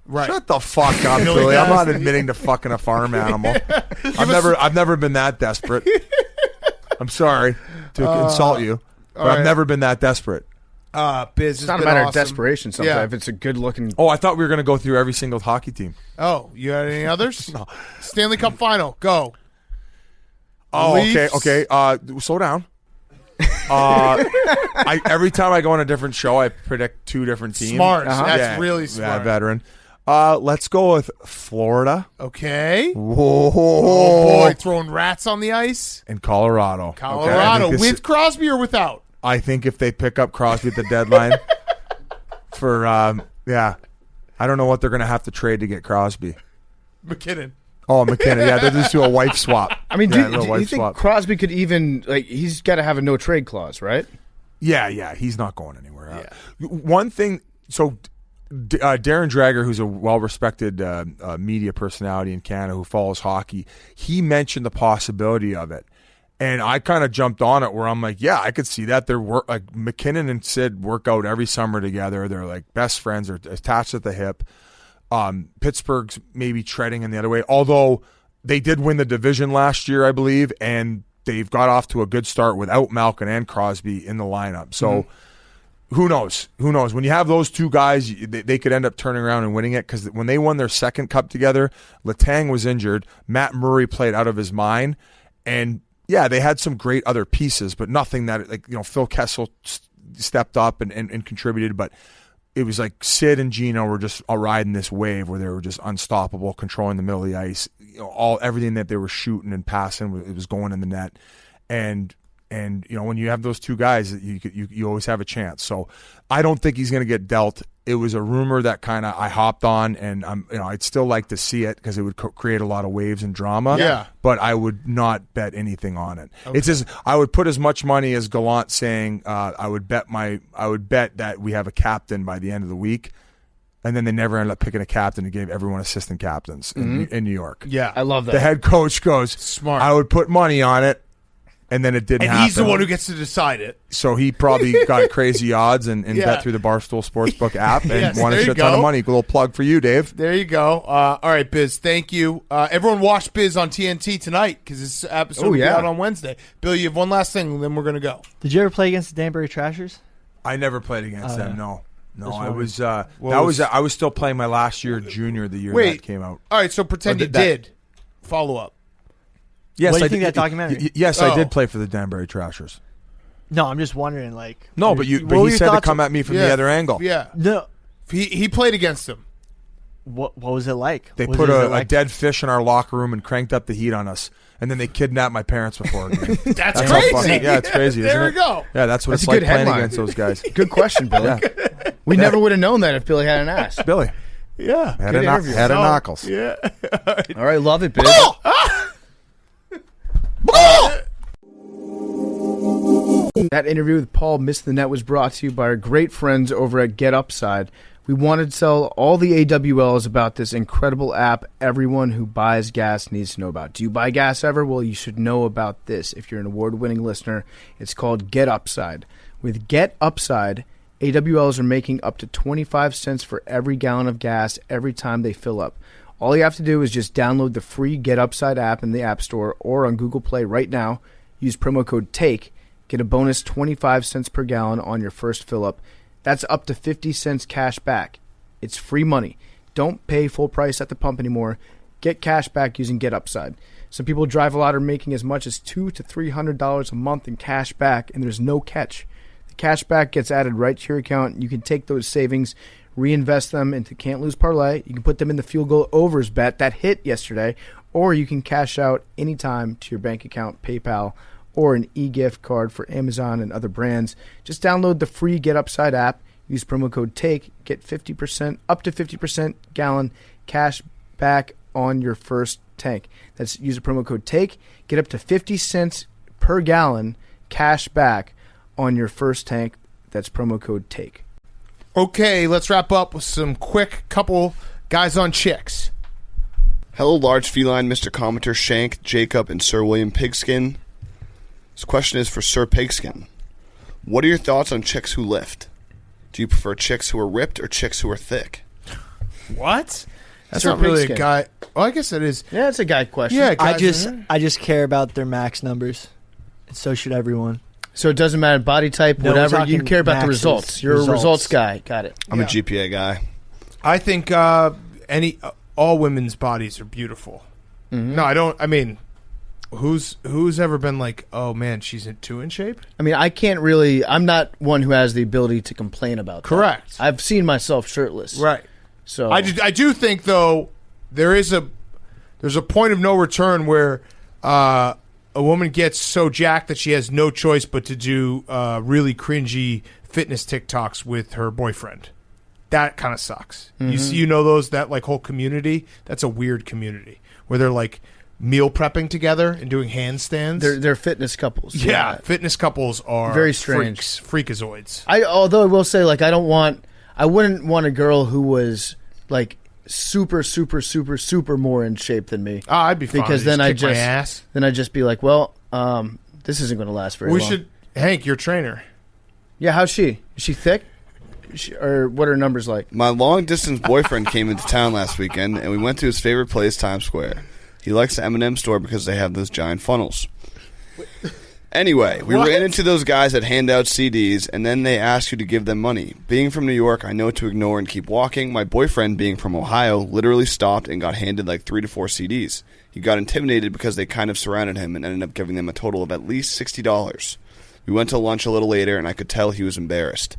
Right.
Shut the fuck up,
Billy
Billy. I'm not
does.
admitting to fucking a farm animal. I've never been that desperate. I'm sorry to insult you, but
right.
I've never been that desperate.
Biz,
It's not a matter of desperation sometimes.
Yeah.
If it's a good-looking...
Oh, I thought we were going to go through every single hockey team.
Oh, you had any others?
No.
Stanley Cup final. Go.
Oh,
Leafs.
okay. Slow down. Every time I go on a different show, I predict 2 different teams.
Smart.
Uh-huh.
That's really smart.
Yeah, veteran. Let's go with Florida.
Okay.
Whoa.
Oh, boy. Throwing rats on the ice.
And Colorado.
Colorado.
Okay,
With Crosby or without?
I think if they pick up Crosby at the deadline for, I don't know what they're going to have to trade to get Crosby.
McKinnon.
Oh, McKinnon. Yeah, they'll just do a wife swap.
I mean,
Yeah,
do
a
you
wife
think
swap.
Crosby could even... he's got to have a no-trade clause, right?
Yeah, he's not going anywhere. One thing, so Darren Drager, who's a well-respected media personality in Canada who follows hockey, he mentioned the possibility of it. And I kind of jumped on it where I'm like, yeah, I could see that. They're like McKinnon and Sid work out every summer together. They're like best friends. They're attached at the hip. Pittsburgh's maybe treading in the other way, although they did win the division last year, I believe, and they've got off to a good start without Malkin and Crosby in the lineup. So who knows? Who knows? When you have those two guys, they could end up turning around and winning it, because when they won their second cup together, Letang was injured. Matt Murray played out of his mind, and yeah, they had some great other pieces, but nothing that, Phil Kessel stepped up and contributed. But it was like Sid and Gino were just riding this wave where they were just unstoppable, controlling the middle of the ice. Everything that they were shooting and passing, it was going in the net. And when you have those two guys, you always have a chance. So I don't think he's going to get dealt. It was a rumor that kind of I hopped on, and I'd still like to see it because it would create a lot of waves and drama.
Yeah.
But I would not bet anything on it. Okay. It's just I would put as much money as Gallant saying I would bet that we have a captain by the end of the week. And then they never ended up picking a captain and gave everyone assistant captains in New York.
Yeah.
I love that.
The head coach goes,
Smart.
I would put money on it, and then it didn't happen.
And he's the one who gets to decide it.
So he probably got crazy odds and bet through the Barstool Sportsbook app and
Yes,
won a
there you
shit ton of
go.
money. Good little plug for you, Dave.
There you go. All right, Biz, thank you. Everyone watch Biz on TNT tonight because this episode will be out on Wednesday. Bill, you have one last thing, and then we're going to go.
Did you ever play against the Danbury Trashers?
I never played against them. No, I was.
What
I was still playing my last year, junior, the year that came out.
All right, so pretend you did. Follow up.
Yes,
What do you
I
think
did,
of that documentary?
Yes,
Oh.
I did play for the Danbury Trashers.
No, I'm just wondering, like...
No, but
what
he
were your
said to
thoughts
come
on-
at me from the other angle.
Yeah.
No.
He played against him.
What was it like?
They
Was
put
it
a
like-
dead fish in our locker room and cranked up the heat on us. And then they kidnapped my parents before.
That's
how
crazy.
funny. Yeah, it's crazy.
There
isn't
we
it?
go.
Yeah, that's what
That's
it's
a
like
good
playing
headline.
against those guys.
Good question, Billy. We never would have known that if Billy hadn't asked.
Billy.
Yeah.
Had
Good
a
interview.
knuckles.
Yeah.
All right, love it, Billy. That interview with Paul Missed the Net was brought to you by our great friends over at Get Upside. We wanted to tell all the AWLs about this incredible app everyone who buys gas needs to know about. Do you buy gas ever? Well, you should know about this. If you're an award-winning listener, it's called Get Upside. With Get Upside, AWLs are making up to 25 cents for every gallon of gas every time they fill up. All you have to do is just download the free Get Upside app in the App Store or on Google Play right now. Use promo code TAKE. Get a bonus 25 cents per gallon on your first fill-up. That's up to 50 cents cash back. It's free money. Don't pay full price at the pump anymore. Get cash back using Get Upside. Some people drive a lot are making as much as $200 to $300 a month in cash back, and there's no catch. The cash back gets added right to your account. You can take those savings, reinvest them into Can't Lose Parlay. You can put them in the field goal overs bet that hit yesterday, or you can cash out anytime to your bank account, PayPal, or an e-gift card for Amazon and other brands. Just download the free Get Upside app. Use promo code TAKE. Get 50%, up to 50% gallon cash back on your first tank. That's use the promo code TAKE. Get up to 50 cents per gallon cash back on your first tank. That's promo code TAKE.
Okay, let's wrap up with some quick couple guys on chicks.
Hello, large feline Mr. Commenter Shank, Jacob, and Sir William Pigskin. This question is for Sir Pigskin. What are your thoughts on chicks who lift? Do you prefer chicks who are ripped or chicks who are thick?
What? That's
her
not really a
pigskin.
guy. Well, I guess it is.
Yeah, it's a guy question.
Yeah,
I
guys
just care about their max numbers, and so should everyone.
So it doesn't matter body type,
No, we're
whatever. You
talking
care about the
maxes.
results. You're
Results.
a results guy. Got it.
I'm
Yeah.
a GPA guy.
I think all women's bodies are beautiful. No, I don't. I mean, who's ever been like, oh man, she's too in shape?
I mean, I can't really. I'm not one who has the ability to complain about that.
Correct.
I've seen myself shirtless.
Right.
So
I do think though there's a point of no return where a woman gets so jacked that she has no choice but to do really cringy fitness TikToks with her boyfriend. That kind of sucks. You know that like whole community. That's a weird community where they're like meal prepping together and doing handstands.
They're fitness couples.
Yeah, fitness couples are
Very strange.
freakazoids.
Although I will say, like, I wouldn't want a girl who was like super more in shape than me.
I'd be fine.
Because then
I'd
just be like, well, this isn't going to last very long.
Hank, your trainer.
Yeah, how's she? Is she thick? Or what are her numbers like?
My long-distance boyfriend came into town last weekend, and we went to his favorite place, Times Square. He likes the M&M store because they have those giant funnels. Anyway, we ran into those guys that hand out CDs, and then they ask you to give them money. Being from New York, I know to ignore and keep walking. My boyfriend, being from Ohio, literally stopped and got handed like 3 to 4 CDs. He got intimidated because they kind of surrounded him and ended up giving them a total of at least $60. We went to lunch a little later, and I could tell he was embarrassed.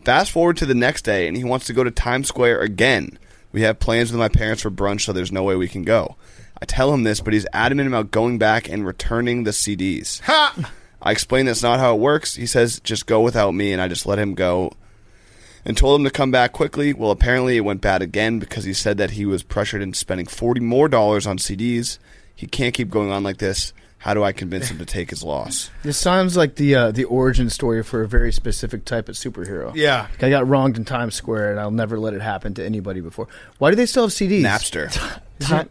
Fast forward to the next day, and he wants to go to Times Square again. We have plans with my parents for brunch, so there's no way we can go. I tell him this, but he's adamant about going back and returning the CDs.
Ha!
I explain that's not how it works. He says, just go without me, and I just let him go and told him to come back quickly. Well, apparently it went bad again because he said that he was pressured into spending $40 more on CDs. He can't keep going on like this. How do I convince him to take his loss?
This sounds like the origin story for a very specific type of superhero.
Yeah.
I got wronged in Times Square, and I'll never let it happen to anybody before. Why do they still have CDs?
Napster.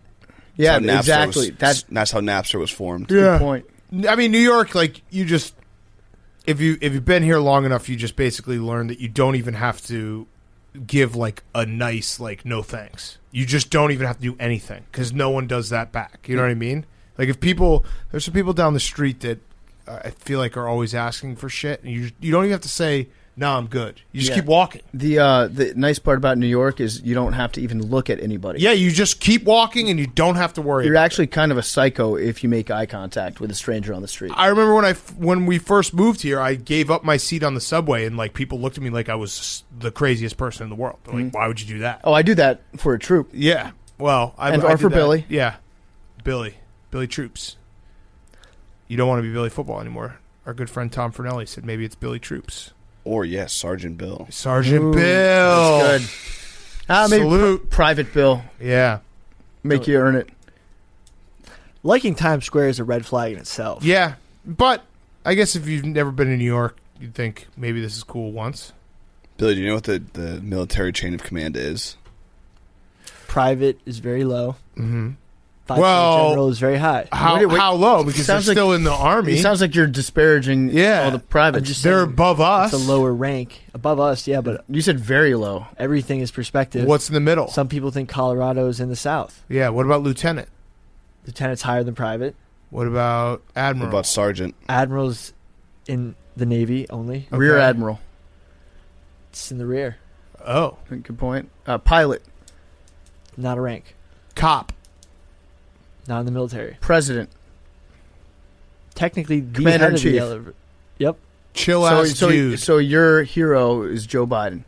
Yeah,
Napster
exactly.
That's how Napster was formed.
Good point.
I mean, New York, like you just if you've been here long enough, you just basically learn that you don't even have to give like a nice like no thanks. You just don't even have to do anything because no one does that back. You know what I mean? Like if there's some people down the street that I feel like are always asking for shit, and you don't even have to say no, I'm good. You just keep walking.
The nice part about New York is you don't have to even look at anybody.
Yeah, you just keep walking and you don't have to worry.
You're actually kind of a psycho if you make eye contact with a stranger on the street.
I remember when we first moved here, I gave up my seat on the subway, and like people looked at me like I was the craziest person in the world. They're like, why would you do that?
Oh, I do that for a troop.
Yeah. Well, I
or for
did that.
Billy.
Yeah, Billy Troops. You don't want to be Billy Football anymore. Our good friend Tom Fernelli said maybe it's Billy Troops.
Or, yes, Sergeant Bill.
Sergeant Bill.
That's good. Maybe
Salute.
Private Bill.
Yeah.
Make you earn it.
Liking Times Square is a red flag in itself.
Yeah. But I guess if you've never been in New York, you'd think maybe this is cool once.
Billy, do you know what the military chain of command is?
Private is very low.
Mm-hmm.
General is very high.
How low? Because they're still in the Army.
It sounds like you're disparaging all the privates.
They're above us.
It's a lower rank. Above us, yeah, but
you said very low.
Everything is perspective.
What's in the middle?
Some people think Colorado is in the south.
Yeah, what about lieutenant?
Lieutenant's higher than private.
What about admiral?
What about sergeant?
Admiral's in the Navy only.
Okay. Rear admiral.
It's in the rear.
Oh.
Good point. Pilot.
Not a rank.
Cop.
Not in the military.
President.
Technically, the
Commander
head
in
of
chief.
the elevator. Yep.
Dude.
So your hero is Joe Biden.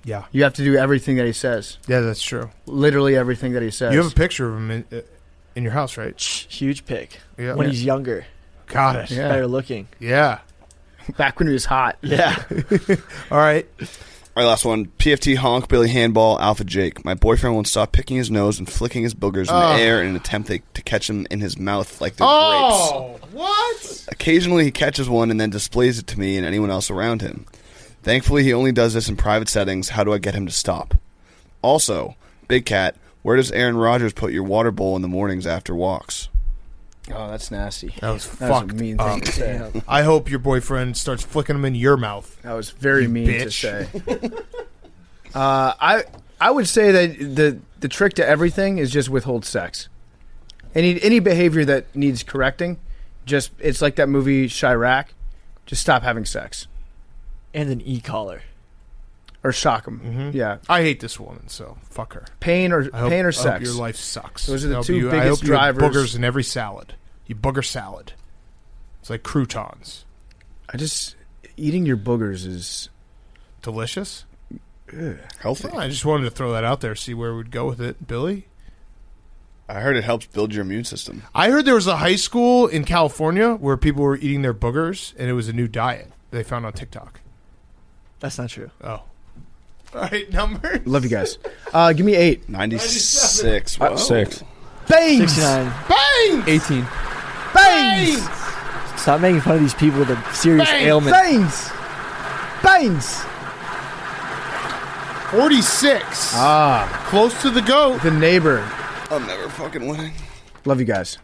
Yeah.
You have to do everything that he says.
Yeah, that's true.
Literally everything that he says.
You have a picture of him in your house, right?
Huge pic.
Yeah.
When he's younger.
Got it.
Yeah.
Better looking.
Yeah.
Back when he was hot.
Yeah.
All right.
All right, last one. PFT honk, Billy handball, Alpha Jake. My boyfriend won't stop picking his nose and flicking his boogers in the air in an attempt to catch them in his mouth like they're grapes.
What?
Occasionally he catches one and then displays it to me and anyone else around him. Thankfully, he only does this in private settings. How do I get him to stop? Also, Big Cat, where does Aaron Rodgers put your water bowl in the mornings after walks?
Oh, that's nasty.
That was
a
fucked
mean thing to say.
I hope your boyfriend starts flicking them in your mouth.
That was very mean to
bitch.
say. I I would say that the trick to everything is just withhold sex. Any behavior that needs correcting, just it's like that movie Chirac. Just stop having sex.
And an e-collar.
Or shock them. Yeah.
I hate this woman, so fuck her.
Pain or
I hope
sex.
your life sucks.
Those are the
I hope
two
I
biggest
hope you have
drivers.
boogers in every salad. You booger salad. It's like croutons.
Eating your boogers is
Delicious.
Healthy.
Well, I just wanted to throw that out there, see where we'd go with it. Billy?
I heard it helps build your immune system.
I heard there was a high school in California where people were eating their boogers, and it was a new diet they found on TikTok.
That's not true.
Oh. All right, number.
Love you guys. Give me 8.
96. Whoa.
6.
Bangs.
69.
Bang!
18.
Bangs.
Stop making fun of these people with a serious
Bang!
ailment.
Bangs. Bangs.
46. Close to the GOAT.
The neighbor.
I'm never fucking winning.
Love you guys.